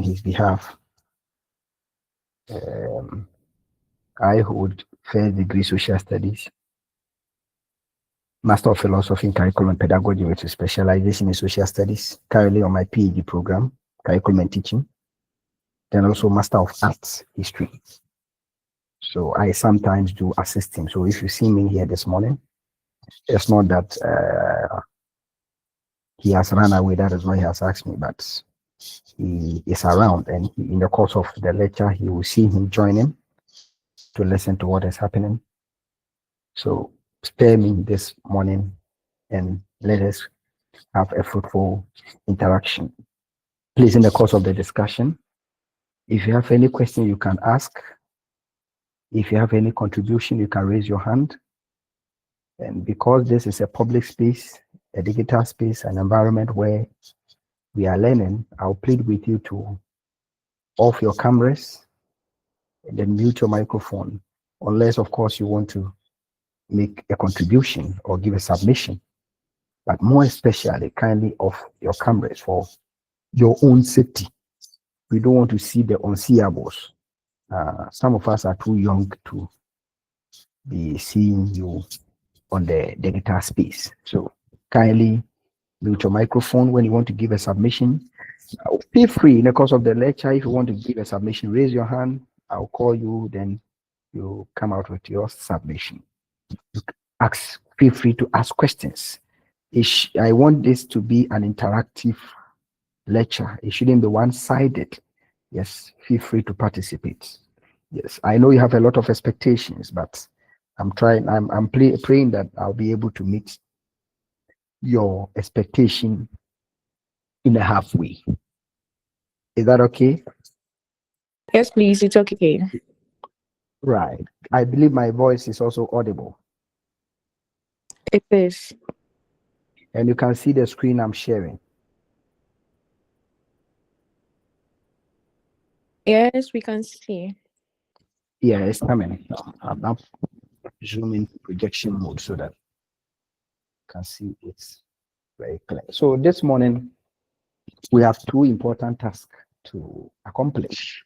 his behalf. I hold first degree social studies, Master of Philosophy in Curriculum and Pedagogy with a specialization in social studies, currently on my PhD program, Curriculum and Teaching, then also Master of Arts History. So I sometimes do assisting. So if you see me here this morning, it's not that he has run away, that is why he has asked me, but he is around, and in the course of the lecture, he will see him join him to listen to what is happening. So spare me this morning and let us have a fruitful interaction. Please, in the course of the discussion, if you have any question, you can ask. If you have any contribution, you can raise your hand. And because this is a public space, a digital space, an environment where we are learning, I'll plead with you to off your cameras and then mute your microphone, unless, of course, you want to make a contribution or give a submission. But more especially, kindly off your cameras for your own safety. We don't want to see the unseeables. Some of us are too young to be seeing you on the digital space. So kindly mute your microphone when you want to give a submission. Feel free in the course of the lecture. If you want to give a submission, raise your hand. I'll call you, then you come out with your submission. Feel free to ask questions. I want this to be an interactive lecture. It shouldn't be one-sided. Yes, feel free to participate. Yes, I know you have a lot of expectations, but I'm praying that I'll be able to meet your expectation in a halfway. Is that okay? Yes, please. It's okay. Right. I believe my voice is also audible. It is. And you can see the screen I'm sharing. Yes, we can see. Yeah, it's coming. I'm now zooming projection mode so that you can see it's very clear. So this morning, we have two important tasks to accomplish.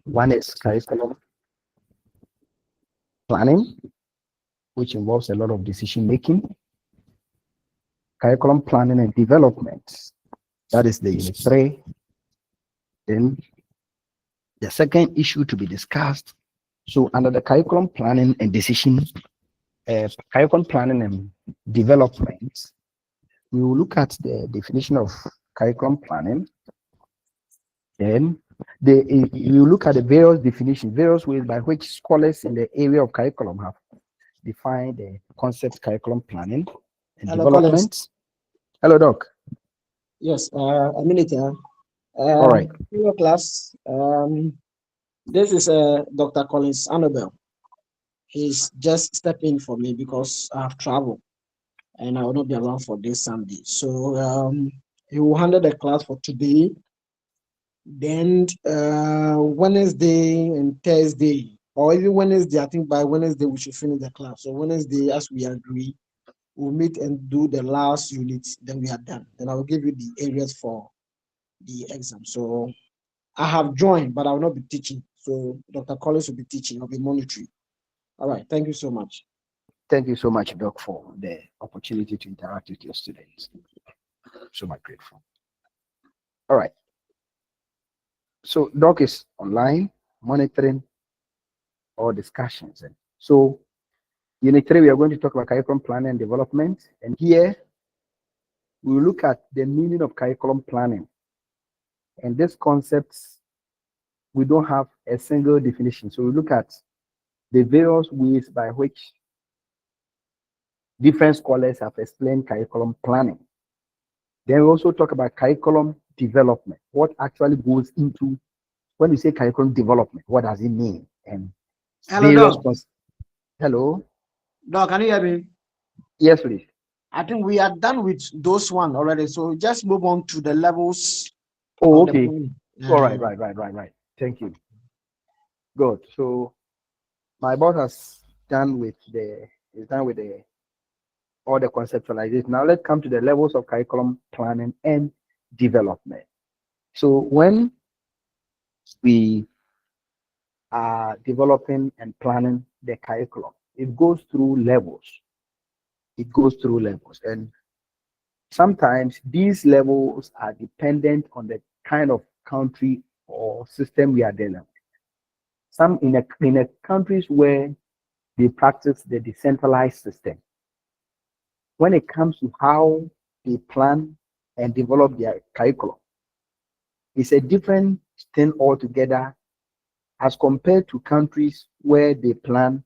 One is curriculum planning, which involves a lot of decision making. Curriculum planning and development, that is the unit 3. Then the second issue to be discussed. So under the curriculum planning and curriculum planning and development, we will look at the definition of curriculum planning. Then we will look at the various definitions, various ways by which scholars in the area of curriculum have defined the concept curriculum planning and development. Collins. Hello, Doc. Yes, a minute here. All right. Hello, class. This is Dr. Collins Annabelle. He's just stepping for me because I have traveled and I will not be around for this Sunday. So he will handle the class for today. Then Wednesday and Thursday, or even Wednesday, I think by Wednesday we should finish the class. So Wednesday, as we agree, we'll meet and do the last unit, then we are done. Then I will give you the areas for the exam. So I have joined, but I will not be teaching. So Dr. Collins will be teaching, I'll be monitoring. All right, thank you so much. Thank you so much, Doc, for the opportunity to interact with your students. So much grateful. All right. So Doc is online, monitoring all discussions. And so unit 3, we are going to talk about curriculum planning and development. And here, we will look at the meaning of curriculum planning. And this concept, we don't have a single definition. So we look at the various ways by which different scholars have explained curriculum planning. Then we also talk about curriculum development. What actually goes into, when you say curriculum development, what does it mean? And Hello, Doc. Hello. Doc, can you hear me? Yes, please. I think we are done with those one already. So just move on to the levels. Oh, okay. All right. Thank you. Good. So my boss has done with all the conceptualization. Now let's come to the levels of curriculum planning and development. So when we are developing and planning the curriculum. It goes through levels. It goes through levels. And sometimes these levels are dependent on the kind of country or system we are dealing with. Some in a countries where they practice the decentralized system, when it comes to how they plan and develop their curriculum, it's a different thing altogether as compared to countries where they plan,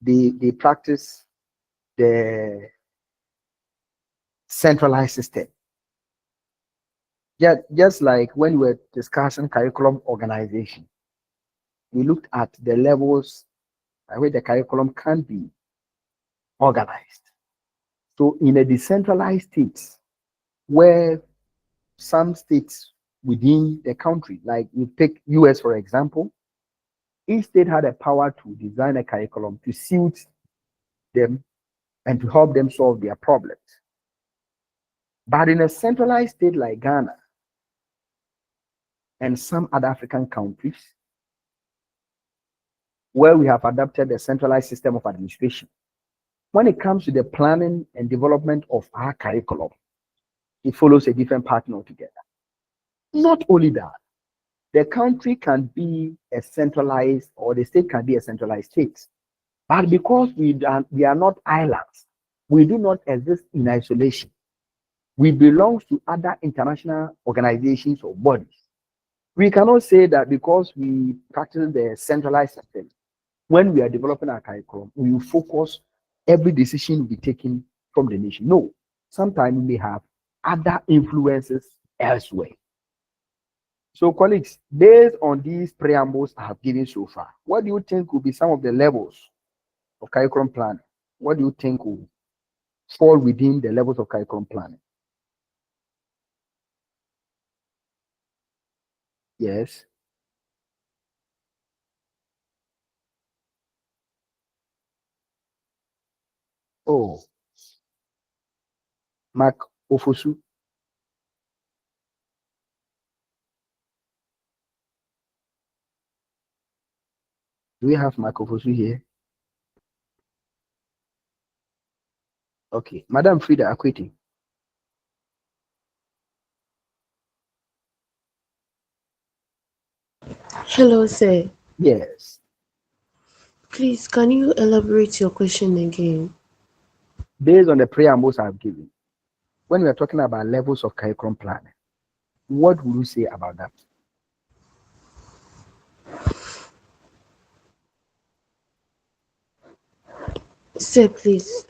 they practice the centralized system. Just like when we were discussing curriculum organization, we looked at the levels at which the curriculum can be organized. So in a decentralized states, where some states within the country, like you take US for example, each state had a power to design a curriculum to suit them and to help them solve their problems. But in a centralized state like Ghana and some other African countries, where we have adopted a centralized system of administration, when it comes to the planning and development of our curriculum, it follows a different pattern altogether. Not only that, the country can be a centralized, or the state can be a centralized state. But because we are not islands, we do not exist in isolation. We belong to other international organizations or bodies. We cannot say that because we practice the centralized system, when we are developing our curriculum, we will focus every decision will be taken from the nation. No, sometimes we may have other influences elsewhere. So, colleagues, based on these preambles I have given so far, what do you think will be some of the levels of curriculum planning? What do you think will fall within the levels of curriculum planning? Yes. Oh, Mark Ofosu. Do we have Mark Ofosu here? Okay. Madam Frida Akwete. Hello, sir. Yes. Please, can you elaborate your question again? Based on the preambles I've given, when we are talking about levels of curriculum planning, what would you say about that? Sir, please,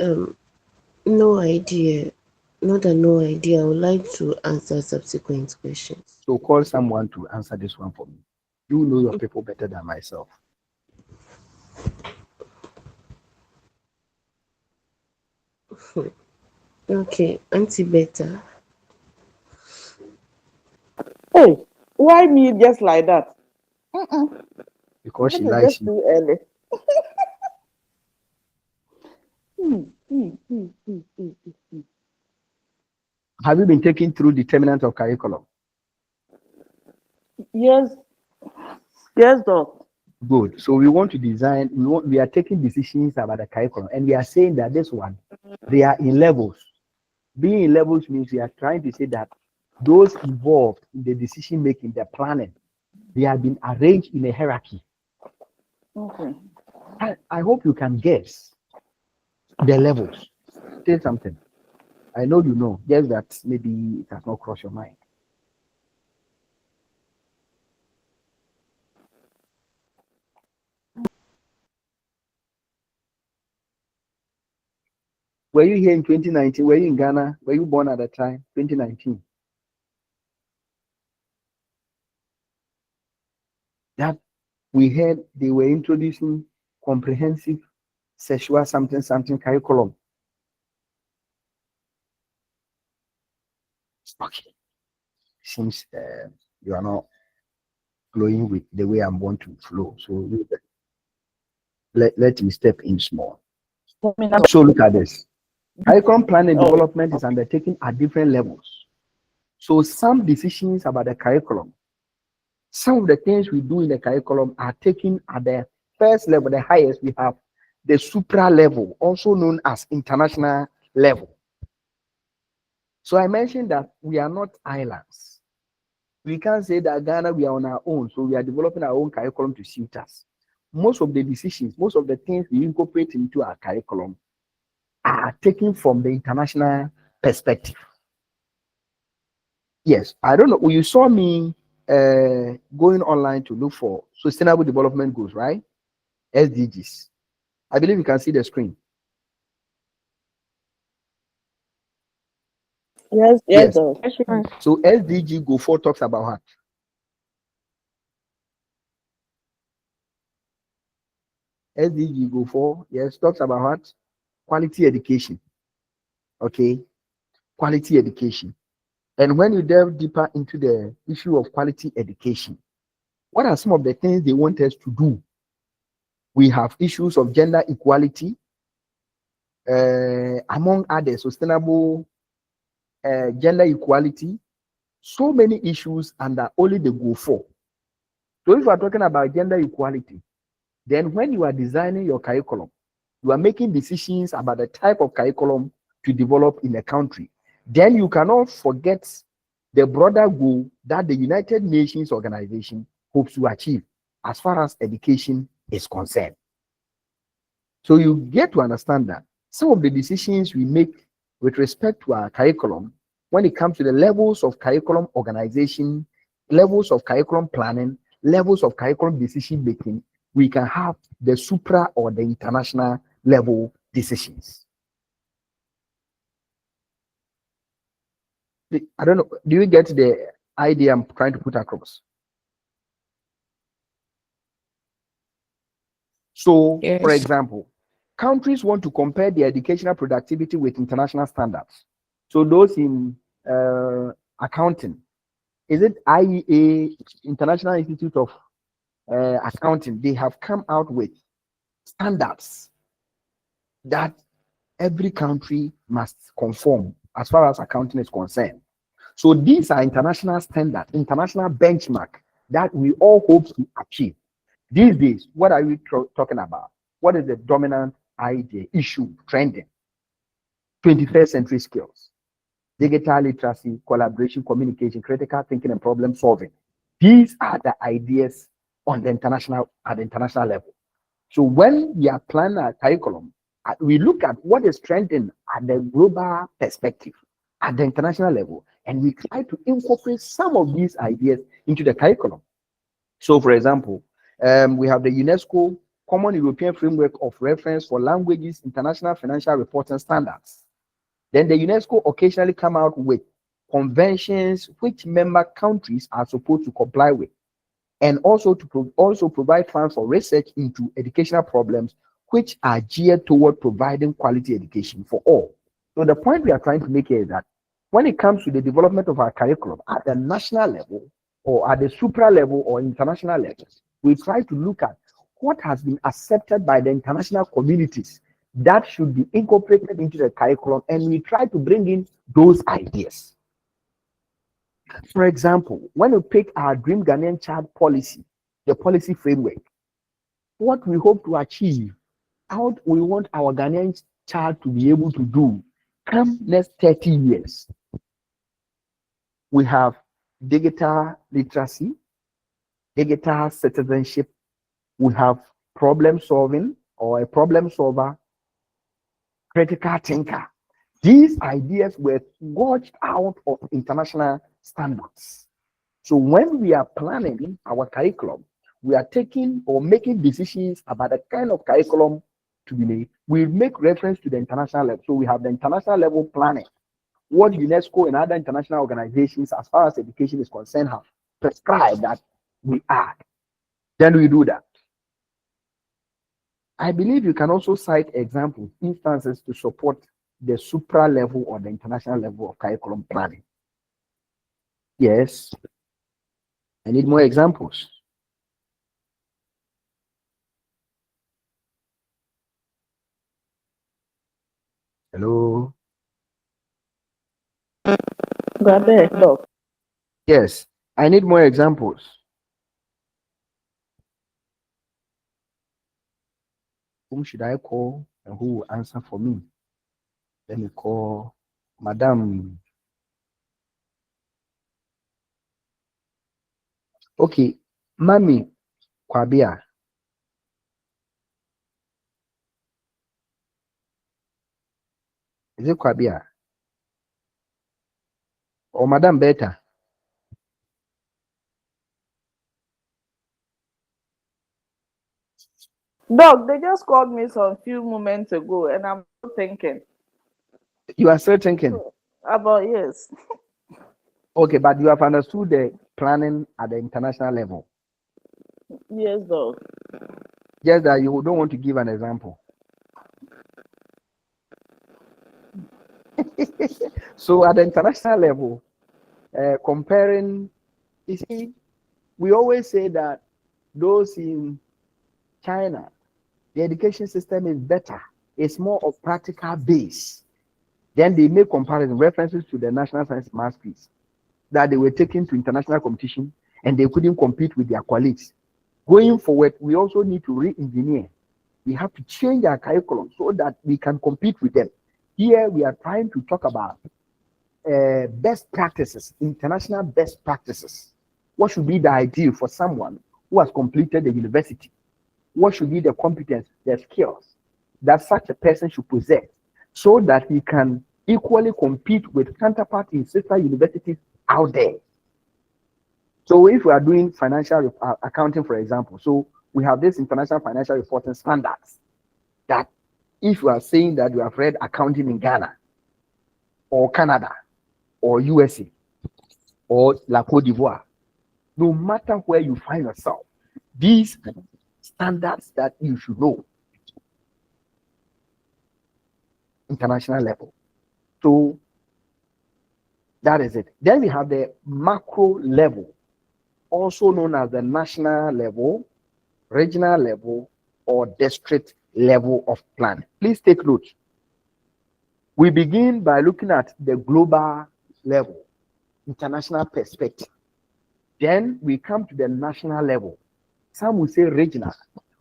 no idea. Not that no idea. I would like to answer subsequent questions. So call someone to answer this one for me. You know your people better than myself. Okay, Auntie Beta. Hey, why me just like that? Because she This is likes just you. too early. Have you been taken through determinant of curriculum? Yes. Yes, Doc. Good. So we want to design, we are taking decisions about the curriculum, and we are saying that this one, they are in levels. Being in levels means we are trying to say that those involved in the decision making, the planning, they have been arranged in a hierarchy. Okay. I hope you can guess the levels. Say something. I know you know. Guess that maybe it has not crossed your mind. Were you here in 2019? Were you in Ghana? Were you born at that time? 2019. That we heard they were introducing comprehensive sexual something curriculum. Okay. Seems you are not flowing with the way I'm going to flow. So let me step in small. So look at this. Curriculum planning and development is undertaken at different levels. So some decisions about the curriculum Some of the things we do in the curriculum are taken at the first level, the highest. We have the supra level, also known as international level. So I mentioned that we are not islands. We can't say that Ghana, we are on our own, so we are developing our own curriculum to suit us. Most of the decisions, most of the things we incorporate into our curriculum are taken from the international perspective. Yes, I don't know. You saw me going online to look for sustainable development goals, right? SDGs. I believe you can see the screen. Yes, Yes. Doc. Yes, we can. So SDG Go 4 talks about what? SDG Go 4, yes, talks about what? Quality education. Okay, quality education. And when you delve deeper into the issue of quality education, what are some of the things they want us to do? We have issues of gender equality, among others, sustainable gender equality, so many issues under only the Go 4. So if we are talking about gender equality, then when you are designing your curriculum, you are making decisions about the type of curriculum to develop in a country. Then you cannot forget the broader goal that the United Nations organization hopes to achieve as far as education is concerned. So you get to understand that some of the decisions we make with respect to our curriculum, when it comes to the levels of curriculum organization, levels of curriculum planning, levels of curriculum decision making, we can have the supra or the international level decisions. I don't know. Do you get the idea I'm trying to put across? So, for Yes. example, countries want to compare their educational productivity with international standards. So, those in accounting, is it IEA, International Institute of Accounting? They have come out with standards that every country must conform as far as accounting is concerned. So these are international standards, international benchmark that we all hope to achieve. These days, what are we talking about? What is the dominant idea, issue, trending? 21st century skills, digital literacy, collaboration, communication, critical thinking, and problem solving. These are the ideas on the at the international level. So when we are planning our curriculum, we look at what is trending at the global perspective, at the international level, and we try to incorporate some of these ideas into the curriculum. So, for example, we have the UNESCO Common European Framework of Reference for Languages, International Financial Reporting Standards. Then the UNESCO occasionally come out with conventions which member countries are supposed to comply with, and also to also provide funds for research into educational problems which are geared toward providing quality education for all. So the point we are trying to make here is that when it comes to the development of our curriculum at the national level or at the supra level or international levels, we try to look at what has been accepted by the international communities that should be incorporated into the curriculum, and we try to bring in those ideas. For example, when we pick our Dream Ghanaian Child policy, the policy framework, what we hope to achieve, how we want our Ghanaian child to be able to do come next 30 years. We have digital literacy, digital citizenship, we have problem solving or a problem solver, critical thinker. These ideas were forged out of international standards. So when we are planning our curriculum, we are taking or making decisions about the kind of curriculum to be made. We make reference to the international level. So we have the international level planning, what UNESCO and other international organizations, as far as education is concerned, have prescribed that we add. Then we do that. I believe you can also cite examples, instances to support the supra level or the international level of curriculum planning. Yes, I need more examples. Hello. Go ahead, Doc. Yes, I need more examples. Whom should I call and who will answer for me? Let me call Madam. Okay, Mami Kwabia. Is it Kwabia? Or Madam Beta? Doc, they just called me some few moments ago, and I'm still thinking You are still thinking. about yes. Okay, but you have understood the planning at the international level. Yes, Doc. Just that you don't want to give an example. So at the international level, comparing, you see, we always say that those in China, the education system is better. It's more of practical base. Then they make comparison references to the national science masterpiece that they were taken to international competition and they couldn't compete with their colleagues. Going forward, we also need to re-engineer. We have to change our curriculum so that we can compete with them. Here we are trying to talk about best practices, international best practices. What should be the ideal for someone who has completed the university? What should be the competence, the skills that such a person should possess so that he can equally compete with counterparts in sister universities out there? So if we are doing financial accounting, for example, so we have this international financial reporting standards that if you are saying that you have read accounting in Ghana or Canada or USA or La Cote d'Ivoire, no matter where you find yourself, these standards that you should know international level. So that is it. Then we have the macro level, also known as the national level, regional level, or district level of planning. Please take note. We begin by looking at the global level, international perspective. Then we come to the national level. Some will say regional.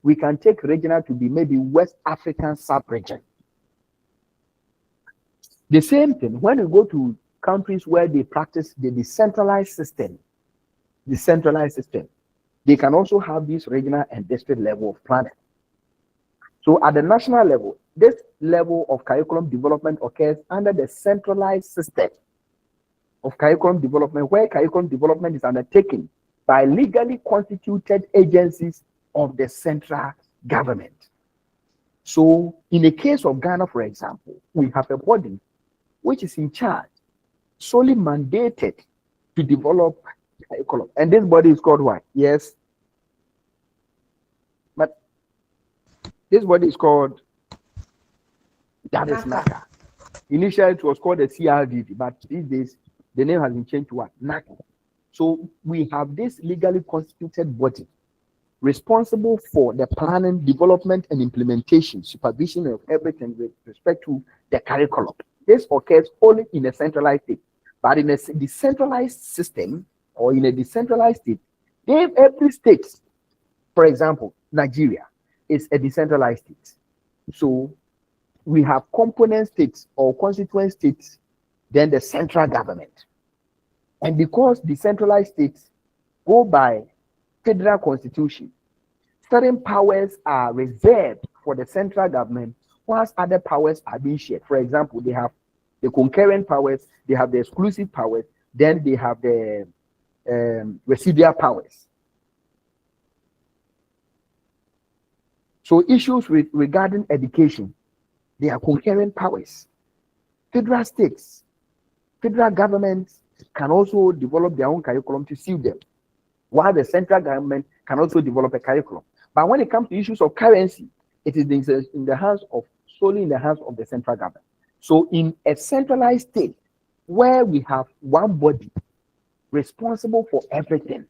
We can take regional to be maybe West African sub-region. The same thing when we go to countries where they practice the decentralized system, they can also have this regional and district level of planning. So at the national level, this level of curriculum development occurs under the centralized system of curriculum development, where curriculum development is undertaken by legally constituted agencies of the central government. So in the case of Ghana, for example, we have a body which is in charge, solely mandated to develop curriculum. And this body is called what? Yes. But this body is called, that is NACA. Initially it was called the CRDD, but these days the name has been changed to what? NACA. So we have this legally constituted body responsible for the planning, development, and implementation, supervision of everything with respect to the curriculum. This occurs only in a centralized state, but in a decentralized system or in a decentralized state, every state, for example, Nigeria is a decentralized state. So we have component states or constituent states, then the central government. And because decentralized states go by federal constitution, certain powers are reserved for the central government, whilst other powers are being shared. For example, they have the concurrent powers, they have the exclusive powers, then they have the residual powers. So issues regarding education, they are concurrent powers. Federal states, federal governments can also develop their own curriculum to suit them, while the central government can also develop a curriculum. But when it comes to issues of currency, it is solely in the hands of the central government. So in a centralized state where we have one body responsible for everything,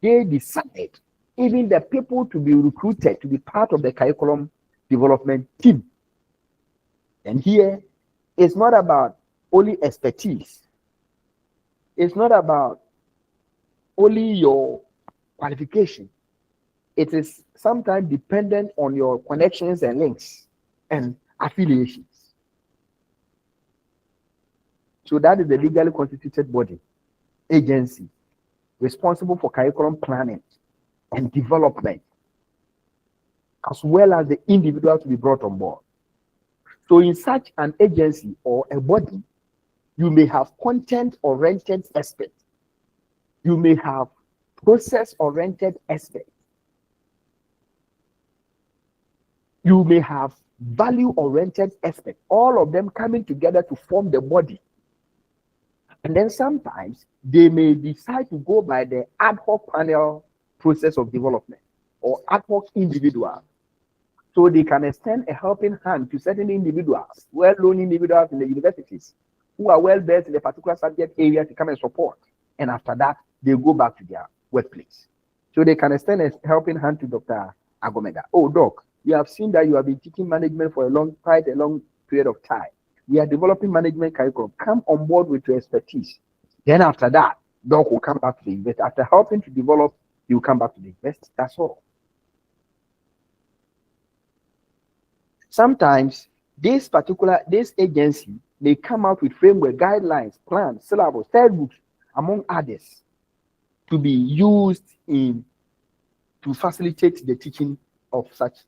they decide even the people to be recruited to be part of the curriculum development team. And here, it's not about only expertise. It's not about only your qualification. it is sometimes dependent on your connections and links and affiliations. So that is the legally constituted body, agency, responsible for curriculum planning and development, as well as the individual to be brought on board. So in such an agency or a body, you may have content-oriented aspects. You may have process-oriented aspects. You may have value-oriented aspects. All of them coming together to form the body. And then sometimes they may decide to go by the ad hoc panel process of development or ad hoc individual. So they can extend a helping hand to certain individuals, well-known individuals in the universities who are well-versed in a particular subject area to come and support. And after that, they go back to their workplace. So they can extend a helping hand to Dr. Agomeda. Oh, Doc, you have seen that you have been teaching management for quite a long period of time. We are developing management curriculum. Come on board with your expertise. Then after that, Doc will come back to the university. After helping to develop, he will come back to the university. That's all. Sometimes this agency may come out with framework, guidelines, plans, syllabus, textbooks, among others, to be used to facilitate the teaching of such.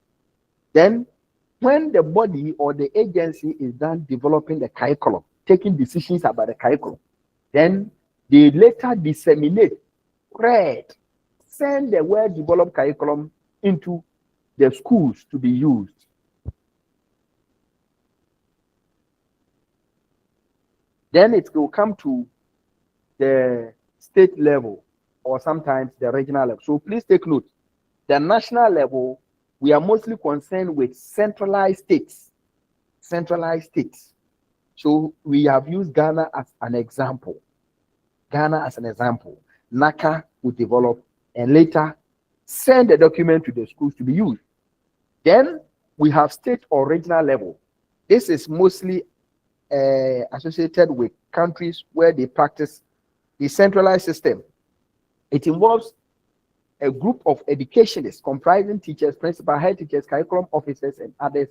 Then, when the body or the agency is done developing the curriculum, taking decisions about the curriculum, then they later disseminate, send the well-developed curriculum into the schools to be used. Then it will come to the state level or sometimes the regional level. So please take note. The national level, we are mostly concerned with centralized states. Centralized states. So we have used Ghana as an example. Ghana as an example. NACA will develop and later send the document to the schools to be used. Then we have state or regional level. This is mostly associated with countries where they practice the centralized system. It involves a group of educationists comprising teachers, principal, head teachers, curriculum officers, and others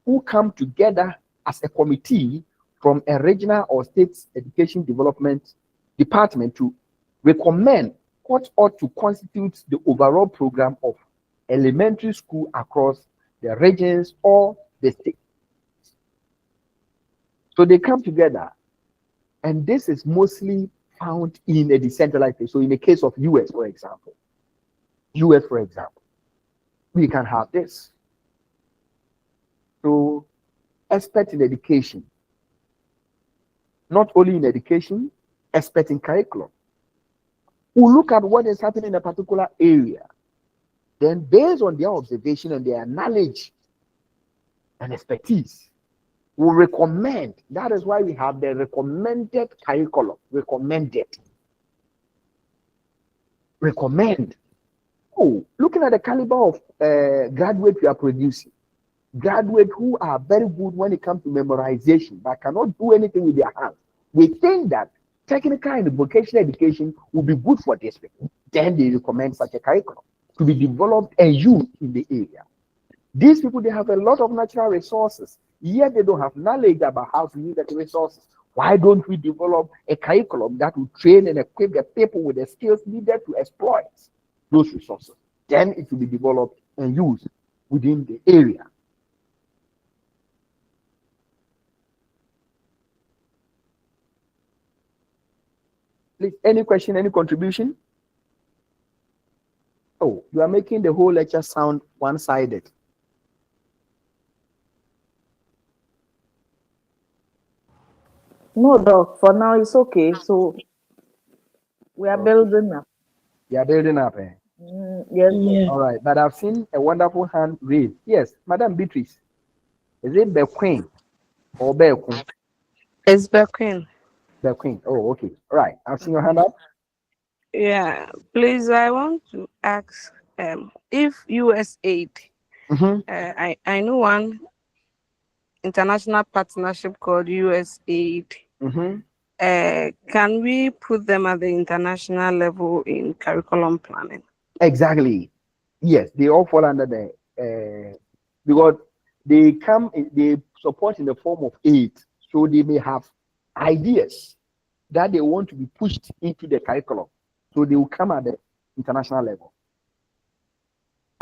who come together as a committee from a regional or state education development department to recommend what ought to constitute the overall program of elementary school across the regions or the state. So they come together, and this is mostly found in a decentralized state. So in the case of US, for example, we can have this. So expert in education, not only in education, expert in curriculum, who look at what is happening in a particular area, then based on their observation and their knowledge and expertise, will recommend. That is why we have the recommended curriculum. Recommend. Oh, looking at the caliber of graduates we are producing, graduates who are very good when it comes to memorization, but cannot do anything with their hands. We think that technical and vocational education will be good for this people. Then they recommend such a curriculum to be developed and used in the area. These people, they have a lot of natural resources, yet they don't have knowledge about how to use the resources. Why don't we develop a curriculum that will train and equip the people with the skills needed to exploit those resources? Then it will be developed and used within the area. Please, any question, any contribution? Oh, you are making the whole lecture sound one-sided. No, Doc, for now it's okay. So we are building up. You are building up, eh? Yes. Yeah. All right, but I've seen a wonderful hand raised. Yes, Madam Beatrice. Is it the Queen or Queen? It's Bequin. The Queen. Oh, okay. All right. I've seen your hand up. Yeah, please, I want to ask if US aid, I know one international partnership called US aid. Can we put them at the international level in curriculum planning? Exactly. Yes, they all fall under the because they support in the form of aid, so they may have ideas that they want to be pushed into the curriculum, so they will come at the international level.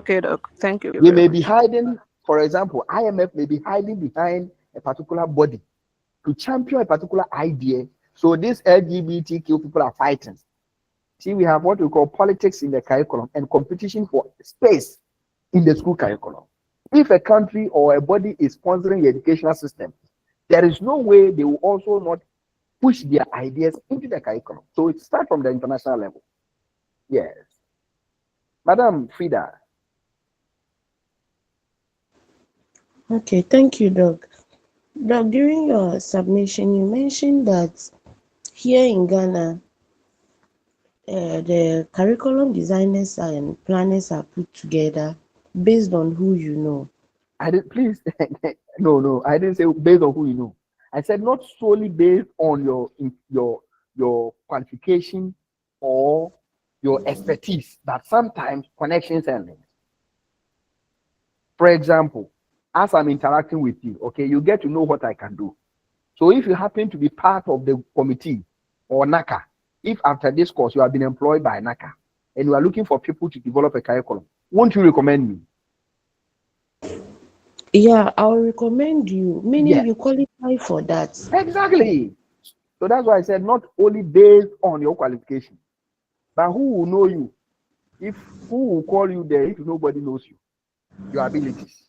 Okay, Doc. Thank you They very may much. be hiding, for example, IMF may be hiding behind a particular body to champion a particular idea. So these LGBTQ people are fighting. See, we have what we call politics in the curriculum and competition for space in the school curriculum. If a country or a body is sponsoring the educational system, there is no way they will also not push their ideas into the curriculum. So it starts from the international level. Yes. Madam Frida. Okay, thank you, Doc. Doc, during your submission, you mentioned that here in Ghana, the curriculum designers and planners are put together based on who you know. I did please no, I didn't say based on who you know. I said not solely based on your qualification or your expertise, but sometimes connections and links. For example, as I'm interacting with you, okay, you get to know what I can do. So if you happen to be part of the committee or NACA, if after this course you have been employed by NACA and you are looking for people to develop a curriculum, won't you recommend me? Yeah, I'll recommend you, meaning Yes. you qualify for that. Exactly. So that's why I said not only based on your qualification, but who will know you? If who will call you there if nobody knows you, your abilities.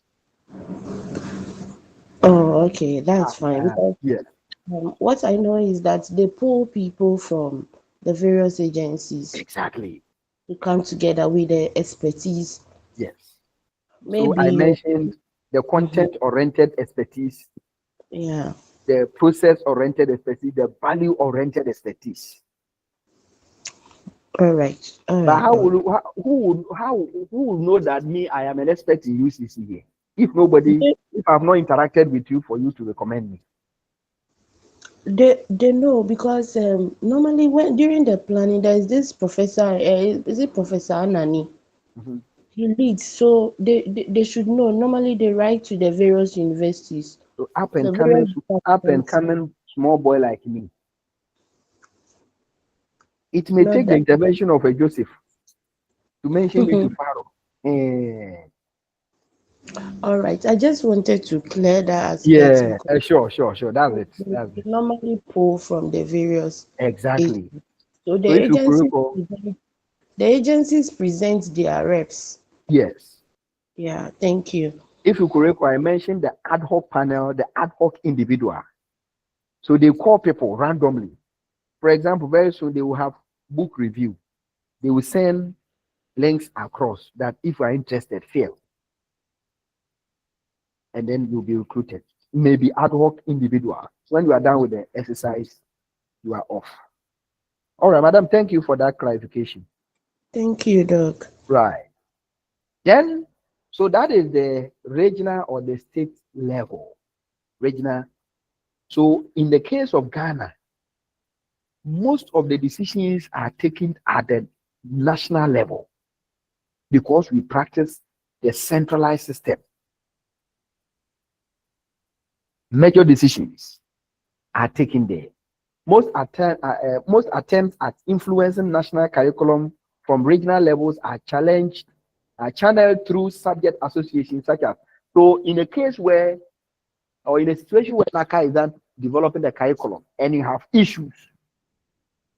Oh, okay, that's fine. Because, Yes, what I know is that they pull people from the various agencies exactly. to come together with the expertise. Yes. So Maybe I you, mentioned the content-oriented expertise, yeah. the process-oriented expertise, the value-oriented expertise. All right, all But right, how all right. will who will know that me I am an expert in UCC here? If nobody, if I've not interacted with you for you to recommend me. They know because normally when during the planning there is this professor, is it Professor Anani? Mhm. He leads, so they should know. Normally they write to the various universities, So the various up and departments. coming small boy like me. It may Not take the that. intervention of a Joseph to mention me to Pharaoh. Eh, All right, I just wanted to clear that aspect yeah, because sure. That's it. That's they it. normally pull from the various Exactly. agencies. So So if you could recall, the agencies present their reps. yes. Yeah, thank you. If you could recall, I mentioned the ad hoc panel, the ad hoc individual. So they call people randomly. For example, very soon they will have book review. They will send links across that if you are interested, fill. And then you'll be recruited. Maybe ad hoc individual. When you are done with the exercise, you are off. All right, madam, thank you for that clarification. Thank you, Doc. Right. Then, so that is the regional or the state level. Regional. So in the case of Ghana, most of the decisions are taken at the national level because we practice the centralized system. Major decisions are taken there. Most attempts at influencing national curriculum from regional levels are channeled through subject associations such as. So in a case where, or in a situation where NACA is not developing the curriculum and you have issues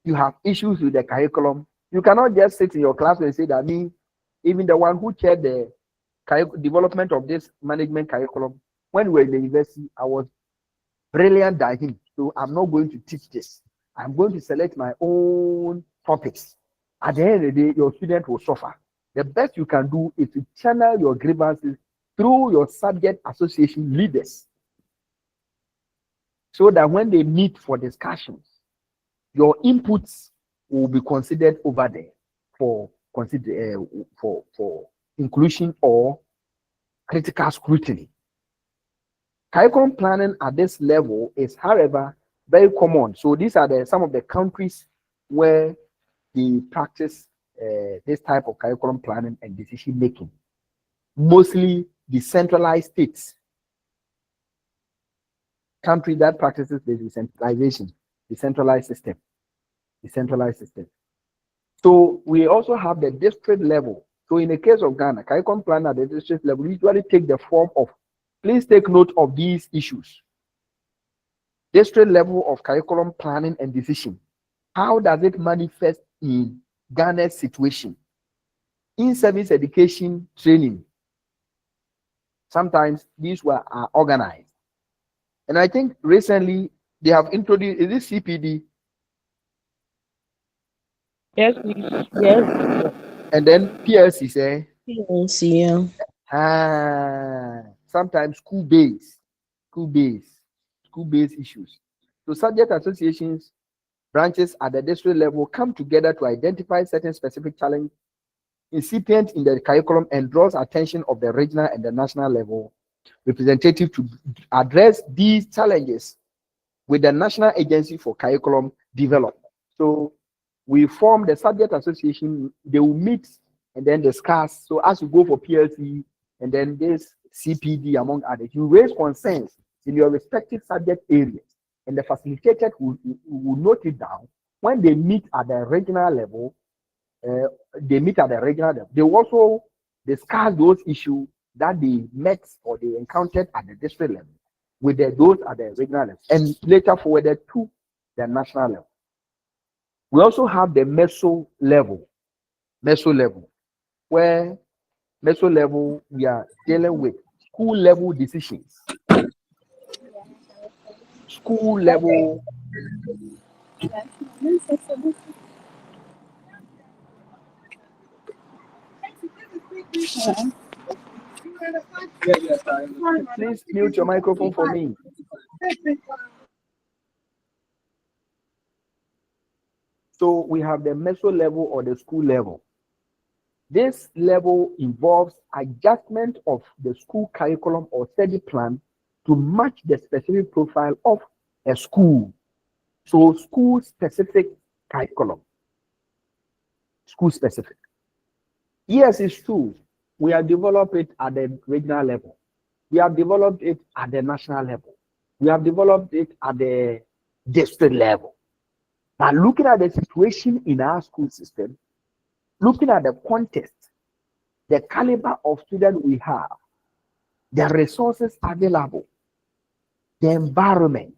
with the curriculum, you cannot just sit in your class and say that me, even the one who chaired the development of this management curriculum, when we were in the university, I was brilliant than him. So I'm not going to teach this. I'm going to select my own topics. At the end of the day, your student will suffer. The best you can do is to channel your grievances through your subject association leaders so that when they meet for discussions, your inputs will be considered over there for inclusion or critical scrutiny. Curriculum planning at this level is, however, very common. So these are some of the countries where they practice this type of curriculum planning and decision making. Mostly decentralized states, country that practices the decentralization, decentralized system. So we also have the district level. So in the case of Ghana, curriculum plan at the district level usually take the form of, please take note of these issues. District level of curriculum planning and decision. How does it manifest in Ghana's situation? In-service education training. Sometimes these were organized. And I think recently they have introduced, is this CPD? Yes, please. Yes. And then PLC say, Yes, yeah. sometimes school-based issues. So subject associations, branches at the district level come together to identify certain specific challenges incipient in the curriculum and draws attention of the regional and the national level representative to address these challenges with the National Agency for Curriculum Development. So we form the subject association, they will meet and then discuss. So as you go for PLC and then this CPD among others, you raise concerns in your respective subject areas and the facilitator will note it down. When they meet at the regional level, they will also discuss those issues that they met or they encountered at the district level with those at the regional level and later forwarded to the national level. We also have the meso level, where meso level we are dealing with school level decisions. School level. Please mute your microphone for me. So we have the meso level or the school level. This level involves adjustment of the school curriculum or study plan to match the specific profile of a school. So school specific curriculum. School specific. Yes, it's true. We have developed it at the regional level. We have developed it at the national level. We have developed it at the district level. But looking at the situation in our school system, looking at the context, the caliber of students we have, the resources available, the environment,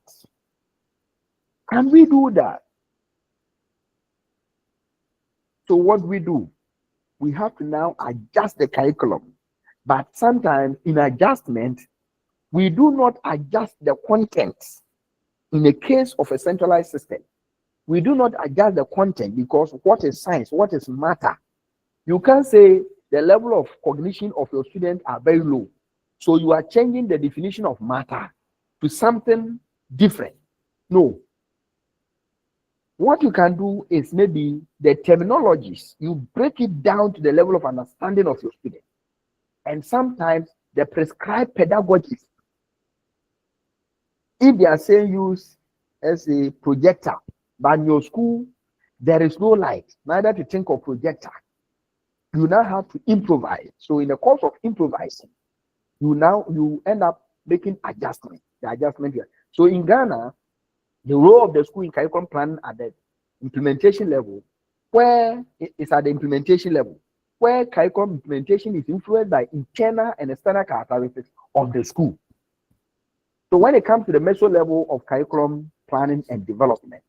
can we do that? So what we do, we have to now adjust the curriculum. But sometimes in adjustment, we do not adjust the contents. In the case of a centralized system, we do not adjust the content because what is science, what is matter? You can't say the level of cognition of your students are very low. So you are changing the definition of matter to something different. No. What you can do is maybe the terminologies, you break it down to the level of understanding of your students. And sometimes the prescribed pedagogies, if they are saying use as a projector, but in your school, there is no light, neither to think of projector. You now have to improvise. So in the course of improvising, you end up making adjustment. The adjustment here. So in Ghana, the role of the school in curriculum planning at the implementation level, where it is at the implementation level, where curriculum implementation is influenced by internal and external characteristics of the school. So when it comes to the meso level of curriculum planning and development,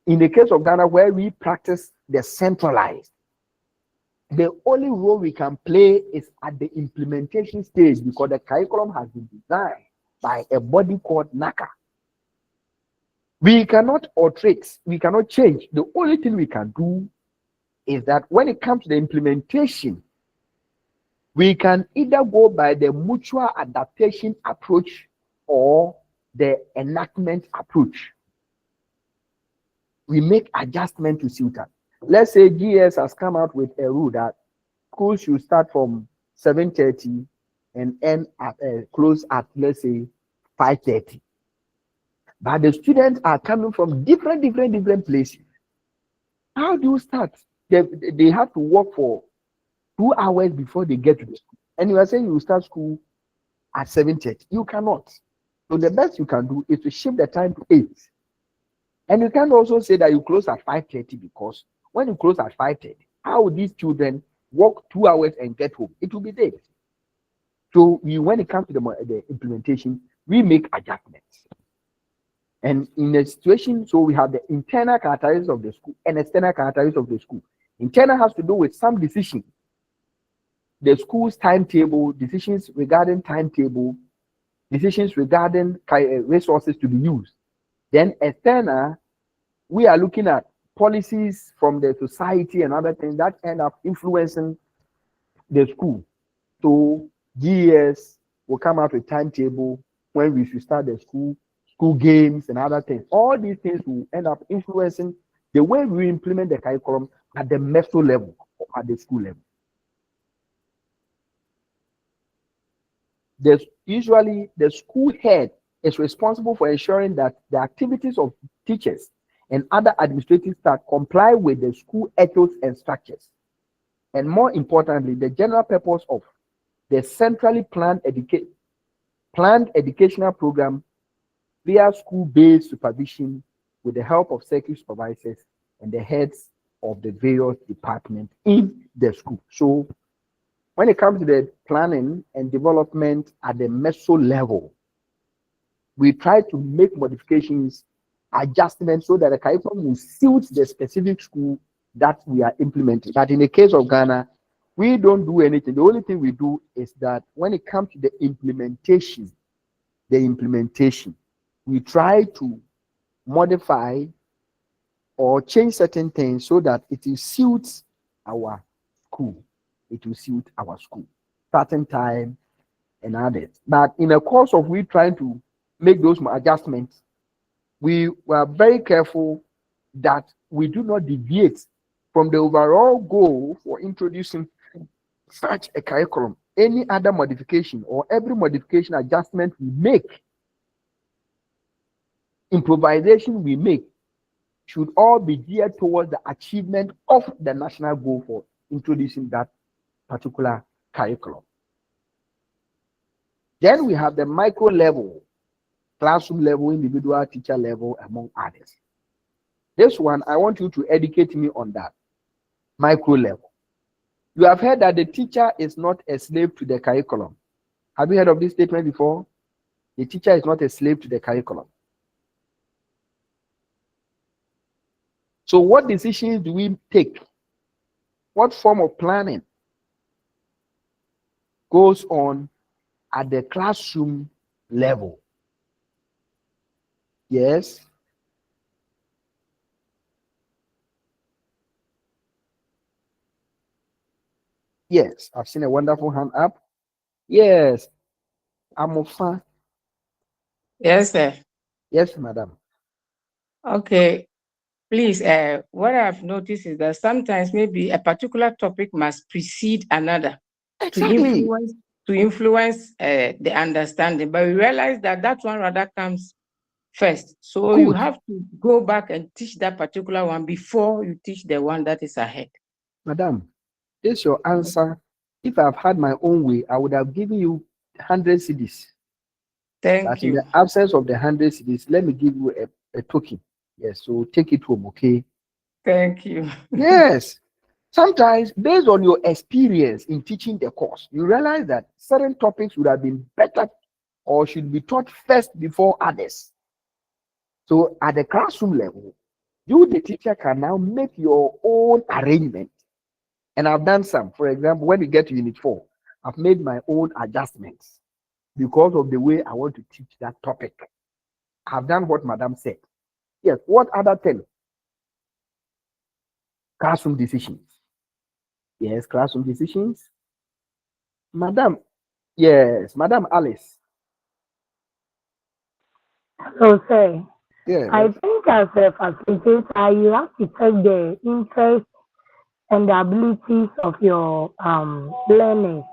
in the case of Ghana, where we practice the centralized, the only role we can play is at the implementation stage because the curriculum has been designed by a body called NACA. We cannot alterate, we cannot change. The only thing we can do is that when it comes to the implementation, we can either go by the mutual adaptation approach or the enactment approach. We make adjustment to suit that. Let's say GS has come out with a rule that schools should start from 7:30 and end at close at, let's say, 5:30. But the students are coming from different places. How do you start they have to work for 2 hours before they get to the school. And you are saying you start school at 7:30. You cannot. So the best you can do is to shift the time to 8. And you can also say that you close at 5:30, because when you close at 5:30, how will these children work 2 hours and get home? It will be late. So when it comes to the implementation, we make adjustments. And in a situation, so we have the internal characteristics of the school and external characteristics of the school. Internal has to do with some decision, the school's timetable, decisions regarding timetable, decisions regarding resources to be used. Then external, we are looking at policies from the society and other things that end up influencing the school. So GS will come out with timetable when we should start the school games and other things. All these things will end up influencing the way we implement the curriculum at the meso level or at the school level. Usually the school head is responsible for ensuring that the activities of teachers and other administrative staff comply with the school ethics and structures. And more importantly, the general purpose of the centrally planned educational program via school-based supervision with the help of circuit supervisors and the heads of the various departments in the school. So when it comes to the planning and development at the meso level, we try to make modifications, adjustments, so that the curriculum will suit the specific school that we are implementing. But in the case of Ghana, we don't do anything. The only thing we do is that when it comes to the implementation, we try to modify or change certain things so that it will suit our school. It will suit our school, certain time and others. But in the course of we trying to make those adjustments, we were very careful that we do not deviate from the overall goal for introducing such a curriculum. Any other modification or every modification adjustment we make, improvisation we make, should all be geared towards the achievement of the national goal for introducing that particular curriculum. Then we have the micro level, classroom level, individual teacher level, among others. This one, I want you to educate me on that micro level. You have heard that the teacher is not a slave to the curriculum. Have you heard of this statement before? The teacher is not a slave to the curriculum. So what decisions do we take? What form of planning goes on at the classroom level? Yes. Yes, I've seen a wonderful hand up. Yes, Amofa. Yes, sir. Yes, madam. Okay. Please, what I've noticed is that sometimes maybe a particular topic must precede another Exactly. to influence the understanding. But we realize that that one rather comes first. So you Good. have to go back and teach that particular one before you teach the one that is ahead. Madam, this is your answer. If I've had my own way, I would have given you 100 CDs. Thank But you. in the absence of the 100 CDs, let me give you a token. Yes, so take it home, okay? Thank you. Yes. Sometimes, based on your experience in teaching the course, you realize that certain topics would have been better or should be taught first before others. So at the classroom level, you, the teacher, can now make your own arrangement. And I've done some. For example, when we get to Unit 4, I've made my own adjustments because of the way I want to teach that topic. I've done what Madam said. Yes, what other thing? Classroom decisions. Yes, classroom decisions. Madam, yes, Madam Alice. So, sir, Yeah. I think as a facilitator, you have to check the interest and the abilities of your learners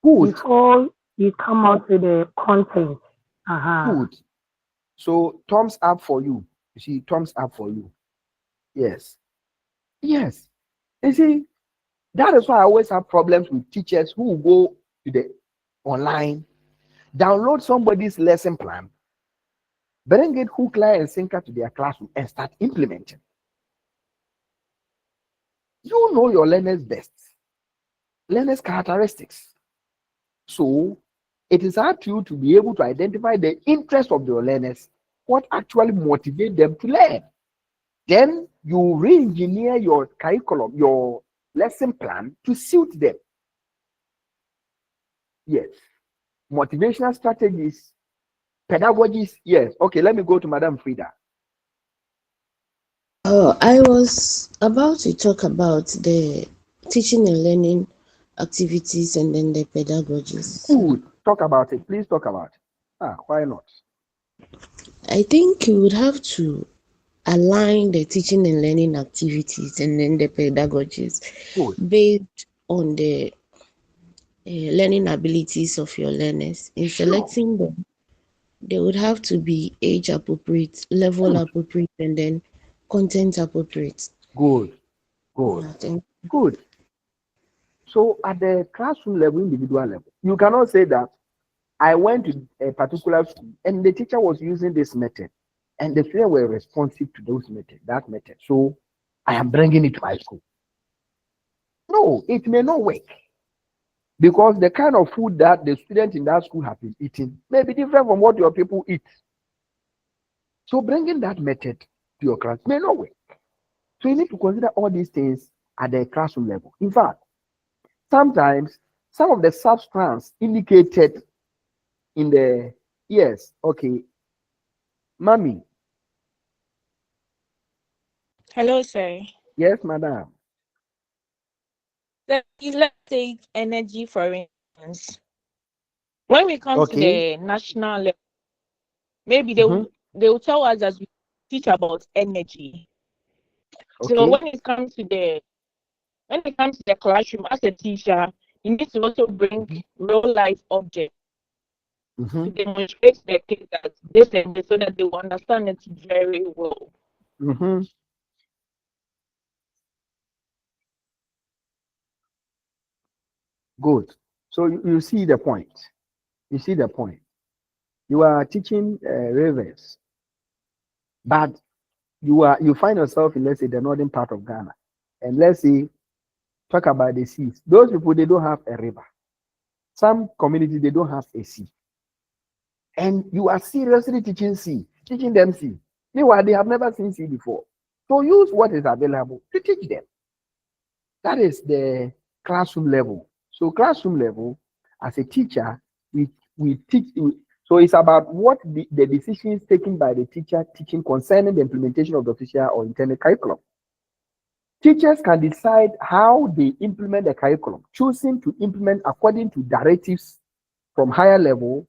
Good. before you come out with the content. Good. So thumbs up for you. You see, thumbs up for you. Yes. Yes. You see, that is why I always have problems with teachers who will go to the online, download somebody's lesson plan, bring it hook, line, and sinker to their classroom and start implementing. You know your learners best, learners' characteristics. So it is up to you to be able to identify the interest of your learners, what actually motivates them to learn. Then you re-engineer your curriculum, your lesson plan to suit them. Yes. Motivational strategies, pedagogies, yes. Okay, let me go to Madam Frida. Oh, I was about to talk about the teaching and learning activities and then the pedagogies. Good. Talk about it. Please talk about it. Why not? I think you would have to align the teaching and learning activities and then the pedagogies based on the learning abilities of your learners. In selecting them, they would have to be age appropriate, level appropriate, and then content appropriate. Good. Good. So at the classroom level, individual level, you cannot say that I went to a particular school and the teacher was using this method and the students were responsive to that method. So I am bringing it to my school. No, it may not work because the kind of food that the students in that school have been eating may be different from what your people eat. So bringing that method to your class may not work. So you need to consider all these things at the classroom level. In fact, sometimes some of the substance indicated in the yes, okay, mommy. Hello, sir. Yes, madam. So let's take energy for instance. When we come to the national level, maybe they will tell us as we teach about energy. So when it comes to the classroom as a teacher, you need to also bring real life objects to demonstrate the kids that this and this so that they will understand it very well. Good. So you see the point. You see the point. You are teaching rivers, but you find yourself in, let's say, the northern part of Ghana, and let's say talk about the seas. Those people, they don't have a river. Some communities, they don't have a sea, and you are seriously teaching them sea. Meanwhile, they have never seen sea before. So use what is available to teach them. That is the classroom level. So classroom level, as a teacher, we teach. So it's about what the decisions taken by the teacher teaching concerning the implementation of the official or intended curriculum. Teachers can decide how they implement the curriculum, choosing to implement according to directives from higher level,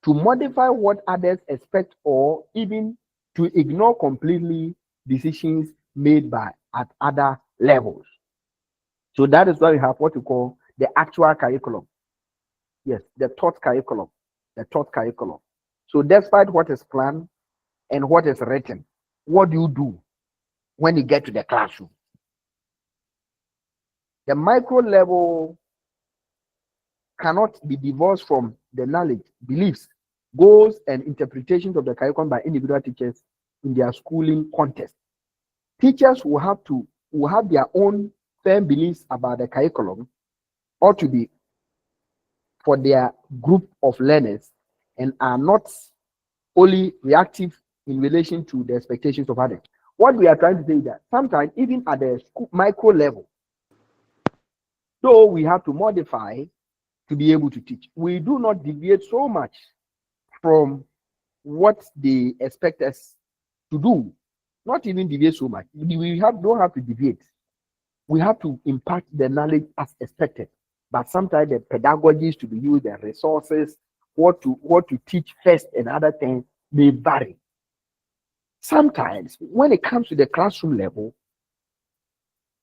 to modify what others expect, or even to ignore completely decisions made at other levels. So that is why we have what we call the actual curriculum. Yes, the taught curriculum. So despite what is planned and what is written, what do you do when you get to the classroom? The micro level cannot be divorced from the knowledge, beliefs, goals, and interpretations of the curriculum by individual teachers in their schooling context. Teachers will have their own firm beliefs about the curriculum, or to be for their group of learners, and are not only reactive in relation to the expectations of others. What we are trying to say is that sometimes, even at the school, micro level, though we have to modify to be able to teach, we do not deviate so much from what they expect us to do. Not even deviate so much. We don't have to deviate. We have to impart the knowledge as expected. But sometimes the pedagogies to be used, the resources, what to teach first, and other things may vary. Sometimes, when it comes to the classroom level,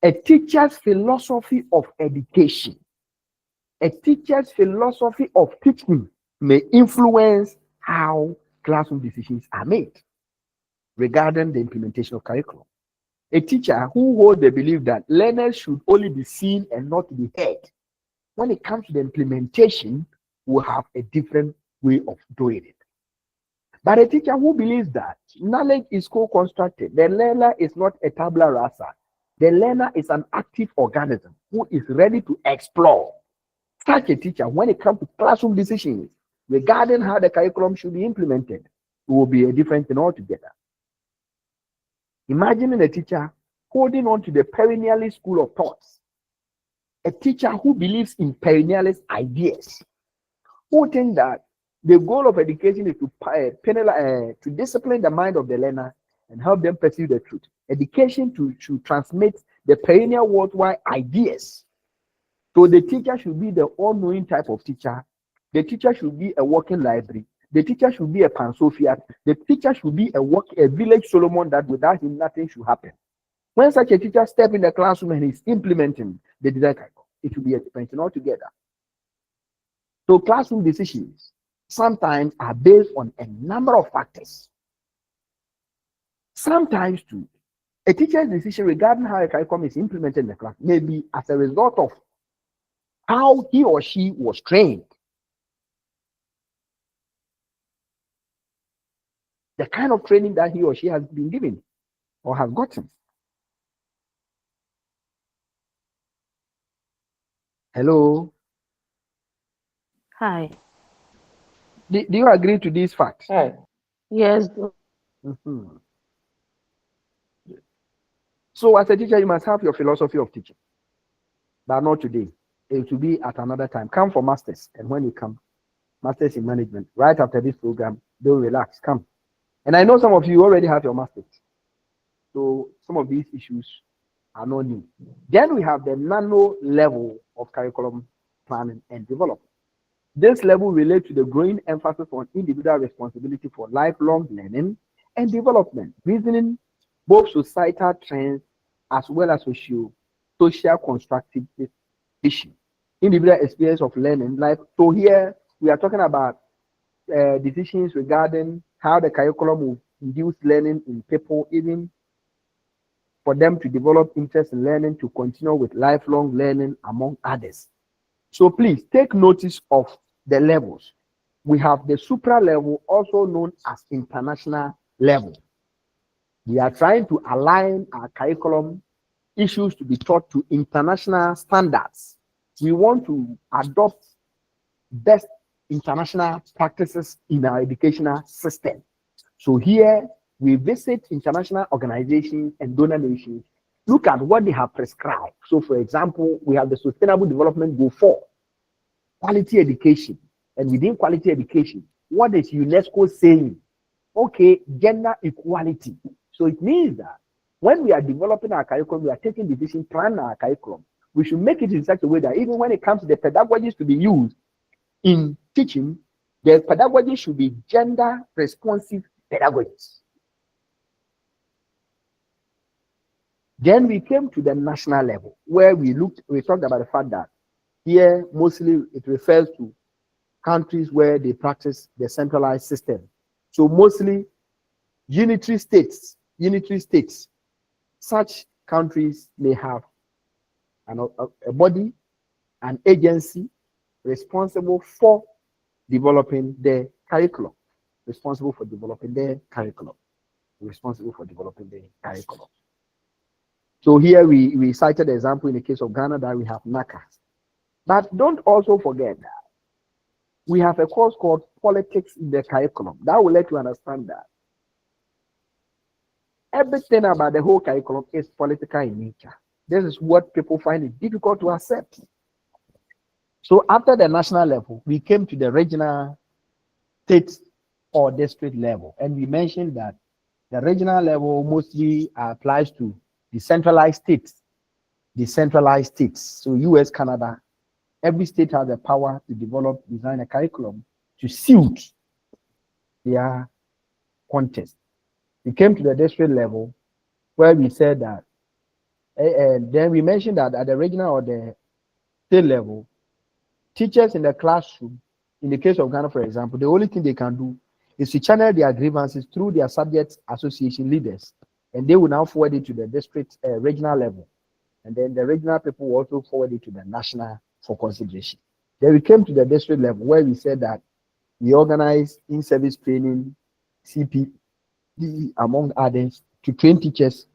a teacher's philosophy of education, a teacher's philosophy of teaching may influence how classroom decisions are made regarding the implementation of curriculum. A teacher who holds the belief that learners should only be seen and not be heard, when it comes to the implementation, will have a different way of doing it. But a teacher who believes that knowledge is co-constructed, the learner is not a tabula rasa, the learner is an active organism who is ready to explore. Such a teacher, when it comes to classroom decisions regarding how the curriculum should be implemented, it will be a different thing altogether. Imagining a teacher holding on to the perennialist school of thoughts, a teacher who believes in perennialist ideas, who think that the goal of education is to discipline the mind of the learner and help them pursue the truth. Education to transmit the perennial worldwide ideas. So the teacher should be the all-knowing type of teacher. The teacher should be a working library. The teacher should be a Pansophia. The teacher should be a village Solomon that without him nothing should happen. When such a teacher steps in the classroom and is implementing the design curriculum, it will be a different thing altogether. So classroom decisions sometimes are based on a number of factors. Sometimes too, a teacher's decision regarding how a curriculum is implemented in the class may be as a result of how he or she was trained. The kind of training that he or she has been given or has gotten. Hello? Hi. Do you agree to these facts? Hi. Yes. Mm-hmm. So as a teacher, you must have your philosophy of teaching, but not today. It will be at another time. Come for masters, and when you come, masters in management, right after this program, don't relax, come. And I know some of you already have your masters, so some of these issues are not new. Then we have the nano level of curriculum planning and development. This level relates to the growing emphasis on individual responsibility for lifelong learning and development, reasoning both societal trends as well as social constructive issues. Individual experience of learning. So here we are talking about decisions regarding how the curriculum will induce learning in people, even for them to develop interest in learning, to continue with lifelong learning, among others. So please take notice of the levels. We have the supra level, also known as international level. We are trying to align our curriculum issues to be taught to international standards. We want to adopt best international practices in our educational system. So here we visit international organizations and donor nations, look at what they have prescribed. So for example, we have the Sustainable Development Goal 4, quality education. And within quality education, what is UNESCO saying? Okay, gender equality. So it means that when we are developing our curriculum, we are taking decisions, planning our curriculum, we should make it in such a way that even when it comes to the pedagogies to be used in teaching, the pedagogy should be gender responsive pedagogies. Then we came to the national level, where we talked about the fact that here mostly it refers to countries where they practice the centralized system. So mostly unitary states. Such countries may have a body, an agency responsible for developing their curriculum. So here we cited the example in the case of Ghana that we have NACA. But don't also forget that we have a course called Politics in the Curriculum. That will let you understand that everything about the whole curriculum is political in nature. This is what people find it difficult to accept. So after the national level, we came to the regional, state, or district level. And we mentioned that the regional level mostly applies to decentralized states. So US, Canada, every state has the power to design a curriculum to suit their context. We came to the district level where we said that, then we mentioned that at the regional or the state level, teachers in the classroom, in the case of Ghana, for example, the only thing they can do is to channel their grievances through their subject association leaders and they will now forward it to the district regional level, and then the regional people will also forward it to the national for consideration. Then we came to the district level where we said that we organize in-service training, CPD, among others, to train teachers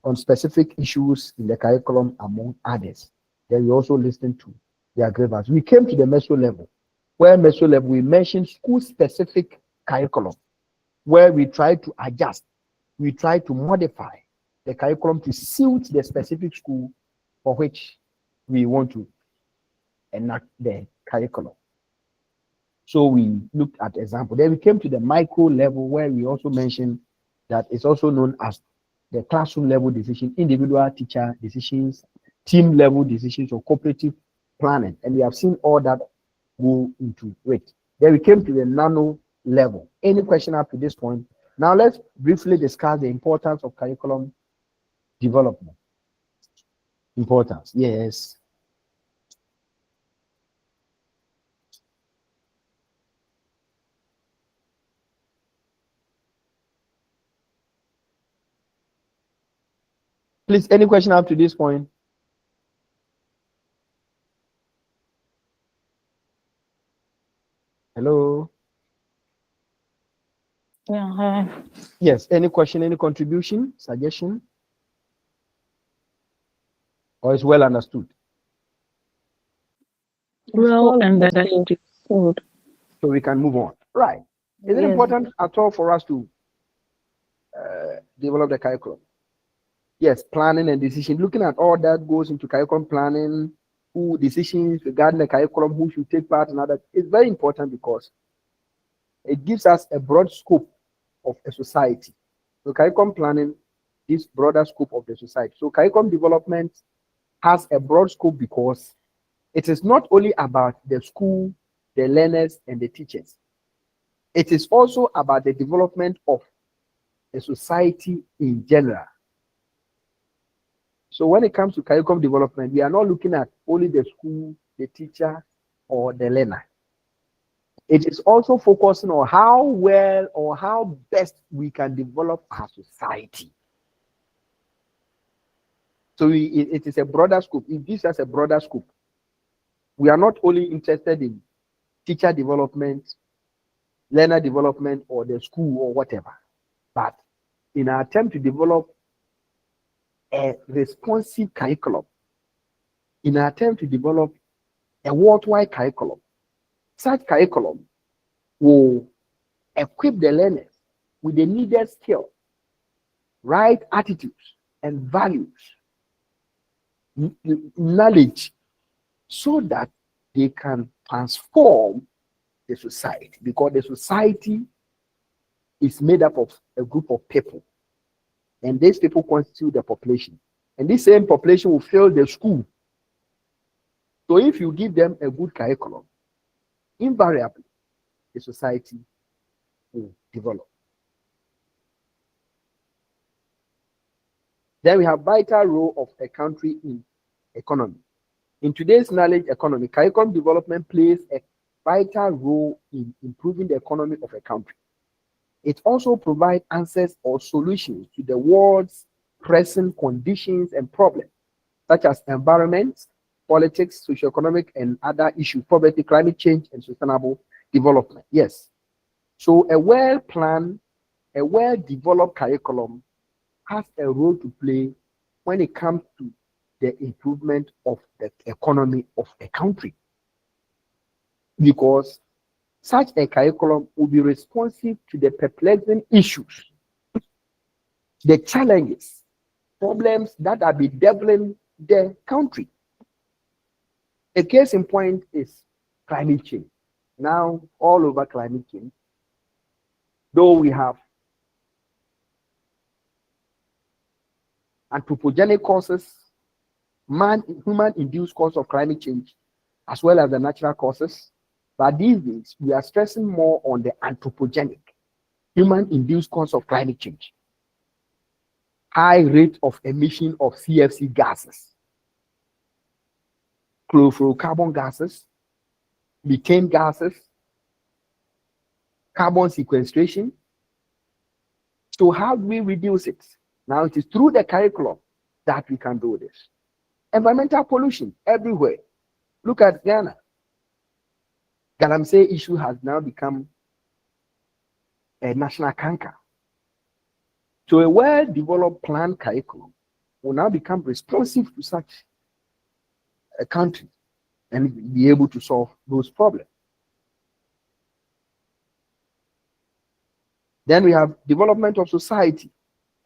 on specific issues in the curriculum, among others. Then we also listened to their grievances. We came to the meso level, where meso level we mentioned school-specific curriculum, where we try to adjust, we try to modify the curriculum to suit the specific school for which we want to enact the curriculum. So we looked at example. Then we came to the micro level, where we also mentioned that it's also known as the classroom level decision, individual teacher decisions, team level decisions, or cooperative planning. And we have seen all that go into it. Then we came to the nano level. Any question up to this point? Now let's briefly discuss the importance of curriculum development. Importance, yes. Please, any question up to this point? Hello? Yeah, hi. Yes, any question, any contribution, suggestion? Or is well understood? Well understood. So we can move on. Right. Is it Yes. important at all for us to develop the curriculum? Yes, planning and decision. Looking at all that goes into curriculum planning, who decisions regarding the curriculum, who should take part in that. It's very important because it gives us a broad scope of a society. So curriculum planning is broader scope of the society. So curriculum development has a broad scope because it is not only about the school, the learners, and the teachers. It is also about the development of a society in general. So when it comes to curriculum development, we are not looking at only the school, the teacher, or the learner. It is also focusing on how well or how best we can develop our society. So it is a broader scope. It gives us a broader scope. We are not only interested in teacher development, learner development, or the school or whatever, but in our attempt to develop a responsive curriculum, in an attempt to develop a worldwide curriculum, such curriculum will equip the learners with the needed skill, right attitudes, and values, knowledge, so that they can transform the society, because the society is made up of a group of people, and these people constitute the population, and this same population will fill the school. So if you give them a good curriculum, invariably the society will develop. Then we have vital role of a country in economy. In today's knowledge economy, curriculum development plays a vital role in improving the economy of a country. It also provides answers or solutions to the world's present conditions and problems, such as environment, politics, socioeconomic, and other issues, poverty, climate change, and sustainable development. Yes. So a well-planned, a well-developed curriculum has a role to play when it comes to the improvement of the economy of a country, because such a curriculum will be responsive to the perplexing issues, the challenges, problems that are bedeviling the country. A case in point is climate change. Now, all over climate change, though we have anthropogenic causes, human-induced cause of climate change, as well as the natural causes. But these days, we are stressing more on the anthropogenic, human-induced cause of climate change. High rate of emission of CFC gases, chlorofluorocarbon gases, methane gases, carbon sequestration. So how do we reduce it? Now it is through the curriculum that we can do this. Environmental pollution everywhere. Look at Ghana. Galamsey issue has now become a national canker. So a well-developed planned curriculum will now become responsive to such a country and be able to solve those problems. Then we have development of society.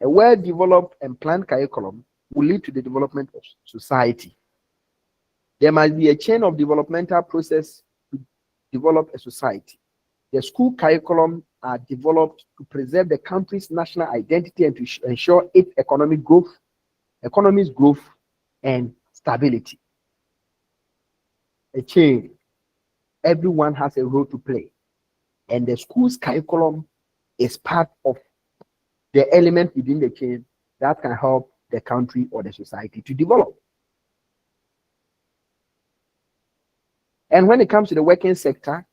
A well-developed and planned curriculum will lead to the development of society. There must be a chain of developmental process to develop a society. The school curriculum are developed to preserve the country's national identity and to ensure its economic growth, and stability. A chain. Everyone has a role to play, and the school's curriculum is part of the element within the chain that can help the country or the society to develop. And when it comes to the working sector,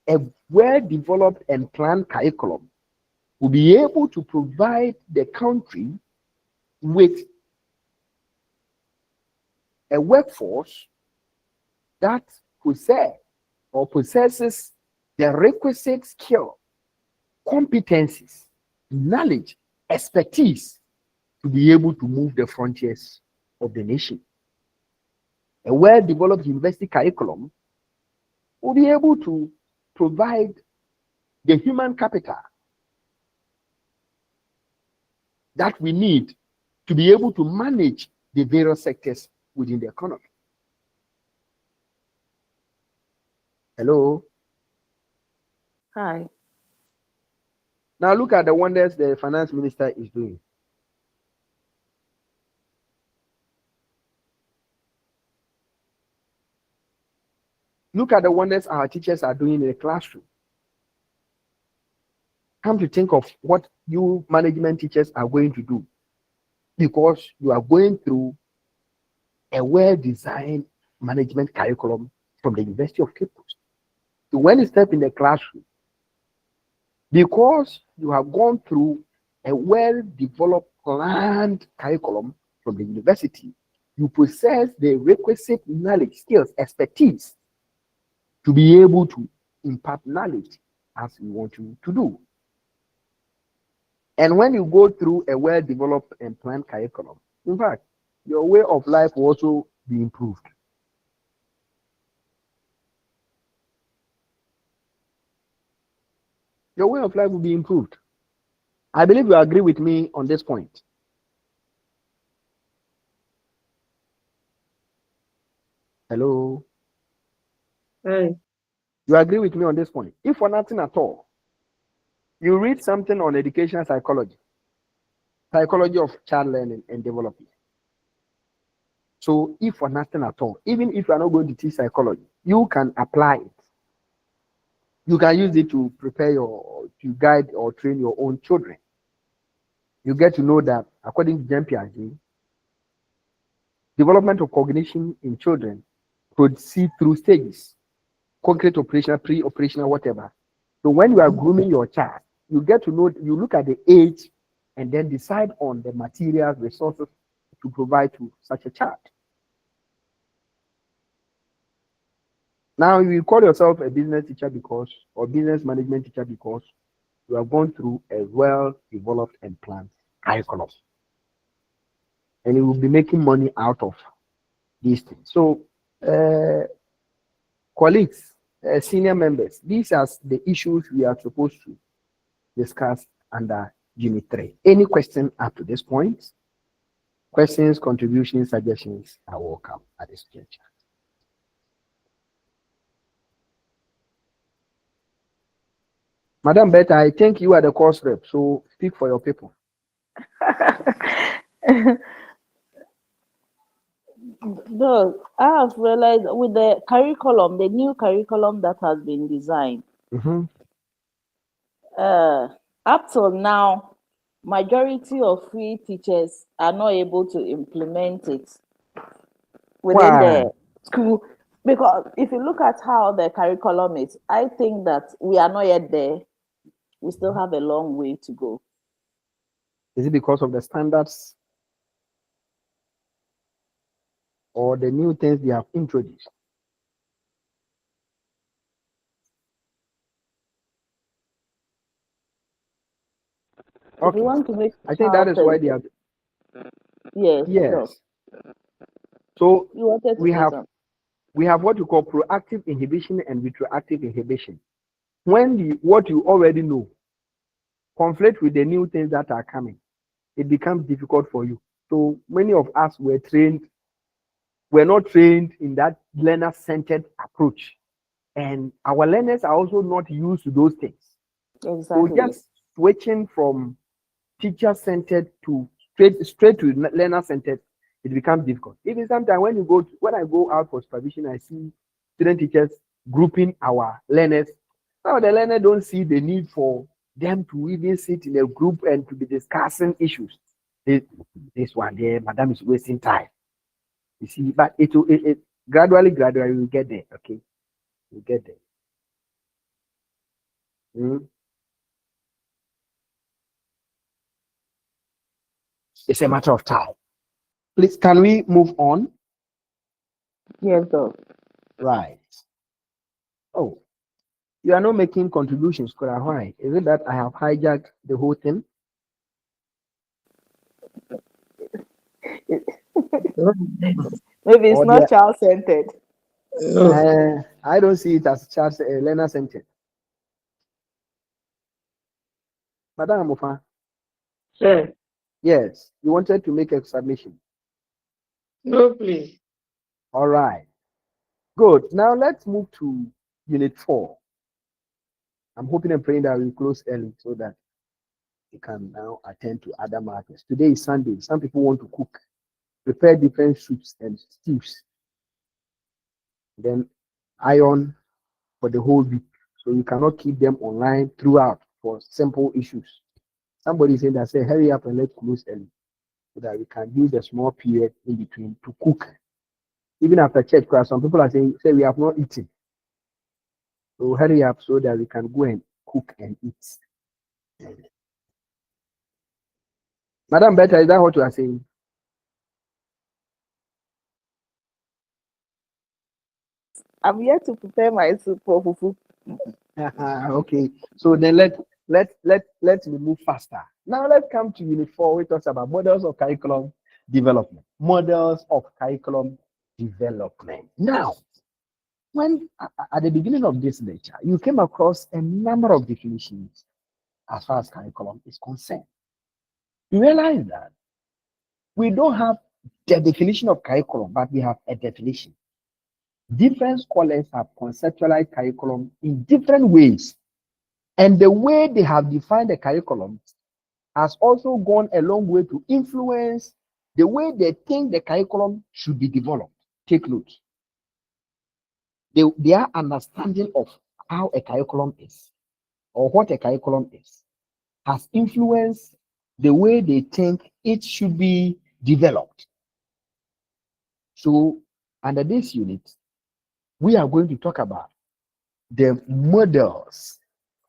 a well-developed and planned curriculum will be able to provide the country with a workforce that possesses the requisite skill, competencies, knowledge, expertise to be able to move the frontiers of the nation. A well-developed university curriculum will be able to provide the human capital that we need to be able to manage the various sectors within the economy. Hello? Hi. Now look at the wonders the finance minister is doing. Look at the wonders our teachers are doing in the classroom. Come to think of what you management teachers are going to do, because you are going through a well-designed management curriculum from the University of Cape Coast. So when you step in the classroom, because you have gone through a well-developed planned curriculum from the university, you possess the requisite knowledge, skills, expertise to be able to impart knowledge as we want you to do. And when you go through a well-developed and planned curriculum, in fact, your way of life will also be improved. Your way of life will be improved. I believe you agree with me on this point. Hello? Hey. You agree with me on this point? If for nothing at all, you read something on educational psychology of child learning and development. So if for nothing at all, even if you are not going to teach psychology, you can apply it. You can use it to prepare to guide or train your own children. You get to know that, according to Jean Piaget, development of cognition in children proceed through stages: concrete, operational, pre-operational, whatever. So when you are grooming your child, you get to know, you look at the age and then decide on the materials, resources to provide to such a child. Now you call yourself a business teacher or business management teacher because you have gone through a well-developed and planned curriculum. And you will be making money out of these things. So, colleagues, senior members, these are the issues we are supposed to discuss under Unit 3. Any question up to this point? Questions, contributions, suggestions are welcome at this juncture. Madam Betta, I think you are the course rep, so speak for your people. Look, I have realized with the curriculum, the new curriculum that has been designed, up till now, majority of free teachers are not able to implement it within the school. Because if you look at how the curriculum is, I think that we are not yet there. We still have a long way to go. Is it because of the standards or the new things they have introduced? If we want to make I think that is why they have. Yes. Yes. So you wanted to we say have something. we have what you call proactive inhibition and retroactive inhibition. When what you already know conflict with the new things that are coming, it becomes difficult for you. So many of us were not trained in that learner-centered approach. And our learners are also not used to those things. Exactly. So just switching from teacher-centered to straight to learner-centered, it becomes difficult. Even sometimes when I go out for supervision, I see student teachers grouping our learners. Now the learner don't see the need for them to even sit in a group and to be discussing issues. This one there, madam is wasting time. You see, but it gradually we'll get there. Okay, we'll get there. It's a matter of time. Please, can we move on? Yes, sir. Right. Oh, you are not making contributions, Kora. Why? Is it that I have hijacked the whole thing? Maybe it's not child-centered. I don't see it as learner-centered. Madam Mofa. Sir. Yes, you wanted to make a submission. No, please. All right. Good. Now let's move to Unit 4. I'm hoping and praying that we'll close early so that you can now attend to other matters. Today is Sunday. Some people want to cook, prepare different soups and stews, then iron for the whole week. So you cannot keep them online throughout for simple issues. Somebody said that, say, hurry up and let's close early so that we can use the small period in between to cook. Even after church class, some people are saying, say, we have not eaten. So hurry up so that we can go and cook and eat. Madam Betta, is that what you are saying? I'm yet to prepare my soup for fufu. Okay, so then let's move faster. Now let's come to Unit 4, which talks about models of curriculum development. Models of curriculum development. Now, when at the beginning of this lecture, you came across a number of definitions as far as curriculum is concerned. You realize that we don't have the definition of curriculum, but we have a definition. Different scholars have conceptualized curriculum in different ways. And the way they have defined the curriculum has also gone a long way to influence the way they think the curriculum should be developed. Take note. Their understanding of how a curriculum is or what a curriculum is has influenced the way they think it should be developed. So, under this unit, we are going to talk about the models,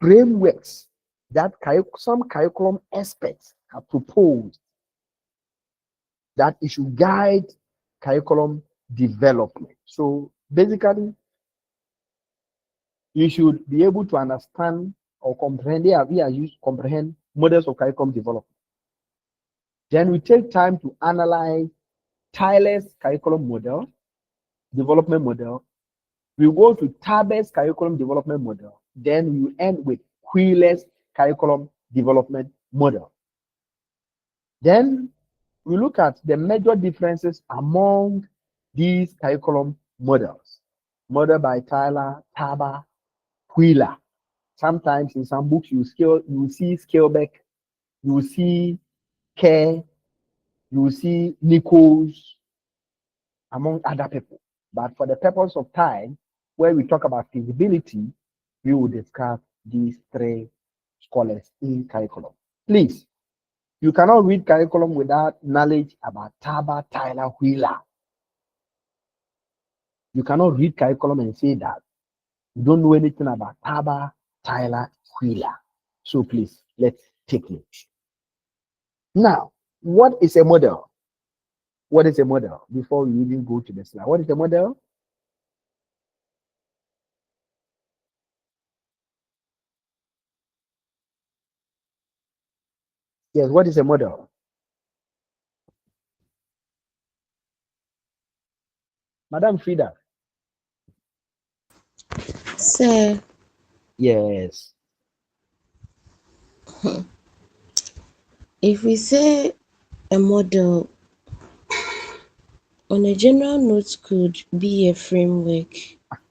frameworks that some curriculum experts have proposed that it should guide curriculum development. So basically, you should be able to understand or comprehend, comprehend models of curriculum development. Then we take time to analyze Tyler's curriculum model, development model. We go to Taber's curriculum development model. Then we end with Wheeler's curriculum development model. Then we look at the major differences among these curriculum models. Model by Tyler, Taber, Wheeler. Sometimes in some books you see Scalebeck, you see Kerr, you see Nichols, among other people. But for the purpose of time, where we talk about feasibility, we will discuss these three scholars in curriculum. Please, you cannot read curriculum without knowledge about Taber, Tyler, Wheeler. You cannot read curriculum and say that you don't know anything about Taber, Tyler, Wheeler. So please, let's take note. Now, what is a model? What is a model? Before we even go to the slide, what is a model? Yes, what is a model? Madam Frida. Sir, Yes. if we say a model, on a general note, could be a framework,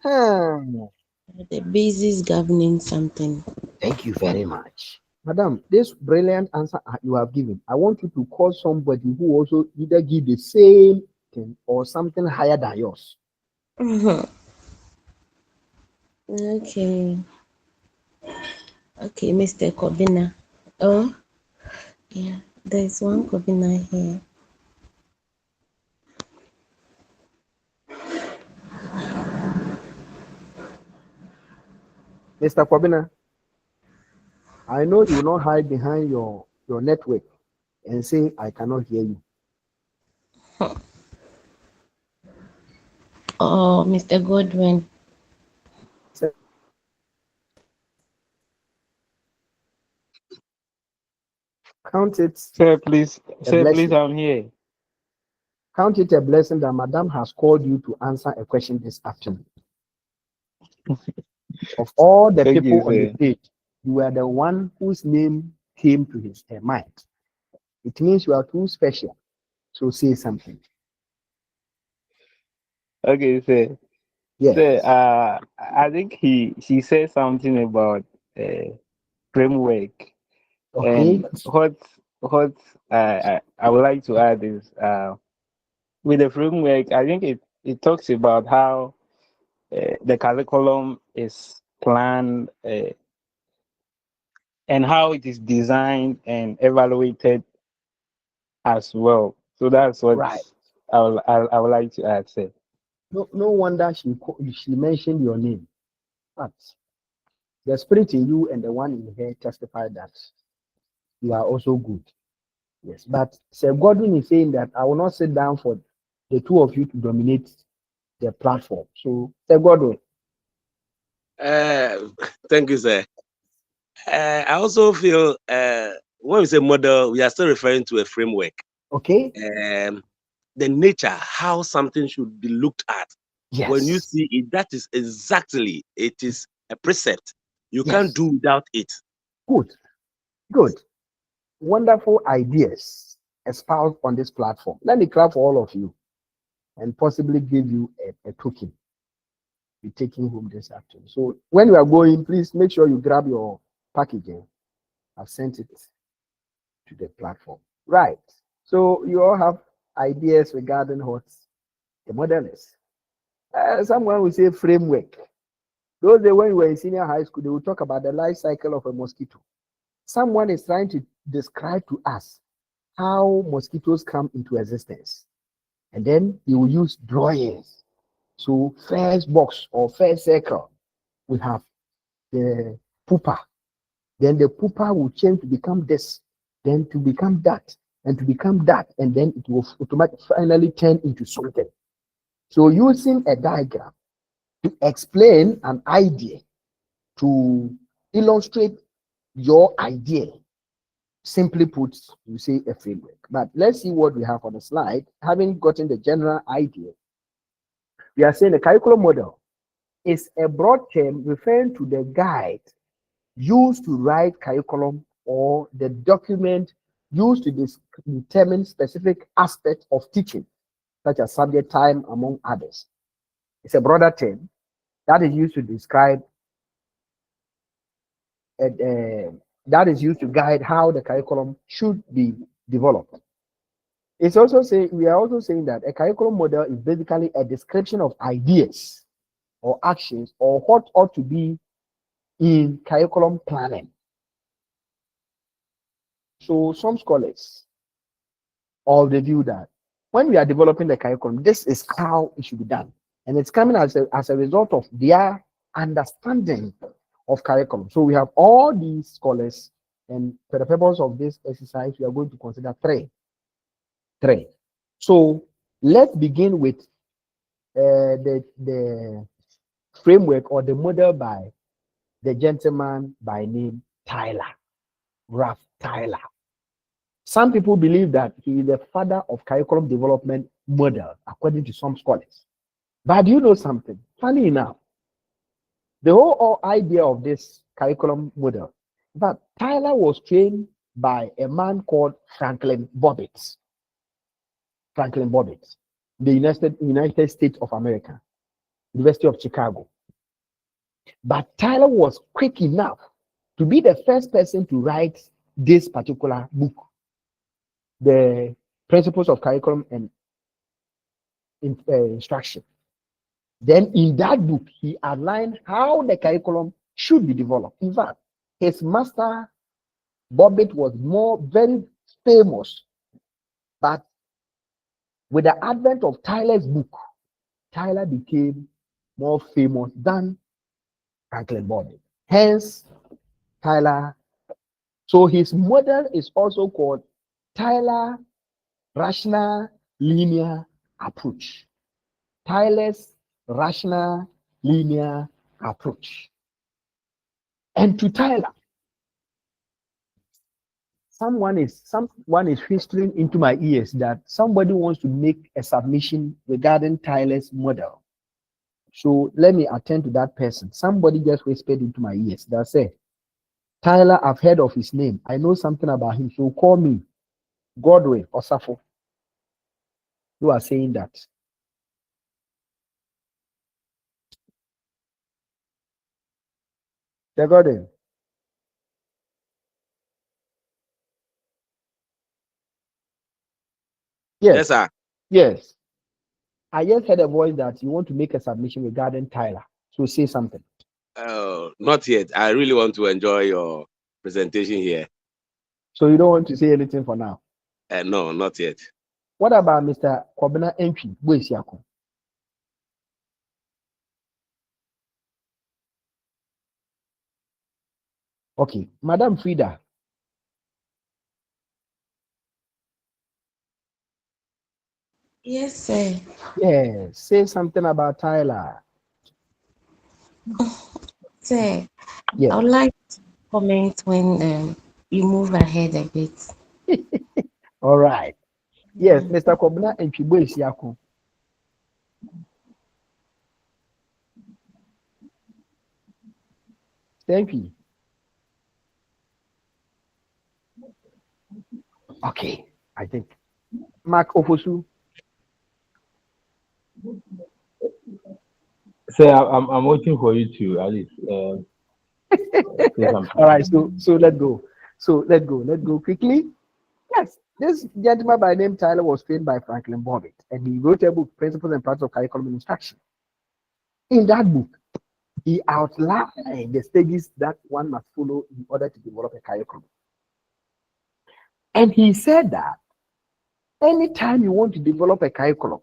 the basis governing something. Thank you very much. Madam, this brilliant answer you have given, I want you to call somebody who also either give the same thing or something higher than yours. Okay. Okay, Mr. Kobina. Oh, yeah, there's one Kobina here. Mr. Kwabina, I know you will not hide behind your network and say, I cannot hear you. Oh, Mr. Godwin. Count it. Sir, please. Sir, please, I'm here. Count it a blessing that Madam has called you to answer a question this afternoon. Of all the people on the stage, you are the one whose name came to her mind. It means you are too special. So say something. Okay, sir. Yes. Sir, I think she said something about framework. Okay. And what I would like to add is with the framework, I think it talks about how the curriculum is planned and how it is designed and evaluated as well. So that's what I would like to add, sir. No wonder she mentioned your name. But the spirit in you and the one in her testify that you are also good. Yes, but Sir Godwin is saying that I will not sit down for the two of you to dominate the platform. So, Sir Godwin. Thank you, sir. I also feel when we say model, we are still referring to a framework. Okay. The nature, how something should be looked at. Yes. When you see it, that is exactly, it is a precept. You can't do without it. Good. Good. Wonderful ideas espoused on this platform. Let me clap for all of you and possibly give you a token be taking home this afternoon. So when you are going, please make sure you grab your packaging. I've sent it to the platform. Right. So you all have ideas regarding what the model is. Someone will say framework. Those days when we were in senior high school, they will talk about the life cycle of a mosquito. Someone is trying to describe to us how mosquitoes come into existence. And then he will use drawings. So first box or first circle, we have the pupa. Then the pupa will change to become this, then to become that, and to become that, and then it will automatically finally turn into something. So using a diagram to explain an idea, to illustrate your idea, simply put, you say a framework. But let's see what we have on the slide. Having gotten the general idea, we are saying a curriculum model is a broad term referring to the guide used to write curriculum or the document used to determine specific aspects of teaching, such as subject time, among others. It's a broader term that is used to describe that is used to guide how the curriculum should be developed. It's also saying we are also saying that a curriculum model is basically a description of ideas or actions or what ought to be in curriculum planning. So some scholars all review that when we are developing the curriculum, this is how it should be done, and it's coming as a result of their understanding of curriculum. So we have all these scholars And for the purpose of this exercise, we are going to consider three. So let's begin with the framework or the model by the gentleman by name Tyler, Ralph Tyler. Some people believe that he is the father of curriculum development model, according to some scholars. But do you know something? Funny enough, the whole idea of this curriculum model, that Tyler was trained by a man called Franklin Bobbitt. Franklin Bobbitt, the United States of America, University of Chicago. But Tyler was quick enough to be the first person to write this particular book, The Principles of Curriculum and Instruction. Then in that book, he outlined how the curriculum should be developed. In fact, his master, Bobbitt, was very famous. But with the advent of Tyler's book, Tyler became more famous than Franklin Bobbitt. Hence, Tyler. So his model is also called Tyler Rational Linear Approach. Tyler's Rational Linear Approach. And to Tyler, someone is whispering into my ears that somebody wants to make a submission regarding Tyler's model. So let me attend to that person. Somebody just whispered into my ears that said, Tyler, I've heard of his name. I know something about him. So call me Godwin or Safo. You are saying that. The Godwin. Yes, sir. Yes. I just heard a voice that you want to make a submission regarding Tyler. So say something. Not yet. I really want to enjoy your presentation here. So you don't want to say anything for now? No, not yet. What about Mr. Kobina Entry? Where is Yako? Okay, Madam Frida. Yes, sir. Yeah, say something about Tyler. Sir, Yes. I would like to comment when you move ahead a bit. All right. Yes, Mr. Kobina Entry, where is Yako? Thank you. Okay, I think. Mark Ofosu. Sir, I'm waiting for you to at least say something. All right, so let's go. Let's go quickly. Yes, this gentleman by name Tyler was trained by Franklin Bobbitt, and he wrote a book, Principles and Practice of Curriculum Instruction. In that book, he outlined the stages that one must follow in order to develop a curriculum. And he said that anytime you want to develop a curriculum,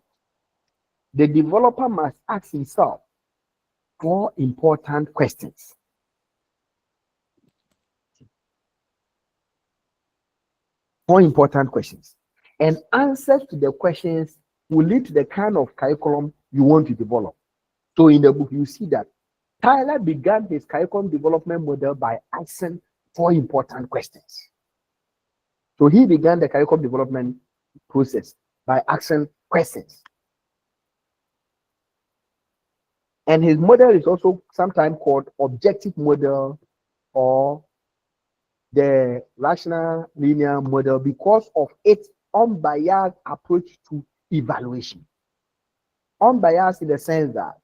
the developer must ask himself 4 important questions. Four important questions. And answers to the questions will lead to the kind of curriculum you want to develop. So in the book, you see that Tyler began his curriculum development model by asking 4 important questions. So he began the curriculum development process by asking questions. And his model is also sometimes called objective model or the rational linear model because of its unbiased approach to evaluation. Unbiased in the sense that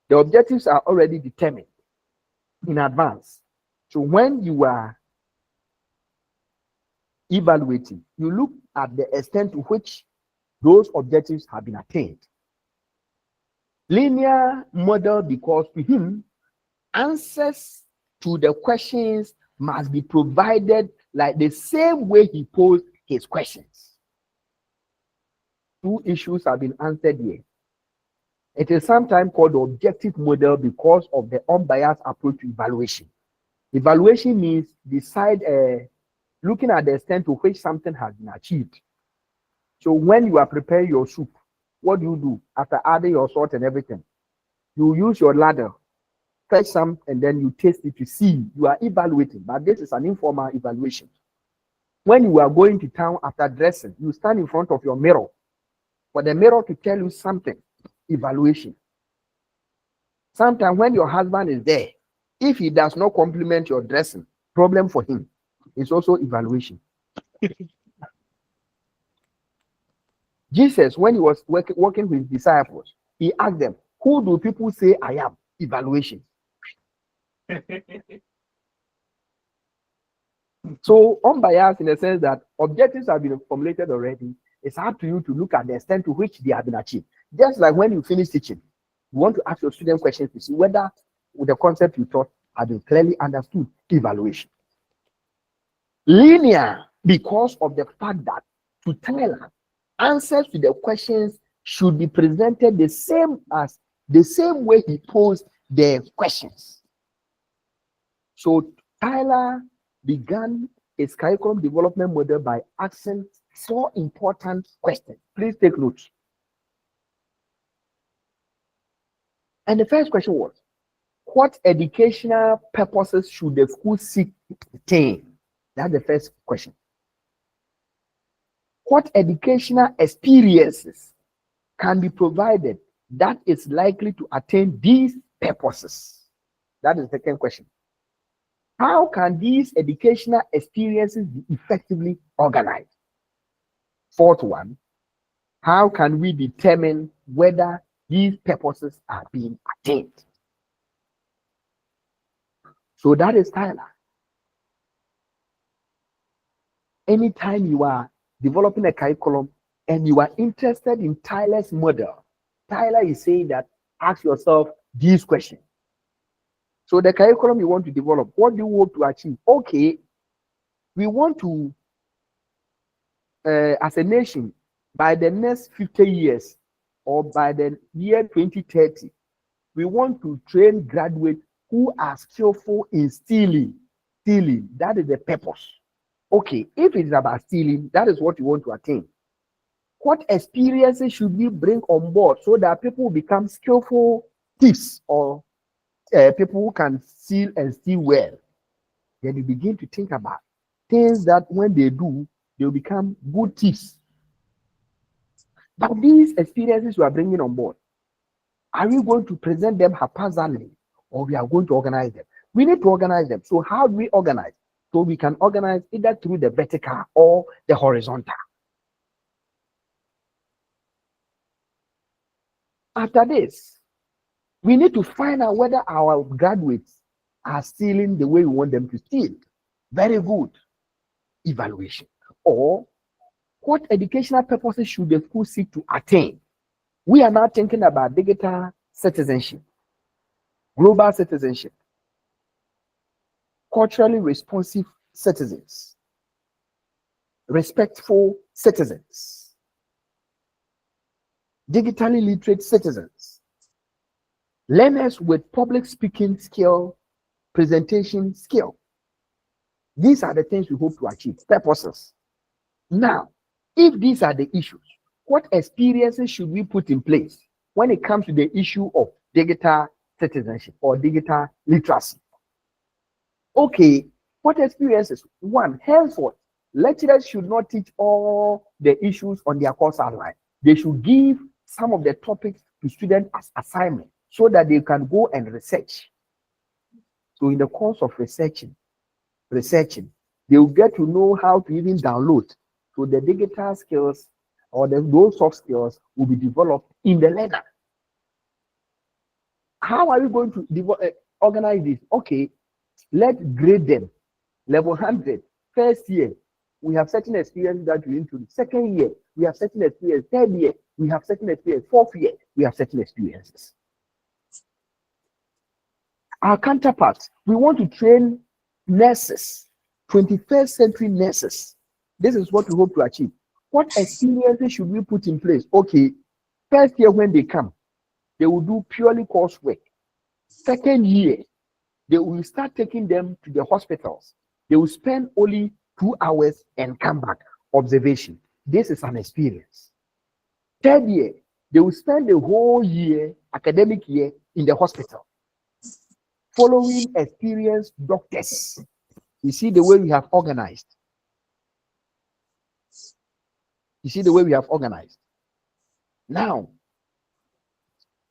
the objectives are already determined in advance. So when you are evaluating, you look at the extent to which those objectives have been attained. Linear model because to him, answers to the questions must be provided like the same way he posed his questions. 2 issues have been answered here. It is sometimes called the objective model because of the unbiased approach to evaluation. Evaluation means looking at the extent to which something has been achieved. So when you are preparing your soup, what do? After adding your salt and everything? You use your ladle, fetch some, and then you taste it to see. You are evaluating, but this is an informal evaluation. When you are going to town after dressing, you stand in front of your mirror for the mirror to tell you something. Evaluation. Sometimes when your husband is there, if he does not compliment your dressing, problem for him. It's also evaluation. Jesus, when he was working with his disciples, he asked them, who do people say I am? Evaluation. So unbiased in the sense that objectives have been formulated already. It's up to you to look at the extent to which they have been achieved. Just like when you finish teaching, you want to ask your student questions to see whether the concept you taught has been clearly understood. Evaluation. Linear, because of the fact that to Tyler, answers to the questions should be presented the same way he posed the questions. So Tyler began his curriculum development model by asking 4 important questions. Please take note. And the first question was, what educational purposes should the school seek to attain? That's the first question. What educational experiences can be provided that is likely to attain these purposes? That is the second question. How can these educational experiences be effectively organized? Fourth one, how can we determine whether these purposes are being attained? So that is Tyler. Anytime you are developing a curriculum and you are interested in Tyler's model, Tyler is saying that ask yourself these questions. So the curriculum you want to develop, what do you want to achieve? Okay, we want to, as a nation, by the next 50 years or by the year 2030, we want to train graduates who are skillful in stealing. That is the purpose. Okay, if it is about stealing, that is what you want to attain. What experiences should we bring on board so that people will become skillful thieves or people who can steal and steal well? Then you begin to think about things that when they do, they'll become good thieves. But these experiences we are bringing on board, are we going to present them haphazardly or we are going to organize them? We need to organize them. So how do we organize? So we can organize either through the vertical or the horizontal. After this, we need to find out whether our graduates are stealing the way we want them to steal. Very good. Evaluation. Or what educational purposes should the school seek to attain? We are now thinking about digital citizenship, global citizenship, culturally responsive citizens, respectful citizens, digitally literate citizens, learners with public speaking skill, presentation skill. These are the things we hope to achieve, purposes. Now, if these are the issues, what experiences should we put in place when it comes to the issue of digital citizenship or digital literacy? Okay, what experiences? One, henceforth, lecturers should not teach all the issues on their course outline. They should give some of the topics to students as assignment so that they can go and research. So in the course of researching, they will get to know how to even download. So the digital skills or those soft skills will be developed in the learner. How are we going to organize this? Okay, let's grade them. Level 100, first year, we have certain experience that we need to do. Second year, we have certain experience. Third year, we have certain experience. Fourth year, we have certain experiences. Our counterparts, we want to train nurses, 21st century nurses. This is what we hope to achieve. What experiences should we put in place? Okay, first year when they come, they will do purely coursework. Second year, They will start taking them to the hospitals. They will spend only 2 hours and come back. Observation. This is an experience. Third year, they will spend the whole year, academic year, in the hospital, following experienced doctors. You see the way we have organized. You see the way we have organized. Now,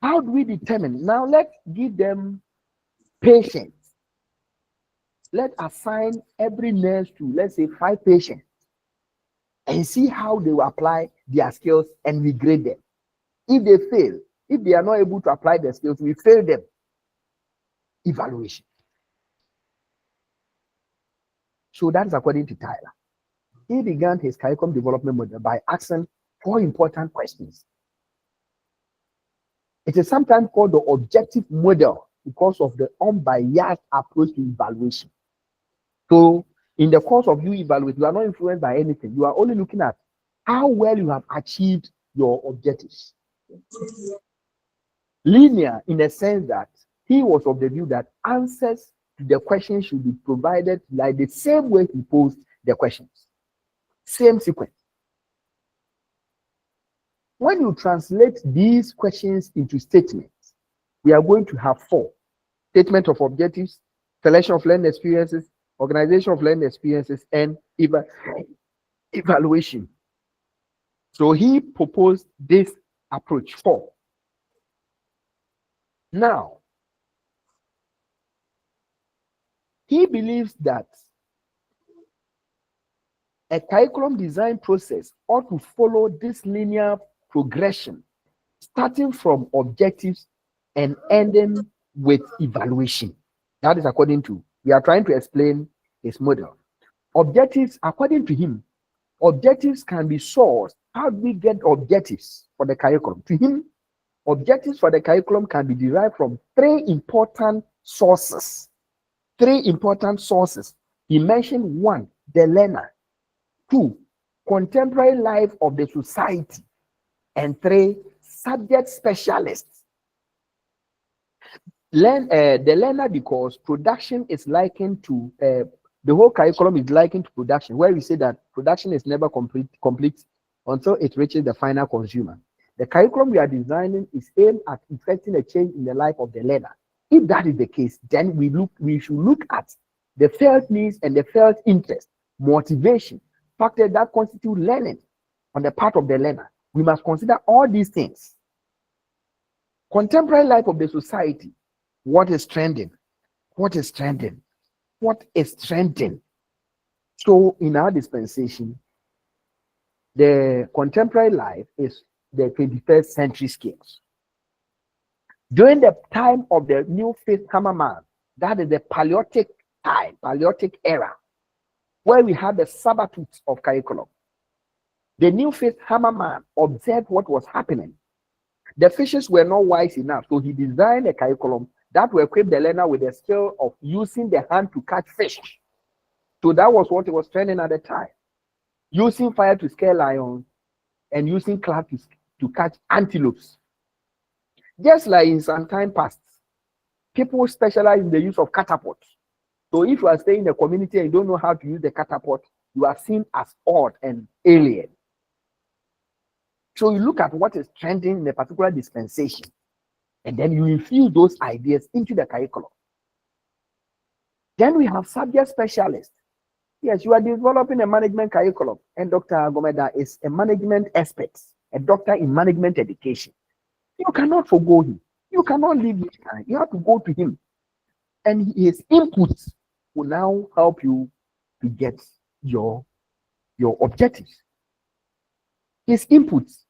how do we determine? Now, let's give them patients. Let's assign every nurse to, let's say, 5 patients and see how they will apply their skills and we grade them. If they fail, if they are not able to apply their skills, we fail them. Evaluation. So that is according to Tyler. He began his curriculum development model by asking 4 important questions. It is sometimes called the objective model because of the unbiased approach to evaluation. So in the course of you evaluate, you are not influenced by anything. You are only looking at how well you have achieved your objectives. Linear in the sense that he was of the view that answers to the questions should be provided like the same way he posed the questions. Same sequence. When you translate these questions into statements, we are going to have 4. Statement of objectives, selection of learning experiences, organization of learning experiences, and evaluation. So he proposed this approach 4. Now, he believes that a curriculum design process ought to follow this linear progression, starting from objectives and ending with evaluation. That is according to, we are trying to explain his model. Objectives, according to him, objectives can be sourced. How do we get objectives for the curriculum? To him, objectives for the curriculum can be derived from 3 important sources. 3 important sources. He mentioned 1, the learner. 2, contemporary life of the society. And 3, subject specialists. The learner, because production is likened to, the whole curriculum is likened to production, where we say that production is never complete until it reaches the final consumer. The curriculum we are designing is aimed at effecting a change in the life of the learner. If that is the case, then we should look at the felt needs and the felt interest, motivation, factors that constitute learning on the part of the learner. We must consider all these things. Contemporary life of the society. What is trending? What is trending? What is trending? So in our dispensation, the contemporary life is the 21st century skills. During the time of the new fifth hammerman, that is the Paleolithic time, Paleolithic era, where we had the Sabbatoots of curriculum. The new fifth hammerman observed what was happening. The fishes were not wise enough, so he designed a curriculum that will equip the learner with the skill of using the hand to catch fish. So that was what was trending at the time. Using fire to scare lions and using cloud to catch antelopes. Just like in some time past, people specialize in the use of catapults. So if you are staying in a community and you don't know how to use the catapult, you are seen as odd and alien. So you look at what is trending in a particular dispensation, and then you infuse those ideas into the curriculum. Then we have subject specialists. Yes, you are developing a management curriculum, and Dr. Gomeda is a management expert, a doctor in management education. You cannot forgo him. You cannot leave him. You have to go to him. And his inputs will now help you to get your objectives. His inputs.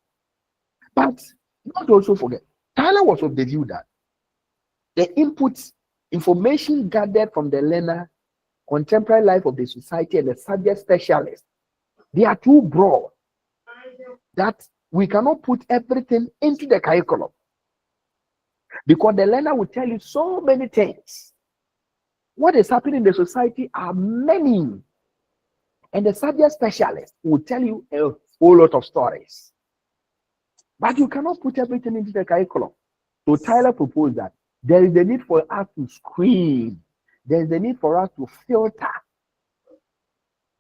But not also forget, Tyler was of the view that the inputs, information gathered from the learner, contemporary life of the society, and the subject specialist, they are too broad that we cannot put everything into the curriculum, because the learner will tell you so many things. What is happening in the society are many, and the subject specialist will tell you a whole lot of stories. But you cannot put everything into the curriculum. So Tyler proposed that there is a need for us to screen there's the need for us to filter.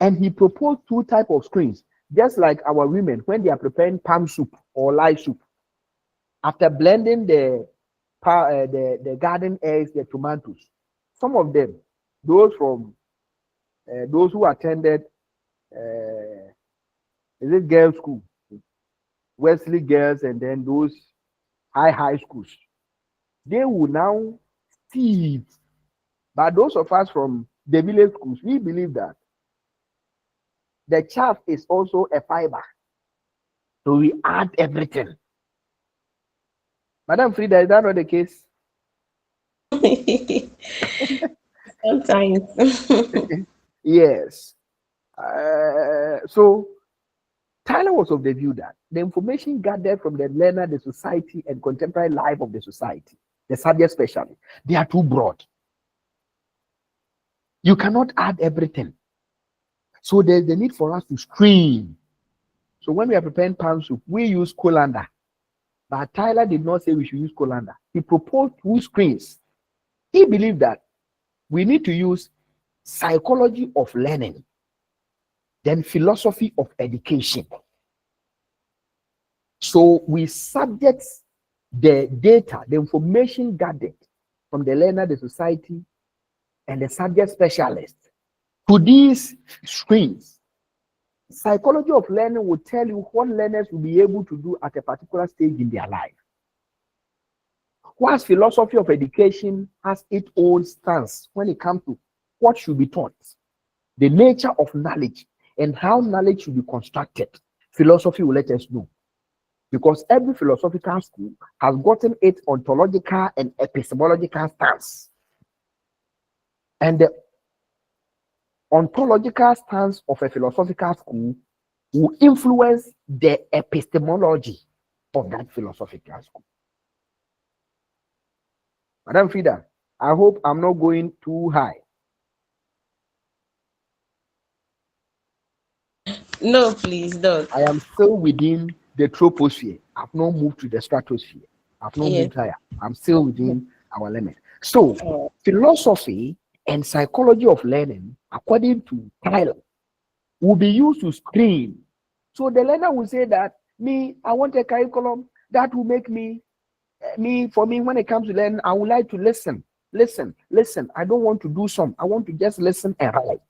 And he proposed two types of screens, just like our women when they are preparing palm soup or live soup. After blending the garden eggs, the tomatoes, some of them, those who attended, is it girls' school, Wesley girls, and then those high schools, they will now steep. But those of us from the village schools, we believe that the chaff is also a fiber. So we add everything. Madam Frida, is that not the case? Sometimes. Yes. So Tyler was of the view that the information gathered from the learner, the society, and contemporary life of the society, the subject specially, they are too broad. You cannot add everything. So there's the need for us to screen. So when we are preparing palm soup, we use colander. But Tyler did not say we should use colander. He proposed two screens. He believed that we need to use psychology of learning, then philosophy of education. So we subject the data, the information gathered from the learner, the society, and the subject specialist to these screens. Psychology of learning will tell you what learners will be able to do at a particular stage in their life. Whilst philosophy of education has its own stance when it comes to what should be taught, the nature of knowledge, and how knowledge should be constructed, philosophy will let us know. Because every philosophical school has gotten its ontological and epistemological stance. And the ontological stance of a philosophical school will influence the epistemology of that philosophical school. Madam Frida, I hope I'm not going too high. No, please don't. I am still within the troposphere. I've not moved to the stratosphere. I've not moved higher. I'm still within our limit. So, philosophy and psychology of learning, according to Tyler, will be used to screen. So the learner will say that, I want a curriculum that will make for me, when it comes to learning, I would like to listen. I don't want to do some. I want to just listen and write.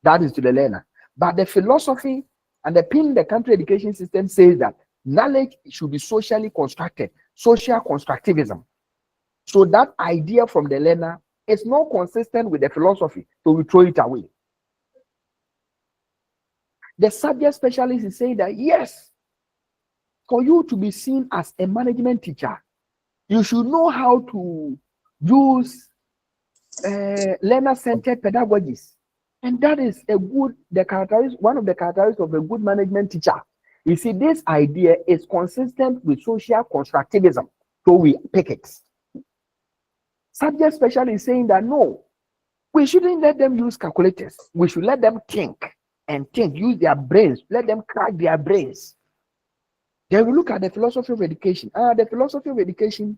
That is to the learner. But the philosophy and the pin the country education system says that knowledge should be socially constructed, social constructivism. So that idea from the learner is not consistent with the philosophy, so we throw it away. The subject specialist is saying that yes, for you to be seen as a management teacher, you should know how to use learner-centered pedagogies. And that is one of the characteristics of a good management teacher. You see, this idea is consistent with social constructivism, so we pick it. Subject specialist is saying that no, we shouldn't let them use calculators. We should let them think, use their brains, let them crack their brains. Then we look at the philosophy of education. The philosophy of education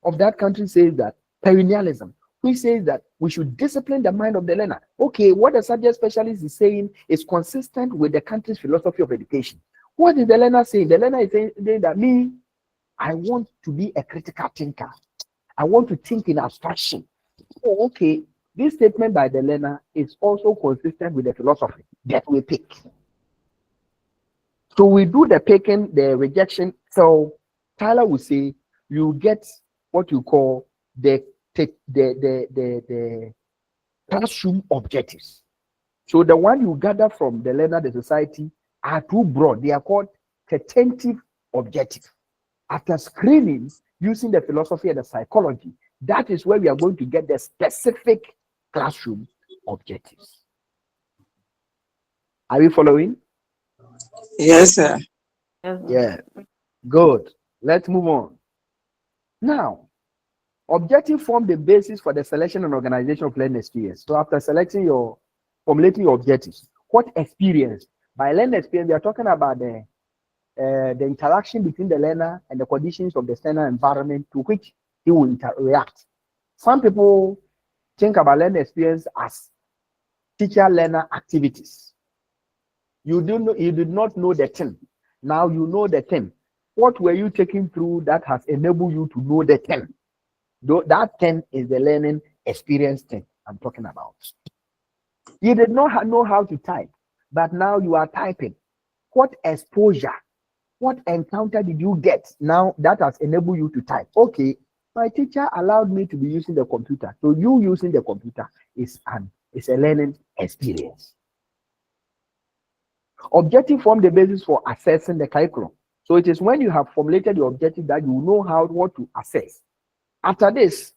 of that country says that perennialism, which says that we should discipline the mind of the learner. Okay, what the subject specialist is saying is consistent with the country's philosophy of education. What is the learner saying? The learner is saying that I want to be a critical thinker. I want to think in abstraction. Oh, okay, this statement by the learner is also consistent with the philosophy that we pick. So we do the picking, the rejection. So Tyler will say you get what you call the classroom objectives. So the one you gather from the learner, the society, are too broad. They are called tentative objectives. After screening using the philosophy and the psychology, that is where we are going to get the specific classroom objectives. Are we following? Yes, sir. Yeah. Good. Let's move on. Now, objectives form the basis for the selection and organization of learning experience. So after formulating your objectives, what experience? By learning experience, we are talking about the interaction between the learner and the conditions of the external environment to which he will react. Some people think about learning experience as teacher-learner activities. You did not know the thing. Now you know the thing. What were you taking through that has enabled you to know the thing? That thing is the learning experience thing I'm talking about. You did not know how to type, but now you are typing. What exposure, what encounter did you get now that has enabled you to type? Okay, my teacher allowed me to be using the computer. So you using the computer is a learning experience. Objective form the basis for assessing the curriculum. So it is when you have formulated your objective that you know what to assess. After this,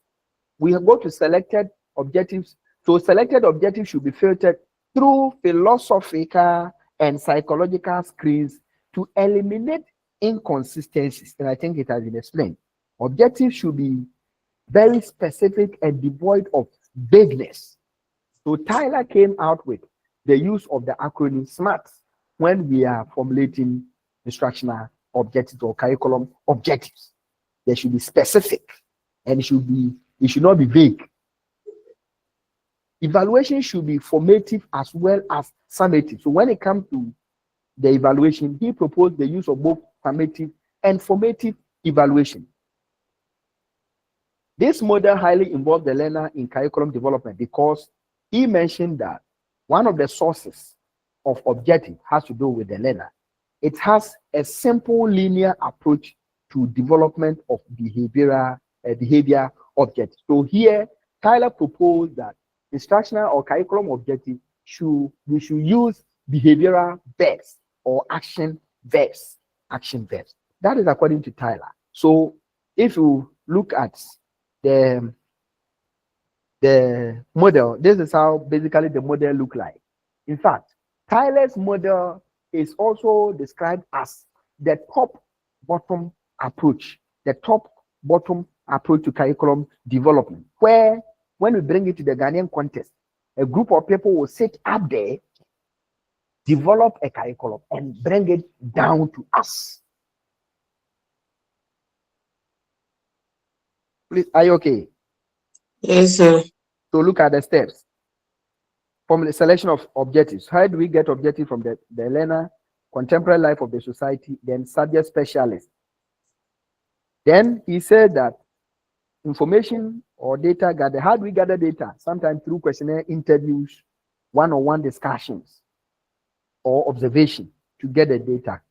we go to selected objectives. So selected objectives should be filtered through philosophical and psychological screens to eliminate inconsistencies. And I think it has been explained. Objectives should be very specific and devoid of vagueness. So Tyler came out with the use of the acronym SMART when we are formulating instructional objectives or curriculum objectives. They should be specific and it should not be vague. Evaluation should be formative as well as summative. So when it comes to the evaluation, he proposed the use of both summative and formative evaluation. This model highly involved the learner in curriculum development because he mentioned that one of the sources of objective has to do with the learner. It has a simple linear approach to development of behavior objects. So here, Tyler proposed that instructional or curriculum objective we should use behavioral verbs or action verbs. That is according to Tyler. So if you look at the model, this is how basically the model look like. In fact, Tyler's model is also described as the top-bottom approach, to curriculum development, where when we bring it to the Ghanaian context, a group of people will sit up there, develop a curriculum, and bring it down to us. Please, are you okay? Yes, sir. So look at the steps. From the selection of objectives. How do we get objectives from the learner, contemporary life of the society, then subject specialist? Then he said that information or data gather. How do we gather data? Sometimes through questionnaire interviews, one-on-one discussions, or observation to get the data.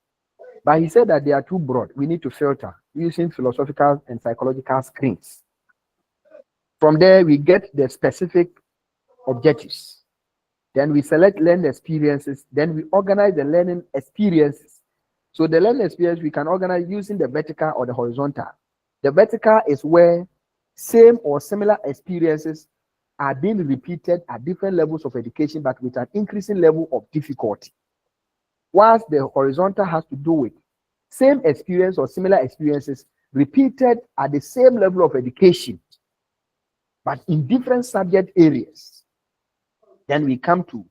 But he said that they are too broad. We need to filter using philosophical and psychological screens. From there, we get the specific objectives. Then we select learning experiences. Then we organize the learning experiences. So the learning experience we can organize using the vertical or the horizontal. The vertical is where same or similar experiences are being repeated at different levels of education, but with an increasing level of difficulty. Whilst the horizontal has to do with same experience or similar experiences repeated at the same level of education, but in different subject areas. Then we come to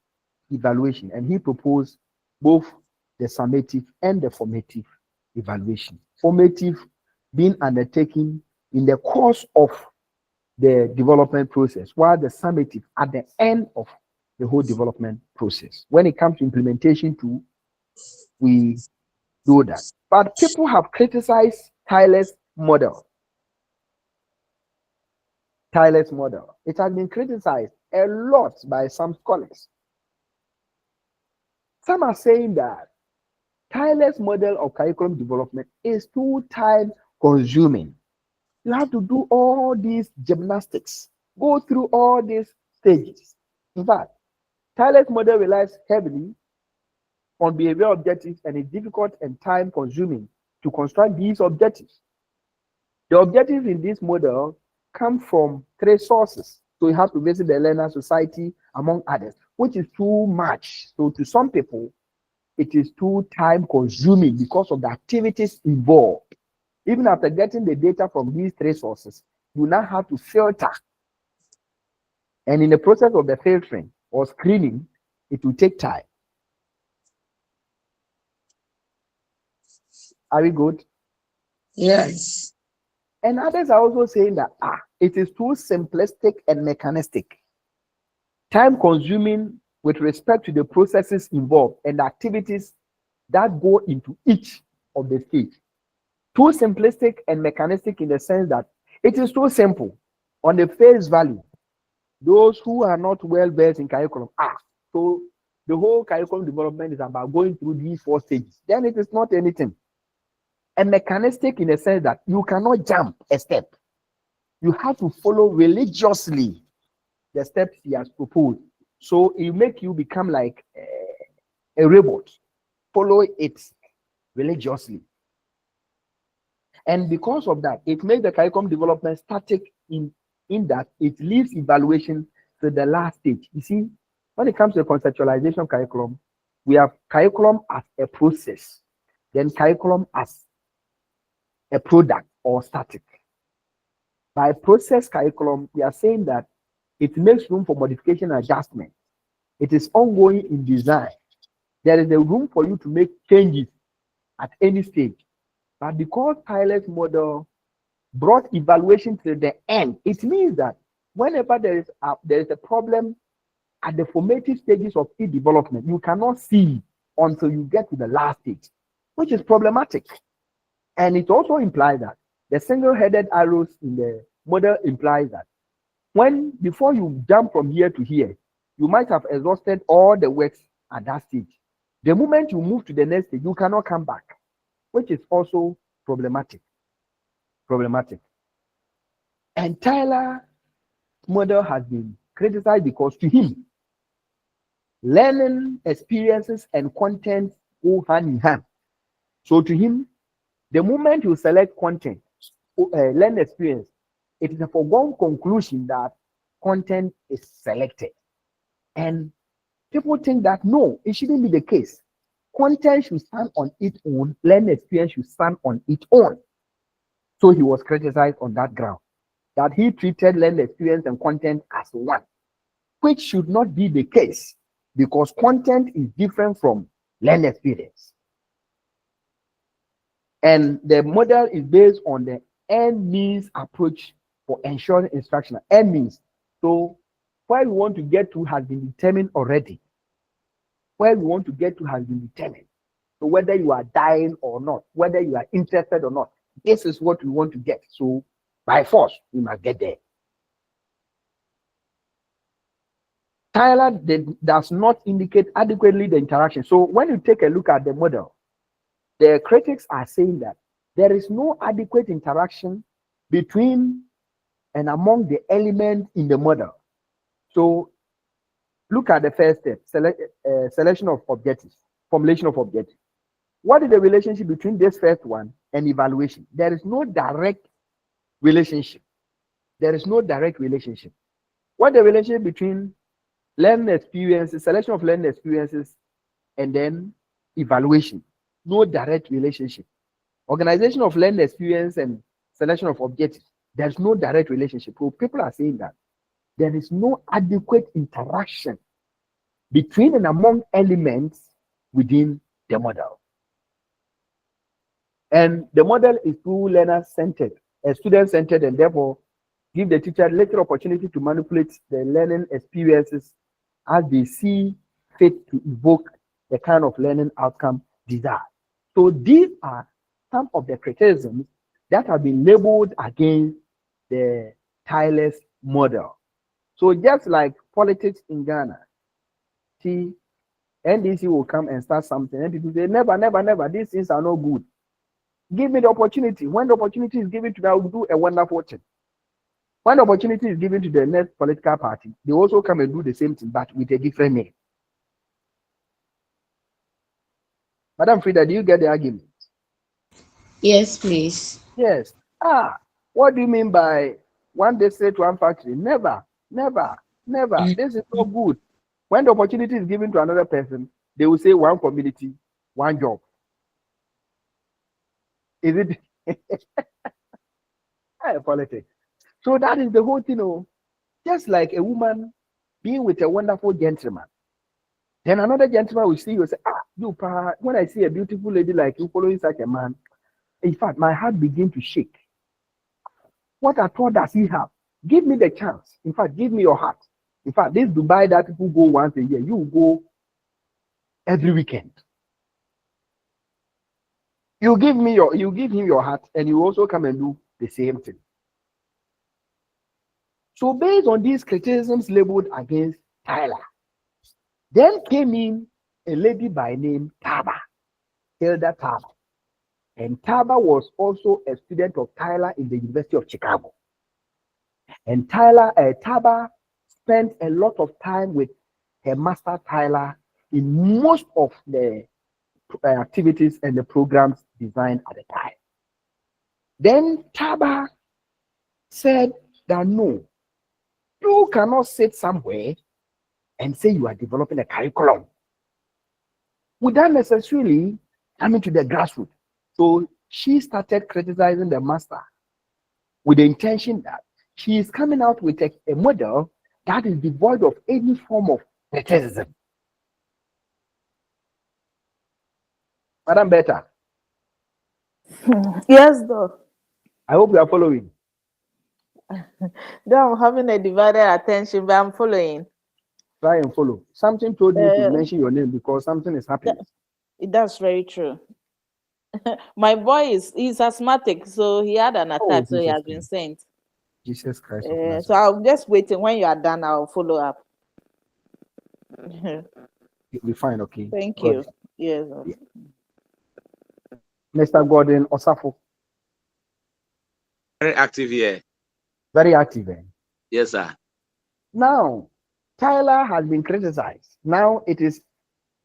evaluation, and he proposed both the summative and the formative evaluation. Formative being undertaken in the course of the development process, while the summative at the end of the whole development process. When it comes to implementation too, we do that. But people have criticized Tyler's model. It has been criticized a lot by some scholars. Some are saying that Tyler's model of curriculum development is too time consuming. You have to do all these gymnastics, go through all these stages. In fact, Tyler's model relies heavily on behavioral objectives and is difficult and time consuming to construct these objectives. The objectives in this model come from 3 sources. So you have to visit the learner, society, among others, which is too much. So to some people, it is too time consuming because of the activities involved. Even after getting the data from these 3 sources, you now have to filter. And in the process of the filtering or screening, it will take time. Are we good? Yes. And others are also saying that it is too simplistic and mechanistic, time consuming with respect to the processes involved and activities that go into each of the stages. Too simplistic and mechanistic in the sense that it is too simple on the face value. Those who are not well versed in curriculum, so the whole curriculum development is about going through these 4 stages. Then it is not anything. And mechanistic in the sense that you cannot jump a step. You have to follow religiously the steps he has proposed. So it make you become like a robot. Follow it religiously. And because of that, it makes the curriculum development static in that it leaves evaluation to the last stage. You see, when it comes to the conceptualization of curriculum, we have curriculum as a process, then curriculum as a product or static. By process curriculum, we are saying that it makes room for modification and adjustment. It is ongoing in design. There is a room for you to make changes at any stage. But because Tyler's model brought evaluation to the end, it means that whenever there is a problem at the formative stages of each development, you cannot see until you get to the last stage, which is problematic. And it also implies that the single-headed arrows in the model implies that before you jump from here to here, you might have exhausted all the works at that stage. The moment you move to the next stage, you cannot come back, which is also problematic. And Tyler's model has been criticized because to him, learning experiences and content go hand in hand. So to him, the moment you select content, learn experience, it is a foregone conclusion that content is selected. And people think that no, it shouldn't be the case. Content should stand on its own, learn experience should stand on its own. So he was criticized on that ground, that he treated learned experience and content as one, which should not be the case because content is different from learned experience. And the model is based on the end means approach for ensuring instruction. End means. So where we want to get to has been determined already. Where we want to get to has been determined. So whether you are dying or not, whether you are interested or not, this is what we want to get. So by force, we must get there. Tyler does not indicate adequately the interaction. So when you take a look at the model, the critics are saying that there is no adequate interaction between and among the elements in the model. So look at the first step, selection of objectives, formulation of objectives. What is the relationship between this first one and evaluation? There is no direct relationship. There is no direct relationship. What is the relationship between learning experiences, selection of learning experiences, and then evaluation? No direct relationship. Organization of learning experience and selection of objectives, there's no direct relationship. So people are saying that there is no adequate interaction between and among elements within the model. And the model is too learner-centered, student-centered, and therefore give the teacher little opportunity to manipulate the learning experiences as they see fit to evoke the kind of learning outcome desired. So these are some of the criticisms that have been labeled against the Tyler's model. So just like politics in Ghana, see, NDC will come and start something, and people say, never, never, never, these things are not good. Give me the opportunity. When the opportunity is given to me, I will do a wonderful thing. When the opportunity is given to the next political party, they also come and do the same thing, but with a different name. Madam Frida, do you get the argument? Yes, please. Yes. What do you mean by one district, one factory? Never, never, never. This is not good. When the opportunity is given to another person, they will say one community, one job. Is it politics? So that is the whole thing. Just like a woman being with a wonderful gentleman, then another gentleman will see you and say, when I see a beautiful lady like you following such a man, in fact, my heart begins to shake. What at all does he have? Give me the chance. In fact, give me your heart. In fact, this Dubai that people go once a year, you go every weekend. You give him your heart, and you also come and do the same thing. So based on these criticisms labeled against Tyler, then came in a lady by name Taba, Hilda Taba. And Taba was also a student of Tyler in the University of Chicago. And Taba spent a lot of time with her master Tyler in most of the activities and the programs designed at the time. Then Taba said that no, you cannot sit somewhere and say you are developing a curriculum without necessarily coming to the grassroots. So she started criticizing the master with the intention that she is coming out with a model that is devoid of any form of criticism. Madam Beta. Yes, though. I hope you are following. Though I'm having a divided attention, but I'm following. Try and follow. Something told me to mention your name because something is happening. That's very true. My boy he's asthmatic, so he had an attack, so he has been sent. Jesus Christ. So I'm just waiting. When you are done, I'll follow up. You'll be fine, okay? Thank you. Yes. Yeah. Mr. Gordon Osafo. Very active here. Very active, eh? Yes, sir. Now, Tyler has been criticized. Now it is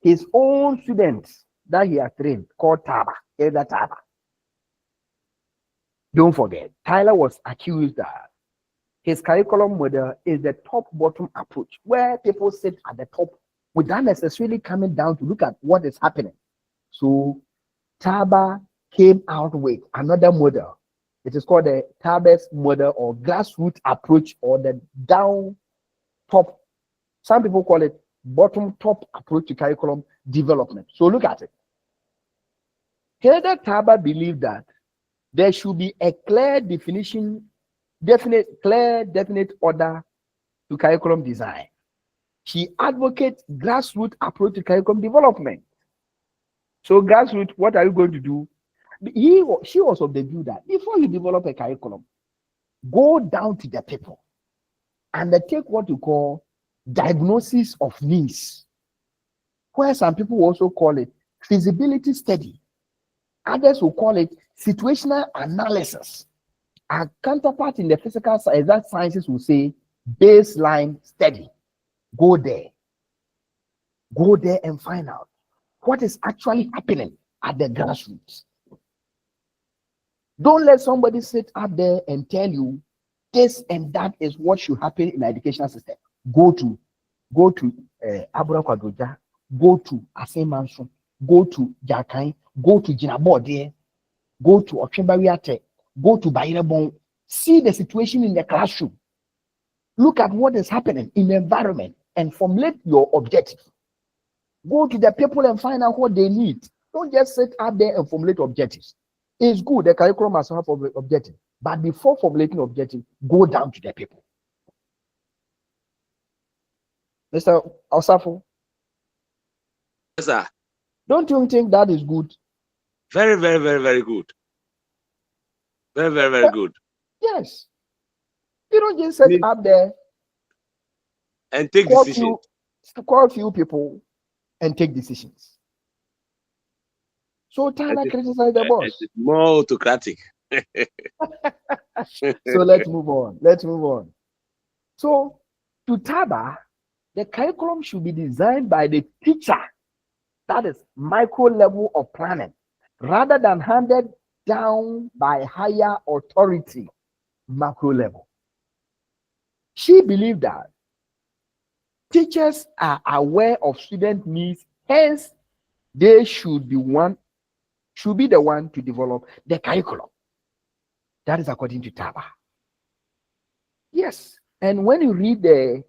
his own students that he has trained called Taba, Elder Taba. Don't forget, Tyler was accused that his curriculum model is the top-bottom approach, where people sit at the top without necessarily coming down to look at what is happening. So Taba came out with another model. It is called the Taba's model or grassroots approach or the down top. Some people call it bottom top approach to curriculum development. So look at it. Hilda Taba believed that there should be a clear definition, definite order to curriculum design. She advocates grassroots approach to curriculum development. So grassroots, what are you going to do? She was of the view that before you develop a curriculum, go down to the people and they take what you call diagnosis of needs, where some people also call it feasibility study. Others will call it situational analysis. Our counterpart in the physical exact sciences will say baseline study. Go there and find out what is actually happening at the grassroots. Don't let somebody sit up there and tell you this and that is what should happen in the educational system. Go to Abura Kwadoja, go to Asemanso, go to Jakai, go to Jinabode, go to Ochembariate, go to Bayirebon. See the situation in the classroom. Look at what is happening in the environment and formulate your objective. Go to the people and find out what they need. Don't just sit up there and formulate objectives. It's good, the curriculum must have an objective, but before formulating objective, go down to the people. Mr. Osafo? Yes, sir. Don't you think that is good? Very, very, very, very good. Very, very, very good. Yes. You don't just sit up there and take decisions. Call few people and take decisions. So Tyler criticized the boss. It's more autocratic. So let's move on. So to Taba, the curriculum should be designed by the teacher. That is micro level of planning, rather than handed down by higher authority, macro level. She believed that teachers are aware of student needs, hence they should be the one to develop the curriculum. That is according to Taba. Yes, and when you read the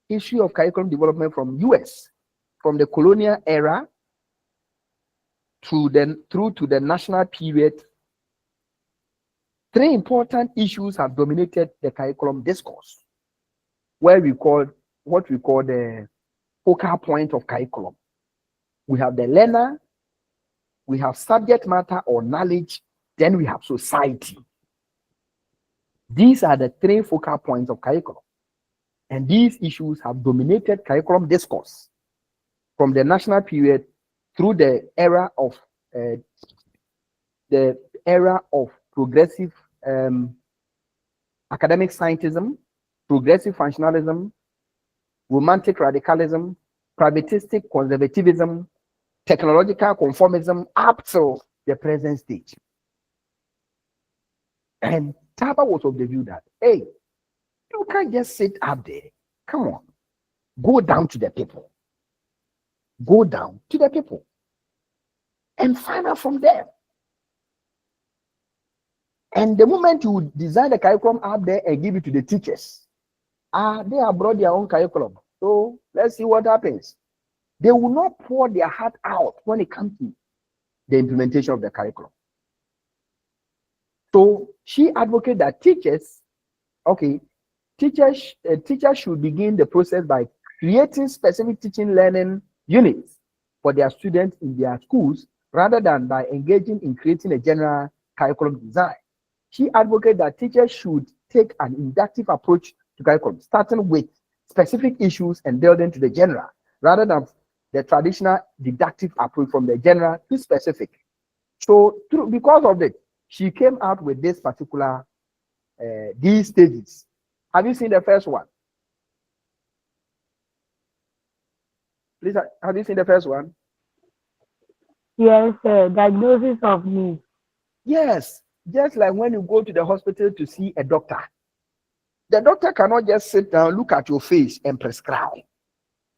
history of curriculum development from US, from the colonial era through to the national period, Three important issues have dominated the curriculum discourse, what we call the focal point of curriculum. We have the learner, we have subject matter or knowledge, then we have society. These are the three focal points of curriculum. And these issues have dominated curriculum discourse from the national period through the era of progressive academic scientism, progressive functionalism, romantic radicalism, privatistic conservatism, technological conformism, up to the present stage. And Taba was of the view that, hey, you can't just sit up there. Come on, go down to the people. Go down to the people and find out from them. And the moment you design the curriculum up there and give it to the teachers, they have brought their own curriculum. So let's see what happens. They will not pour their heart out when it comes to the implementation of the curriculum. So she advocated that teachers should begin the process by creating specific teaching learning units for their students in their schools rather than by engaging in creating a general curriculum design. She advocated that teachers should take an inductive approach to curriculum, starting with specific issues and building to the general, rather than the traditional deductive approach from the general to specific. So because of it, she came out with this particular, these stages. Have you seen the first one? Please, have you seen the first one? Yes, diagnosis of needs. Yes, just like when you go to the hospital to see a doctor. The doctor cannot just sit down, look at your face and prescribe.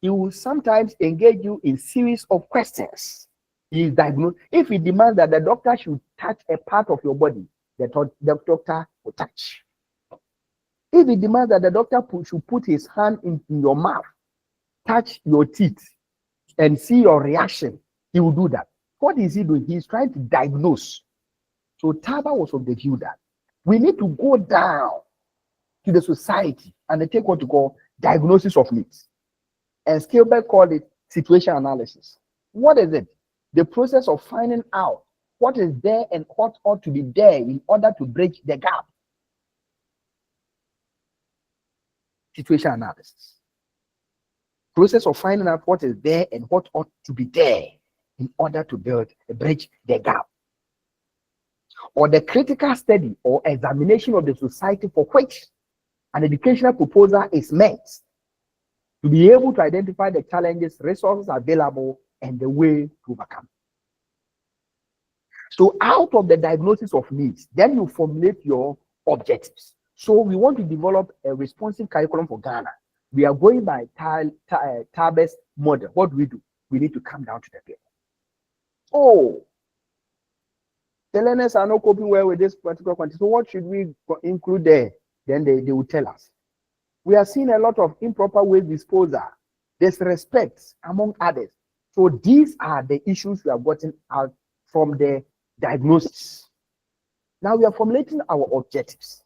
He will sometimes engage you in series of questions. He is diagnosed. If he demands that the doctor should touch a part of your body, the doctor will touch. If he demands that the doctor should put his hand in your mouth, touch your teeth, and see your reaction, he will do that. What is he doing? He is trying to diagnose. So Taba was of the view that we need to go down to the society and they take what you call diagnosis of needs. And Skilberg called it situation analysis. What is it? The process of finding out what is there and what ought to be there in order to bridge the gap. Situation analysis. Process of finding out what is there and what ought to be there in order to bridge the gap. Or the critical study or examination of the society for which an educational proposal is meant to be able to identify the challenges, resources available, and the way to overcome. So out of the diagnosis of needs, then you formulate your objectives. So we want to develop a responsive curriculum for Ghana. We are going by Taba's model. What do? We need to come down to the people. Oh, the learners are not coping well with this particular quantity. So what should we include there? Then they will tell us. We are seeing a lot of improper waste disposal, disrespect, among others. So these are the issues we have gotten out from the diagnosis. Now we are formulating our objectives.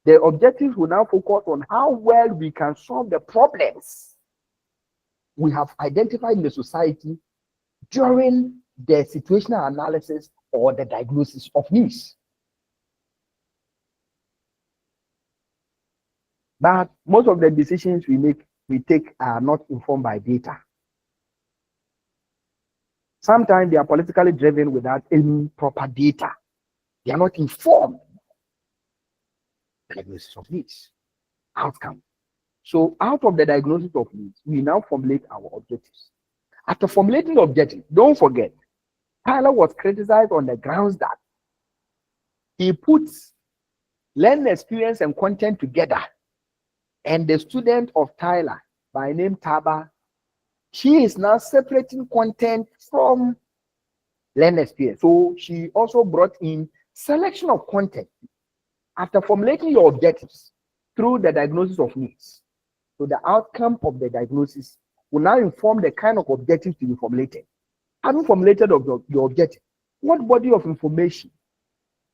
The objectives will now focus on how well we can solve the problems we have identified in the society during the situational analysis or the diagnosis of needs. But most of the decisions we take are not informed by data. Sometimes they are politically driven without any proper data. They are not informed. Diagnosis of needs, outcome. So out of the diagnosis of needs, we now formulate our objectives. After formulating the objective, don't forget, Tyler was criticized on the grounds that he puts learning experience and content together. And the student of Tyler, by name Taba, she is now separating content from learning experience. So she also brought in selection of content. After formulating your objectives through the diagnosis of needs, so the outcome of the diagnosis will now inform the kind of objectives to be formulated. Having formulated your objective, what body of information,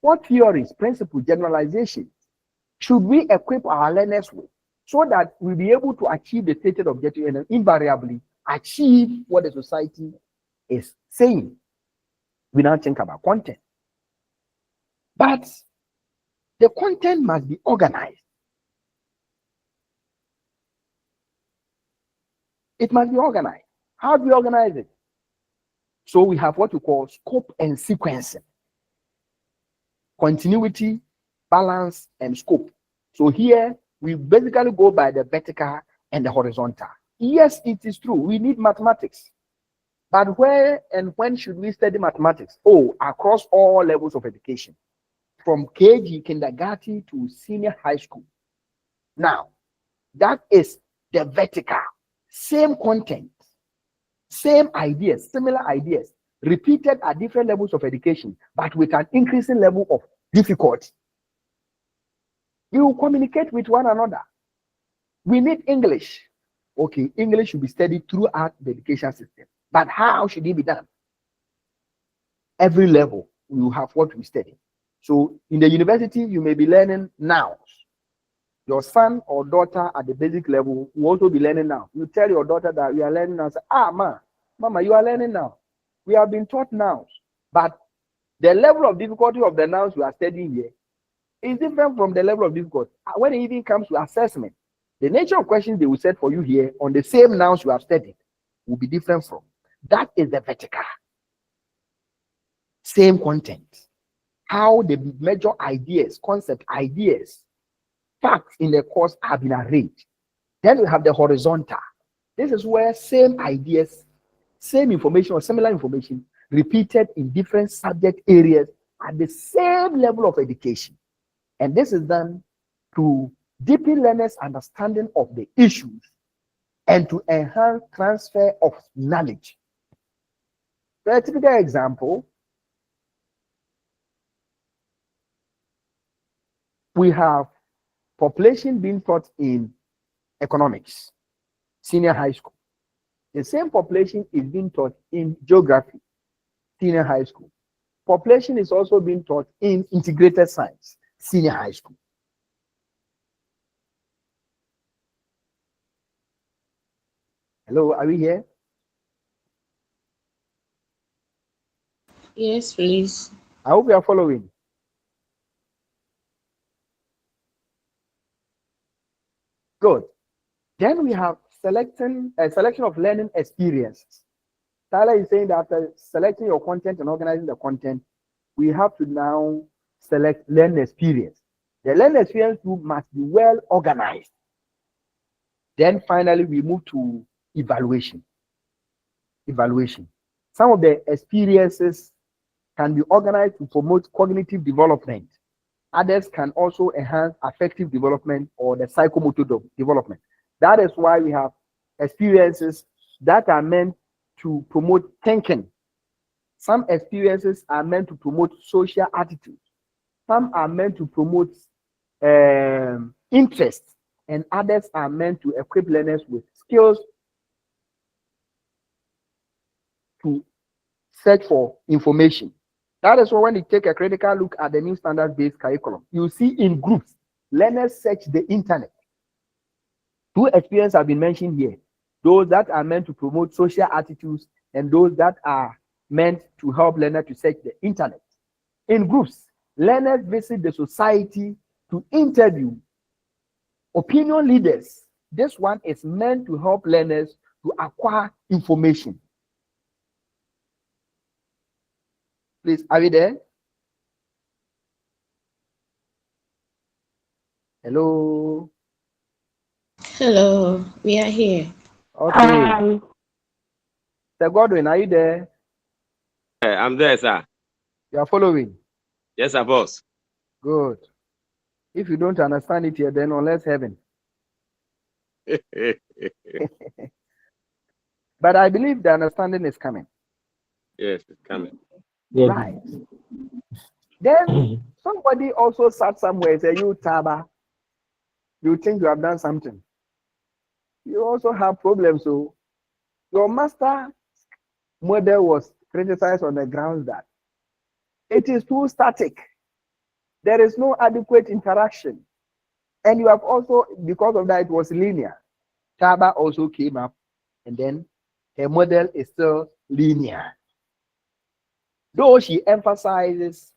What theories, principles, generalizations should we equip our learners with so that we'll be able to achieve the stated objective and invariably achieve what the society is saying? We now think about content. But the content must be organized. It must be organized. How do we organize it? So we have what we call scope and sequencing. Continuity, balance, and scope. So here we basically go by the vertical and the horizontal. Yes, it is true. We need mathematics. But where and when should we study mathematics? Oh, across all levels of education, from KG, kindergarten to senior high school. Now, that is the vertical. Same content, same ideas, similar ideas, repeated at different levels of education, but with an increasing level of difficulty. We will communicate with one another. We need English. Okay, English should be studied throughout the education system. But how should it be done? Every level, we will have what we study. So in the university, you may be learning nouns. Your son or daughter at the basic level will also be learning now. You tell your daughter that we are learning now. Say, mama, you are learning now. We have been taught nouns. But the level of difficulty of the nouns we are studying here is different from the level of difficulty. When it even comes to assessment, the nature of questions they will set for you here on the same nouns you have studied will be different from. That is the vertical. Same content. How the major ideas, concept ideas, facts in the course have been arranged. Then we have the horizontal. This is where same ideas, same information or similar information repeated in different subject areas at the same level of education. And this is done to deepen learners' understanding of the issues and to enhance transfer of knowledge. For a typical example, we have population being taught in economics, senior high school. The same population is being taught in geography, senior high school. Population is also being taught in integrated science, senior high school. Hello, are we here? Yes, please. I hope you are following. Good. Then we have selection of learning experiences. Tyler is saying that after selecting your content and organizing the content, we have to now select learning experience. The learning experience group must be well organized. Then finally, we move to evaluation. Some of the experiences can be organized to promote cognitive development. Others can also enhance affective development or the psychomotor development. That is why we have experiences that are meant to promote thinking. Some experiences are meant to promote social attitudes. Some are meant to promote interest, and others are meant to equip learners with skills to search for information. That is why when you take a critical look at the new standard-based curriculum, you see in groups, learners search the internet. Two experiences have been mentioned here. Those that are meant to promote social attitudes and those that are meant to help learners to search the internet. In groups, learners visit the society to interview opinion leaders. This one is meant to help learners to acquire information. Please, are we there? Hello. Hello, we are here. Okay. Hi. Sir Godwin, are you there? I'm there, sir. You are following? Yes, sir, boss. Good. If you don't understand it here, then unless heaven. But I believe the understanding is coming. Yes, it's coming. Yeah. Right. Then somebody also sat somewhere and said, you Taba, you think you have done something. You also have problems. So your master model was criticized on the grounds that it is too static. there is no adequate interaction. And you have also, because of that, it was linear. Taba also came up, and then her model is still linear. Though she emphasizes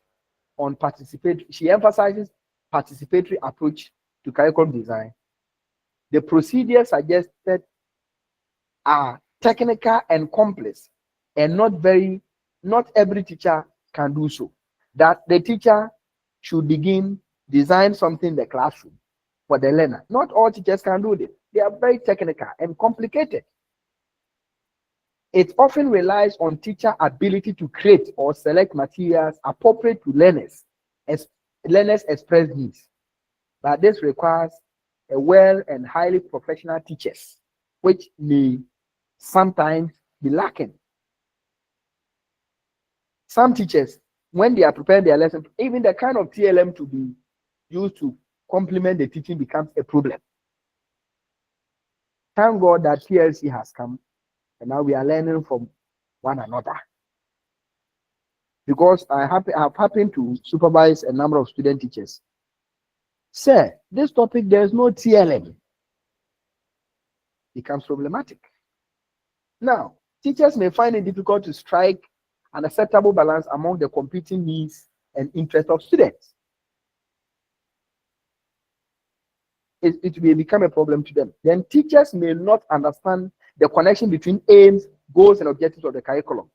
participatory approach to curriculum design, the procedures suggested are technical and complex, and not every teacher can do so. That the teacher should design something in the classroom for the learner. Not all teachers can do this. They are very technical and complicated. It often relies on teacher ability to create or select materials appropriate to learners as learners express needs. But this requires a well and highly professional teachers, which may sometimes be lacking. Some teachers, when they are preparing their lesson, even the kind of TLM to be used to complement the teaching becomes a problem. Thank God that TLC has come, and now we are learning from one another. Because I have happened to supervise a number of student teachers. Sir, this topic, there's no TLM. Becomes problematic. Now, teachers may find it difficult to strike an acceptable balance among the competing needs and interests of students. It may become a problem to them. Then teachers may not understand the connection between aims, goals, and objectives of the curriculum,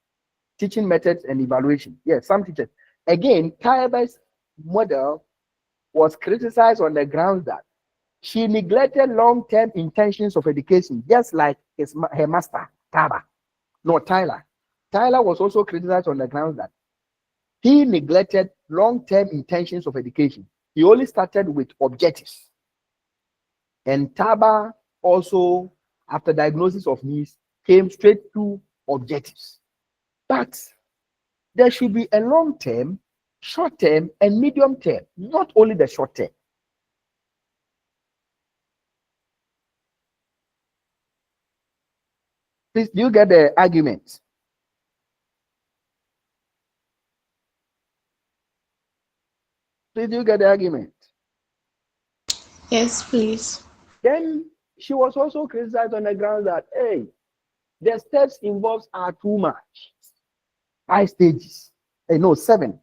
teaching methods, and evaluation. Yes, some teachers. Again, Tayaba's model was criticized on the grounds that she neglected long-term intentions of education, just like her master, Taba. No, Tyler. Tyler was also criticized on the grounds that he neglected long-term intentions of education. He only started with objectives. And Taba also, after diagnosis of needs, came straight to objectives. But there should be a long-term, short-term, and medium-term, not only the short-term. Please, do you get the argument? Please, do you get the argument? Yes, please. Then she was also criticized on the ground that, hey, the steps involved are too much. 5 stages. Hey, no, 7.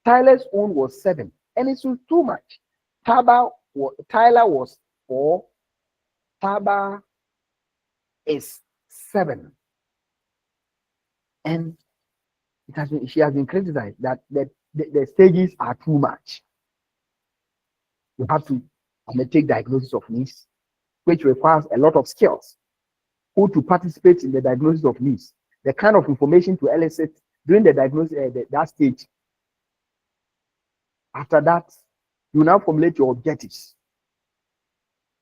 Tyler's own was 7. And it's too much. Tyler was 4. Taba is 7. And she has been criticized that the stages are too much. You have to undertake diagnosis of needs, which requires a lot of skills. Who to participate in the diagnosis of needs, the kind of information to elicit during the diagnosis that stage. After that, you now formulate your objectives.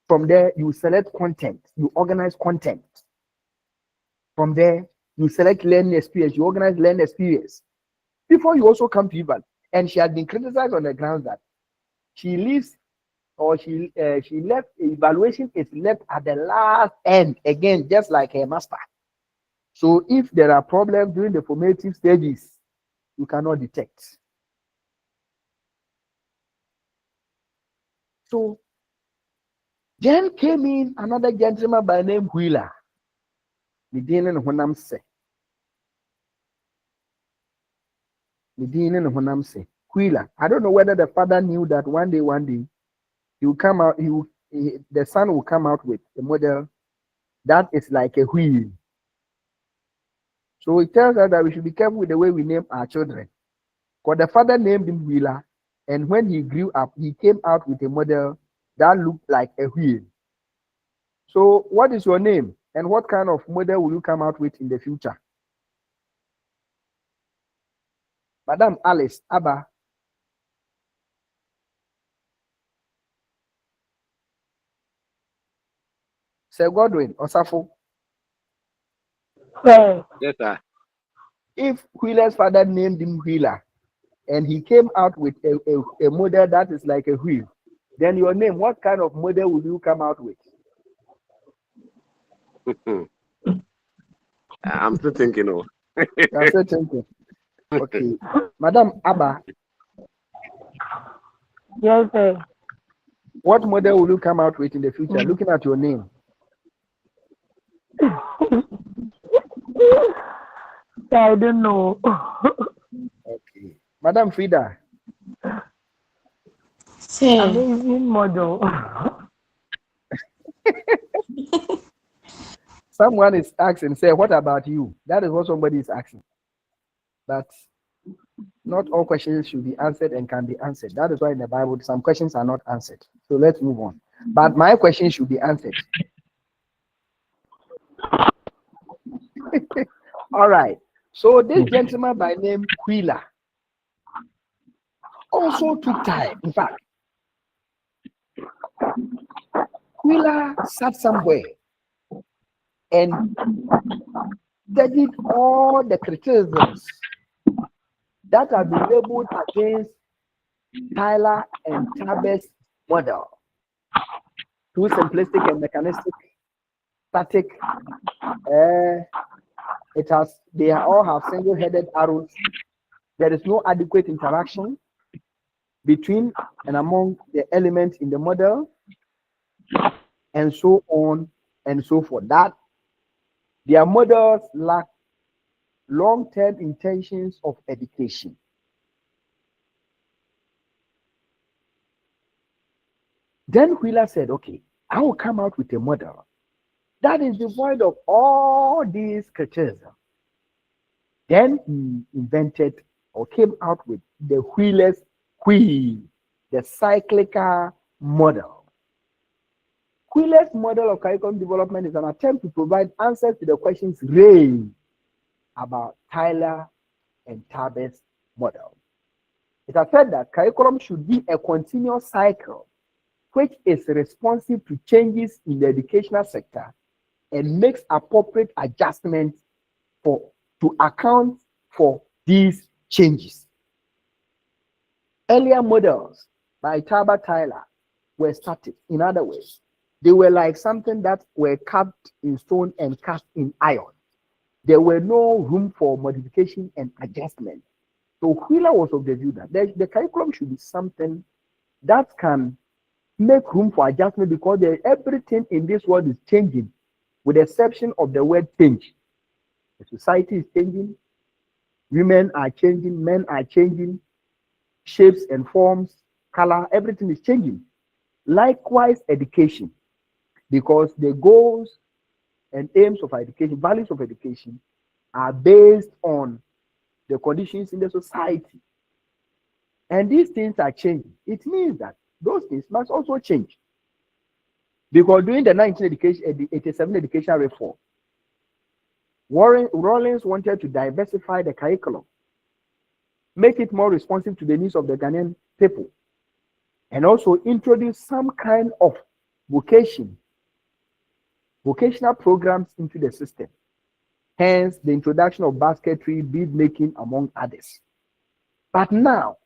From there, you select content, you organize content. From there, you select learning experience, you organize learning experience. Before you also come to eval. And she had been criticized on the grounds that she leaves, or she left, evaluation is left at the last end, again, just like her master. So if there are problems during the formative stages, you cannot detect. So then came in another gentleman by name Wheeler. Wheeler. I don't know whether the father knew that one day he will come out, the son will come out with a model that is like a wheel. So it tells us that we should be careful with the way we name our children. Because the father named him Wheeler, and when he grew up, he came out with a model that looked like a wheel. So what is your name, and what kind of model will you come out with in the future? Madam Alice Abba. Sir Godwin Osafo. Yes, sir. If Wheeler's father named him Wheeler, and he came out with a model that is like a wheel, then your name, what kind of model will you come out with? I'm still thinking. You're still thinking. Okay. Madam Abba, Yes, sir. What model will you come out with in the future? Looking at your name. I don't know. Okay. Madam Frida. Amazing model. Someone is asking, say, what about you? That is what somebody is asking. But not all questions should be answered and can be answered. That is why in the Bible, some questions are not answered. So let's move on. But my question should be answered. All right. So this gentleman by name Wheeler also took time. In fact, Wheeler sat somewhere and studied all the criticisms that have been labeled against Tyler and Tabet's model. Too simplistic and mechanistic, static. They all have single-headed arrows. There is no adequate interaction between and among the elements in the model, and so on and so forth. That their models lack long-term intentions of education. Then Wheeler said, okay, I will come out with a model that is devoid of all these criticisms. Then he invented or came out with the Wheeler's wheel, the cyclical model. Wheeler's model of curriculum development is an attempt to provide answers to the questions raised about Tyler and Tabet's model. It has said that curriculum should be a continuous cycle which is responsive to changes in the educational sector and makes appropriate adjustments to account for these changes. Earlier models by Tyler were static. In other words, they were like something that were carved in stone and cast in iron. There were no room for modification and adjustment. So Wheeler was of the view that the curriculum should be something that can make room for adjustment, because everything in this world is changing, with the exception of the word change. The society is changing, women are changing, men are changing, shapes and forms, color, everything is changing. Likewise, education, because the goals and aims of education, values of education, are based on the conditions in the society. And these things are changing. It means that those things must also change. Because during the 1987 education reform, Rawlings wanted to diversify the curriculum, make it more responsive to the needs of the Ghanaian people, and also introduce some kind of vocational programs into the system. Hence, the introduction of basketry, bead making, among others. But now,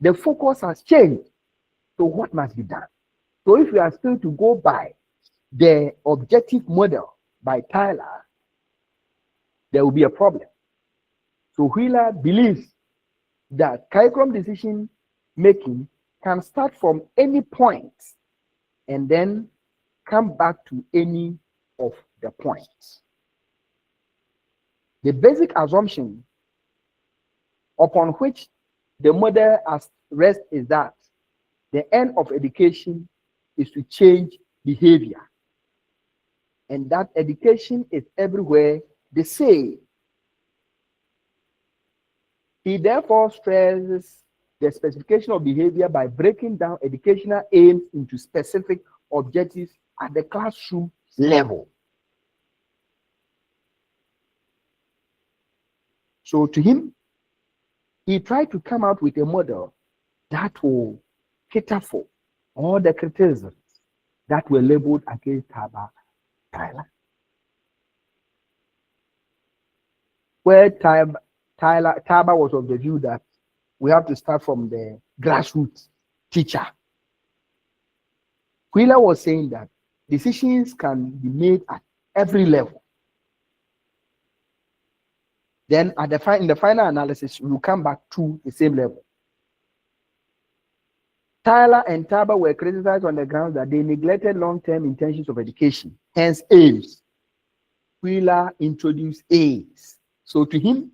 the focus has changed. So what must be done? So if we are still to go by the objective model by Tyler, there will be a problem. So Wheeler believes that curriculum decision making can start from any point and then come back to any of the points. The basic assumption upon which the model rests is that the end of education is to change behavior, and that education is everywhere the same. He therefore stresses the specification of behavior by breaking down educational aims into specific objectives at the classroom level. So to him, he tried to come out with a model that will cater for all the criticisms that were labeled against Tyler. Where Taba was of the view that we have to start from the grassroots teacher. Wheeler was saying that decisions can be made at every level. Then in the final analysis, we will come back to the same level. Tyler and Taba were criticized on the grounds that they neglected long-term intentions of education, hence aims. Wheeler introduced aims. So to him,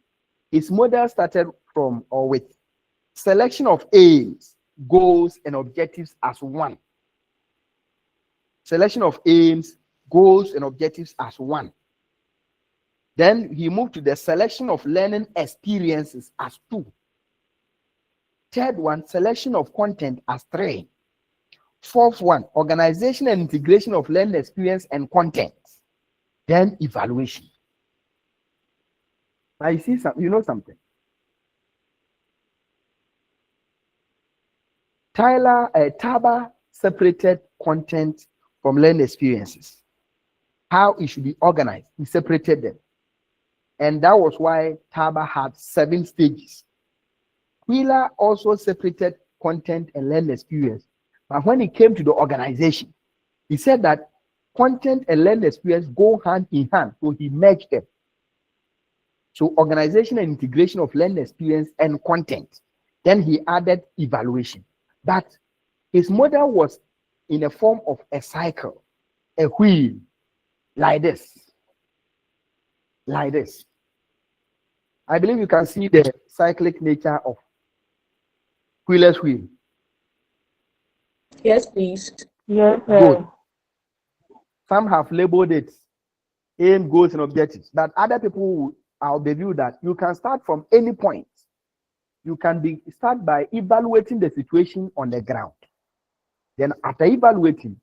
his model started from or with selection of aims, goals, and objectives as one. Selection of aims, goals, and objectives as one. Then he moved to the selection of learning experiences as two. Third one, selection of content as three. Fourth one, organization and integration of learning experience and content. Then evaluation. Now you see something, you know something. Taba separated content from learning experiences. How it should be organized, he separated them. And that was why Taba had 7 stages. Wheeler also separated content and learning experience. But when it came to the organization, he said that content and learning experience go hand in hand, so he merged them. So organization and integration of learning experience and content. Then he added evaluation. But his model was in a form of a cycle, a wheel, like this. Like this. I believe you can see the cyclic nature of Wheeler's wheel. Yes, please. Yes, Good. Some have labeled it aim, goals, and objectives. But other people are of the view that you can start from any point. You can start by evaluating the situation on the ground. Then after evaluating,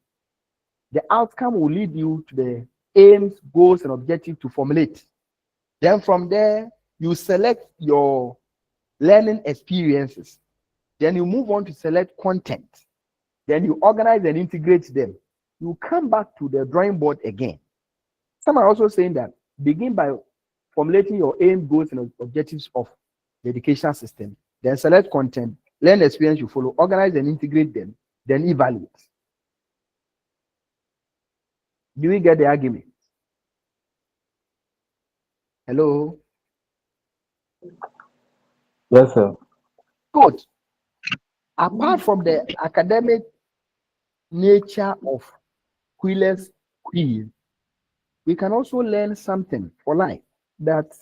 the outcome will lead you to the aims, goals, and objectives to formulate. Then from there, you select your learning experiences. Then you move on to select content. Then you organize and integrate them. You come back to the drawing board again. Some are also saying that begin by formulating your aim, goals, and objectives of the education system. Then select content, learn experience you follow, organize and integrate them, then evaluate. Do we get the argument? Hello? Yes, sir. Good. Apart from the academic nature of Wheeler's wheel, we can also learn something for life. That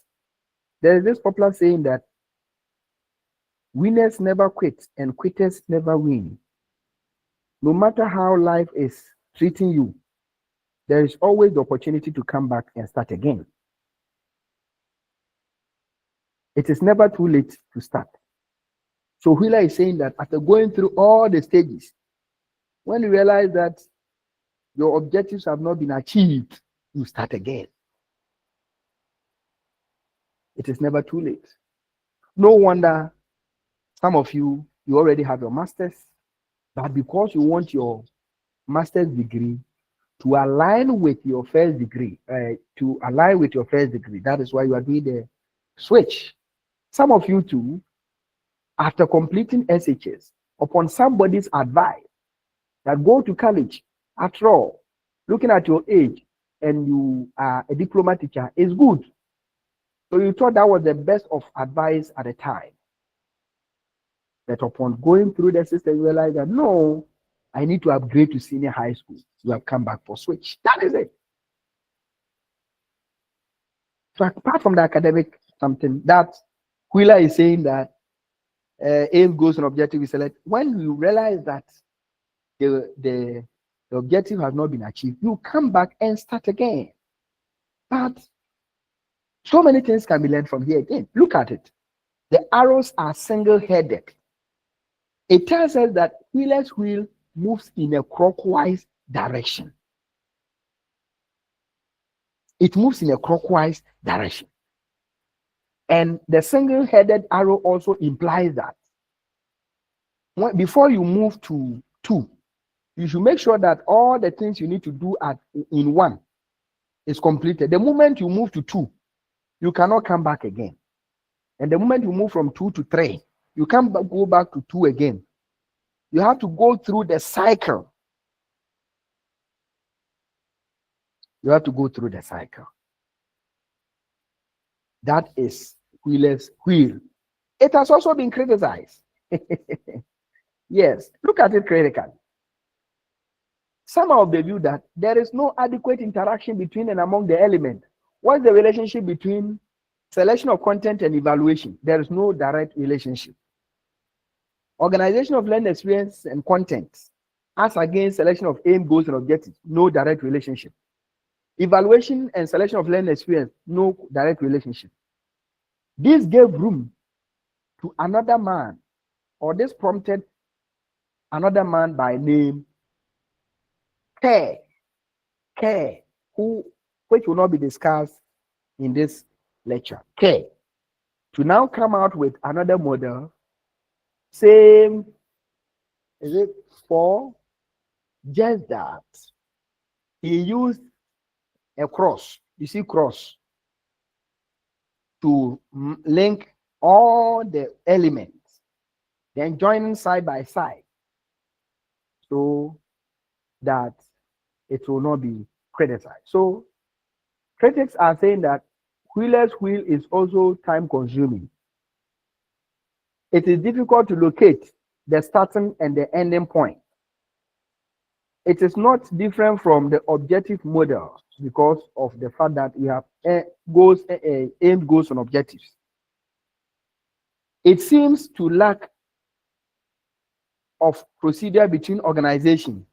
there is this popular saying that winners never quit and quitters never win. No matter how life is treating you, there is always the opportunity to come back and start again. It is never too late to start. So Wheeler is saying that after going through all the stages, when you realize that your objectives have not been achieved, you start again. It is never too late. No wonder some of you already have your master's, but because you want your master's degree to align with your first degree, that is why you are doing the switch. Some of you too, after completing SHS, upon somebody's advice that go to college, after all, looking at your age and you are a diploma teacher is good. So you thought that was the best of advice at the time. But upon going through the system, you realize that no, I need to upgrade to senior high school. You have come back for switch. That is it. So apart from the academic something, that Wheeler is saying that aim, goals, and objective is select. When you realize that the objective has not been achieved, you come back and start again. But so many things can be learned from here again. Look at it. The arrows are single-headed. It tells us that Wheeler's wheel moves in a clockwise direction. It moves in a clockwise direction. And the single-headed arrow also implies that before you move to 2, you should make sure that all the things you need to do in 1 is completed. The moment you move to 2, you cannot come back again. And the moment you move from 2 to 3, you can't go back to 2 again. You have to go through the cycle. You have to go through the cycle. That is Wheeler's wheel. It has also been criticized Yes, look at it critically. Some of the view that there is no adequate interaction between and among the elements. What's the relationship between selection of content and evaluation? There is no direct relationship. Organization of learning experience and content as against selection of aim, goals, and objectives, no direct relationship. Evaluation and selection of learning experience, no direct relationship. This gave room to another man, or this prompted another man by name Kerr, which will not be discussed in this lecture. Kerr, to now come out with another model, same, is it 4? Just that he used a cross, you see cross, to link all the elements, then joining side by side, so that it will not be criticized. So critics are saying that Wheeler's wheel is also time consuming. It is difficult to locate the starting and the ending point. It is not different from the objective model because of the fact that we have goals, aimed goals and objectives. It seems to lack of procedure between organization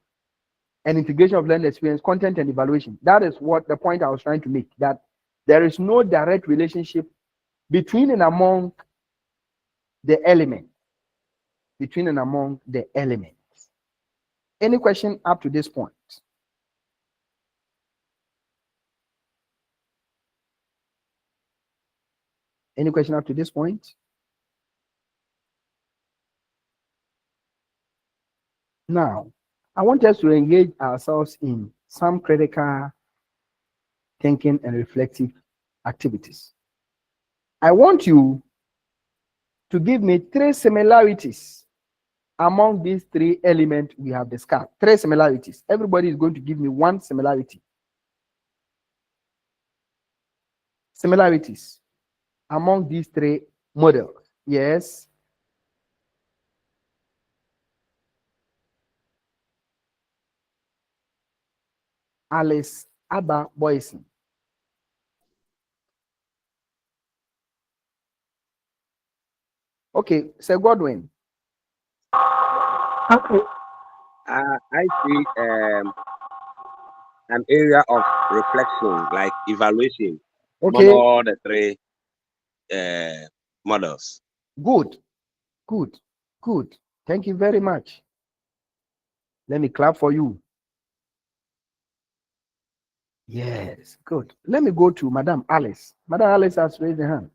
and integration of learning experience, content, and evaluation. That is what the point I was trying to make, that there is no direct relationship between and among the elements. Between and among the elements. Any question up to this point? Any question up to this point? Now, I want us to engage ourselves in some critical thinking and reflective activities. I want you to give me 3 similarities among these 3 elements we have discussed. 3 similarities. Everybody is going to give me 1 similarity. Similarities among these 3 models. Yes. Alice Abba Boyson. Okay, Sir Godwin. Okay. I see an area of reflection, like evaluation, among all the 3 models. Good. Thank you very much. Let me clap for you. Yes, good. Let me go to Madam Alice. Madam Alice has raised her hand.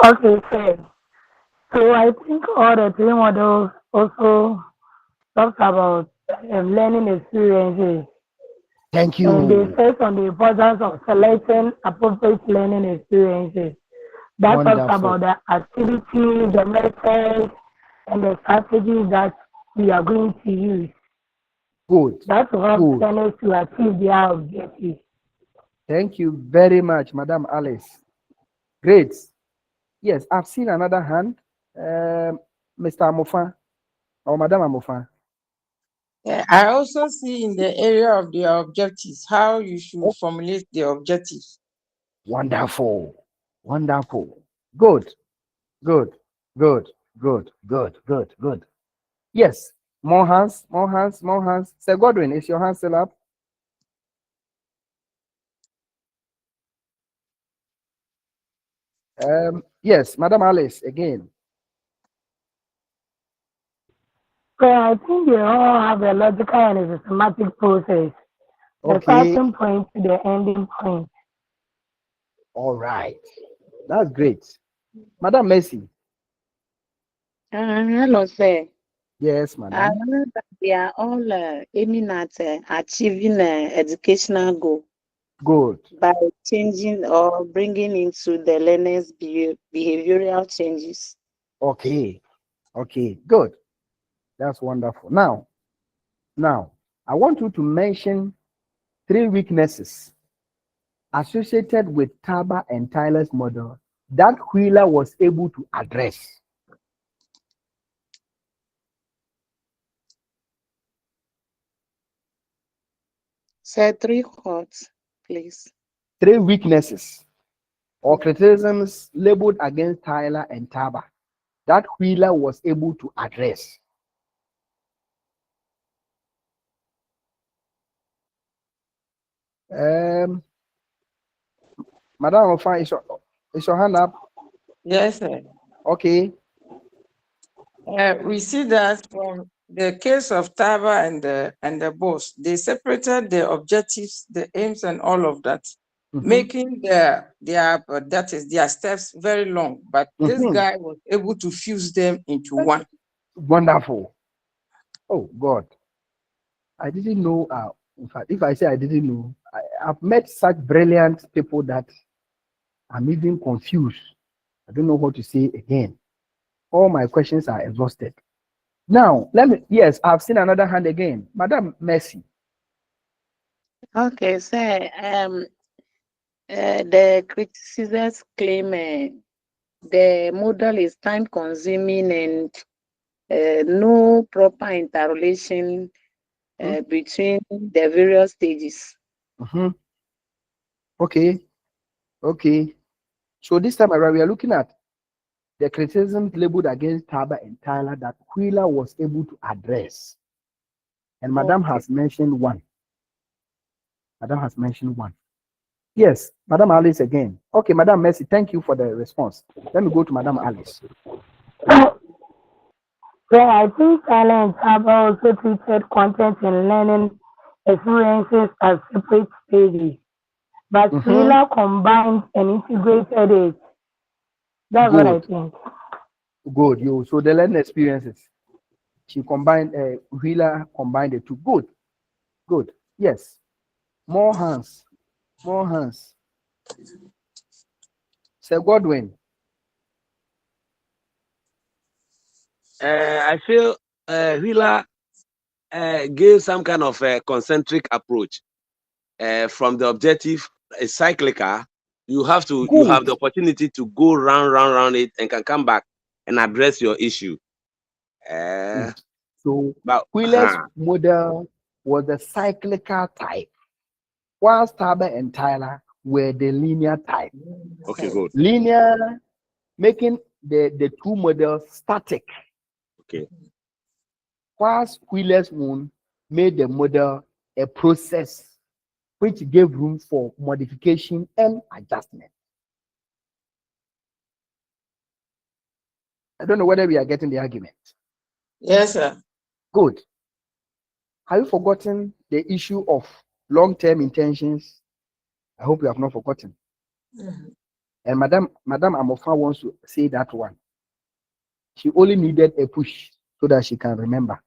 Okay, sir. So I think all the 3 models also talks about learning experiences. Thank you. And they focus on the importance of selecting appropriate learning experiences. That Wonderful. talks about the activities, the methods, and the strategies that we are going to use. Good. That will help learners to achieve their objectives. Thank you very much, Madam Alice. Great. Yes, I've seen another hand. Mr. Amofa or Madam Amofa. I also see in the area of the objectives, how you should formulate the objectives. Wonderful. Good. Yes, more hands. Sir Godwin, is your hand still up? Yes, Madam Alice, again. So I think they all have a logical and a systematic process. The starting point to the ending point. All right. That's great. Madam Mercy. Hello, sir. Yes, I madam. know that they are all aiming at achieving an educational goal. Good. By changing or bringing into the learners behavioral changes. Okay, good. That's wonderful. Now, I want you to mention 3 weaknesses associated with Taba and Tyler's model that Wheeler was able to address. Sir, 3 what, please? 3 weaknesses or criticisms labeled against Tyler and Taba that Wheeler was able to address. Madam Ofa, is your hand up? Yes, sir. Okay. We see that from the case of Taba and the boss, they separated the objectives, the aims, and all of that, making their steps very long. But this guy was able to fuse them into one. Wonderful. Oh God, I didn't know. In fact, if I say I didn't know, I've met such brilliant people that I'm even confused. I don't know what to say again. All my questions are exhausted. Now, yes, I've seen another hand again. Madam Mercy. Okay, sir. The criticisms claim the model is time consuming and no proper interrelation between the various stages. Okay. So this time around, we are looking at the criticisms labeled against Taba and Tyler that Wheeler was able to address. And Madam has mentioned one. Yes, Madam Alice again. Okay, Madam Mercy, thank you for the response. Let me go to Madam Alice. Well, I think Tyler and Taba also treated content and learning experiences as separate stages. But Wheeler combined and integrated it. That's what I think. Good. So the learning experiences. Wheeler combined the two. Good. Yes. More hands. Sir Godwin. I feel Wheeler gave some kind of a concentric approach. From the objective, a cyclical, you have the opportunity to go round it and can come back and address your issue. So Wheeler's model was the cyclical type, whilst Taba and Tyler were the linear type. Okay, good. Linear, making the two models static. Okay. Whilst Wheeler's one made the model a process which gave room for modification and adjustment. I don't know whether we are getting the argument. Yes, sir. Good. Have you forgotten the issue of long-term intentions? I hope you have not forgotten. And Madam Amofa wants to say that one. She only needed a push so that she can remember.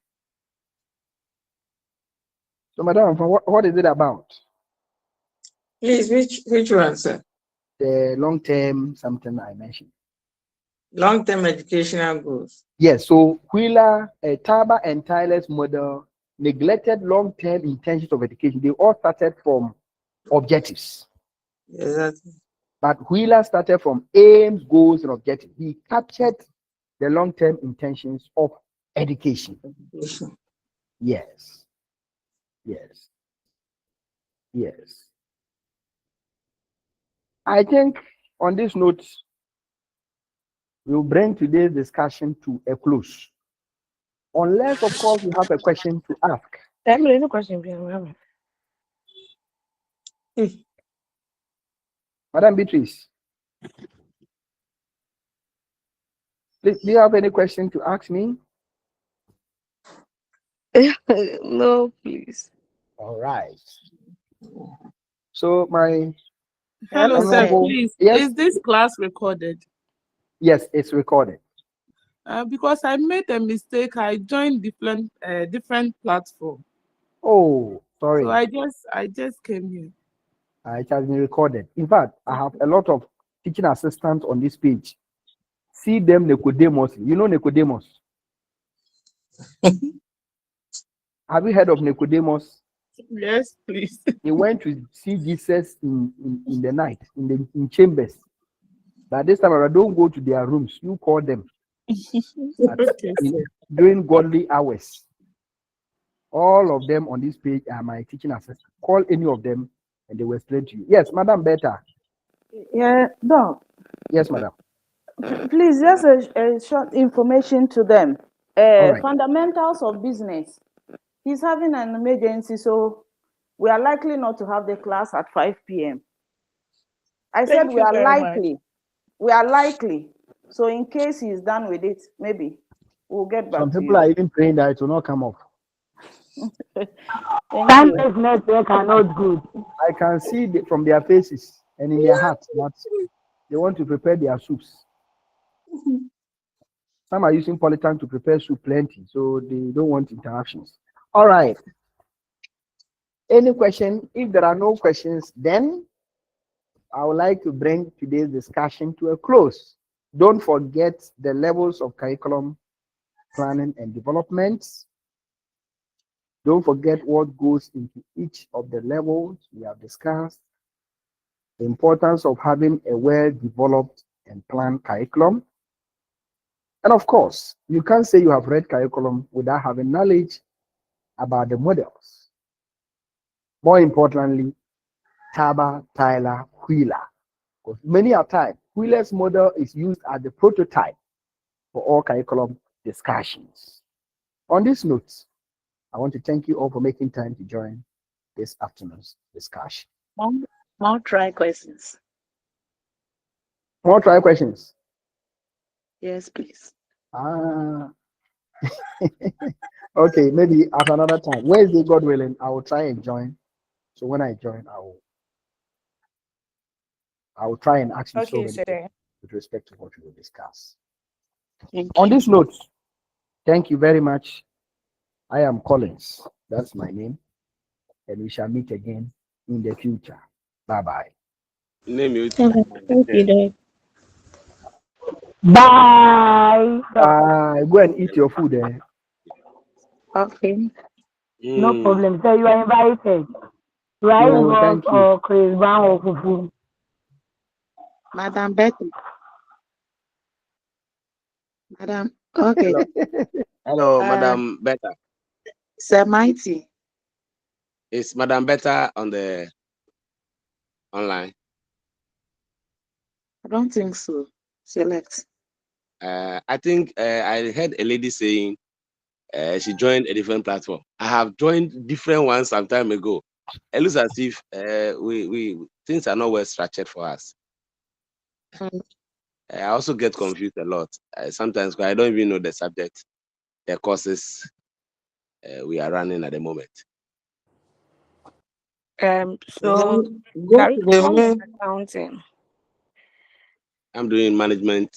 So, Madam Amofa, what is it about? Please, which one, sir? The long-term something I mentioned. Long-term educational goals. Yes, so Wheeler, Taba and Tyler's model neglected long-term intentions of education. They all started from objectives. Exactly. But Wheeler started from aims, goals, and objectives. He captured the long-term intentions of education. Yes. I think on this note, we'll bring today's discussion to a close. Unless, of course, you have a question to ask. No question. Madam Beatrice, do you have any question to ask me? No, please. All right. So my hello, sir. Please, yes? Is this class recorded? Yes, it's recorded. Because I made a mistake. I joined different platform. Oh, sorry. So I just came here. It has been recorded. In fact, I have a lot of teaching assistants on this page. See them, Nicodemus. You know Nicodemus? Have you heard of Nicodemus? Yes, please. He went to see Jesus in the night, in chambers. But this time around, don't go to their rooms. You call them. Okay, during godly hours. All of them on this page are my teaching assistants. Call any of them and they will explain to you. Yes, Madam Beta. Yeah, Doc. Yes, Madam. Please, just a short information to them. All right. Fundamentals of business. He's having an emergency, so we are likely not to have the class at 5 p.m. I said we are likely. We are likely. So in case he's done with it, maybe we'll get back Some to people you. are even praying that it will not come off. Sunday's network are not good. I can see from their faces and in their hearts that they want to prepare their soups. Some are using polytank to prepare soup plenty, so they don't want interruptions. All right. Any question? If there are no questions, then I would like to bring today's discussion to a close. Don't forget the levels of curriculum planning and development. Don't forget what goes into each of the levels we have discussed. The importance of having a well-developed and planned curriculum. And of course, you can't say you have read curriculum without having knowledge about the models. More importantly, Taba, Tyler, Wheeler. Because many a time, Wheeler's model is used as the prototype for all curriculum discussions. On this note, I want to thank you all for making time to join this afternoon's discussion. More try questions. More try questions? Yes, please. Okay, maybe at another time. Wednesday, God willing, I will try and join. So when I join, I will try and ask you so many questions with respect to what we will discuss. On this note, thank you very much. I am Collins. That's my name. And we shall meet again in the future. Bye-bye. Name you. Thank you, Bye. Go and eat your food there. Okay. No problem. So you are invited. Rice balls or Chris Brown or Fufu. Madam Betty. Madam. Okay. Hello, Madam Beta. Sir Mighty. Is Madam Beta on the online? I don't think so. Select. I think I heard a lady saying she joined a different platform. I have joined different ones some time ago. It looks as if we things are not well structured for us. I also get confused a lot. Sometimes I don't even know the subject, the courses we are running at the moment. So Go to the main. accounting. I'm doing management.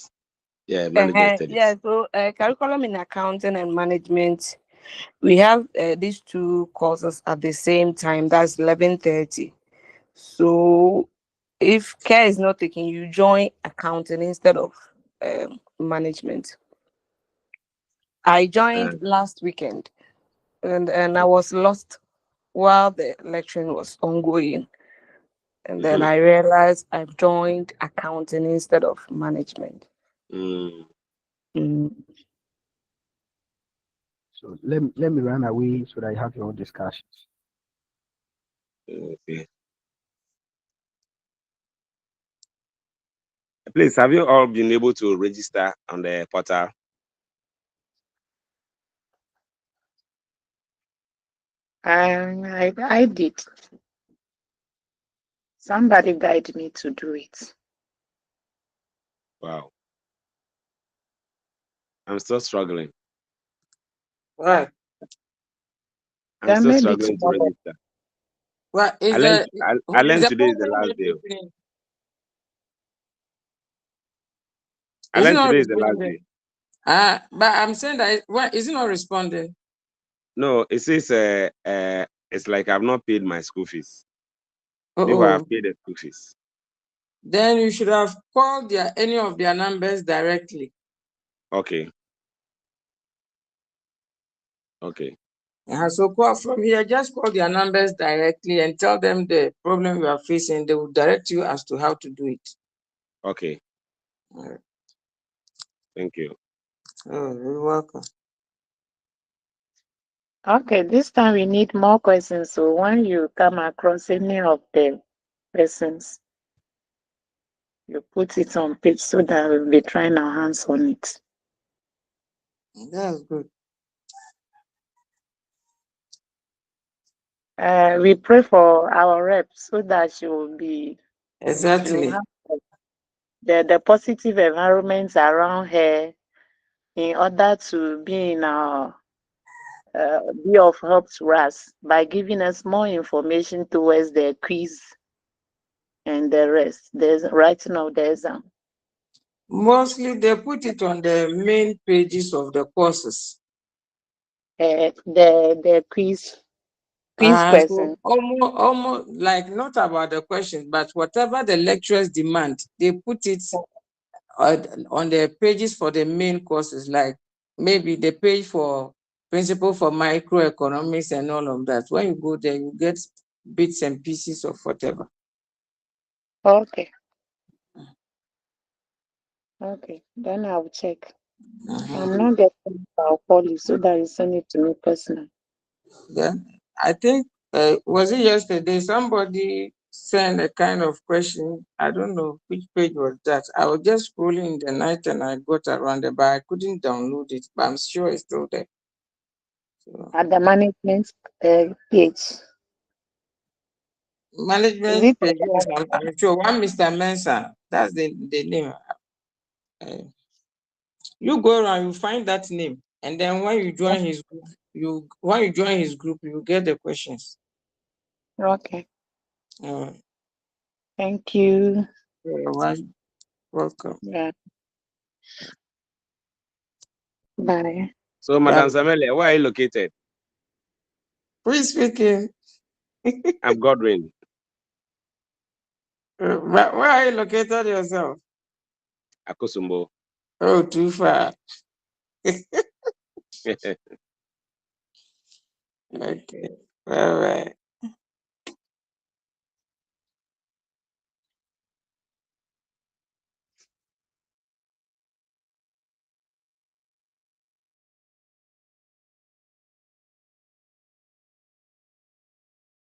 Yeah, management studies. Yeah, so curriculum in accounting and management, we have these two courses at the same time. That's 11:30. So if care is not taken, you join accounting instead of management. I joined last weekend, and I was lost while the election was ongoing. And then I realized I've joined accounting instead of management. So let me run away so that you have your own discussions. Okay. Please, have you all been able to register on the portal? I did. Somebody guided me to do it. Wow. I'm still struggling. Right. I'm still struggling to register. Well, I learned today is the last day. I learned today is the last day. But I'm saying that is it not responding? No, it says it's like I've not paid my school fees. Maybe I have paid the school fees. Then you should have called any of their numbers directly. Okay. Okay. So call from here, just call their numbers directly and tell them the problem you are facing. They will direct you as to how to do it. Okay. All right. Thank you. Oh, you're welcome. Okay, this time we need more questions. So when you come across any of the questions, you put it on page so that we'll be trying our hands on it. That's good. We pray for our rep so that she will be Exactly. she will have the positive environment around her in order to be in our be of help to us by giving us more information towards the quiz and the rest. There's writing of the exam. Mostly they put it on the main pages of the courses. The quiz question. So almost like not about the questions, but whatever the lecturers demand, they put it on the pages for the main courses, like maybe the page for principle for microeconomics and all of that. When you go there, you get bits and pieces of whatever. Okay. Okay, then I'll check. I'm not getting. I'll call you so that you send it to me personally. Yeah, I think was it yesterday? Somebody sent a kind of question. I don't know which page was that. I was just scrolling in the night and I got around it, but I couldn't download it. But I'm sure it's still there. So, At the management page. management page. Yes, I'm sure. One Mr. Mensah. That's the name. You go around, you find that name, and then when you join his group, you get the questions. Okay. Thank you. You're welcome. Yeah. Bye. So, Madam Samelia, where are you located? Who is speaking? I'm Godwin. Where are you located yourself? Akosumbo. Oh, too far. Okay. All right.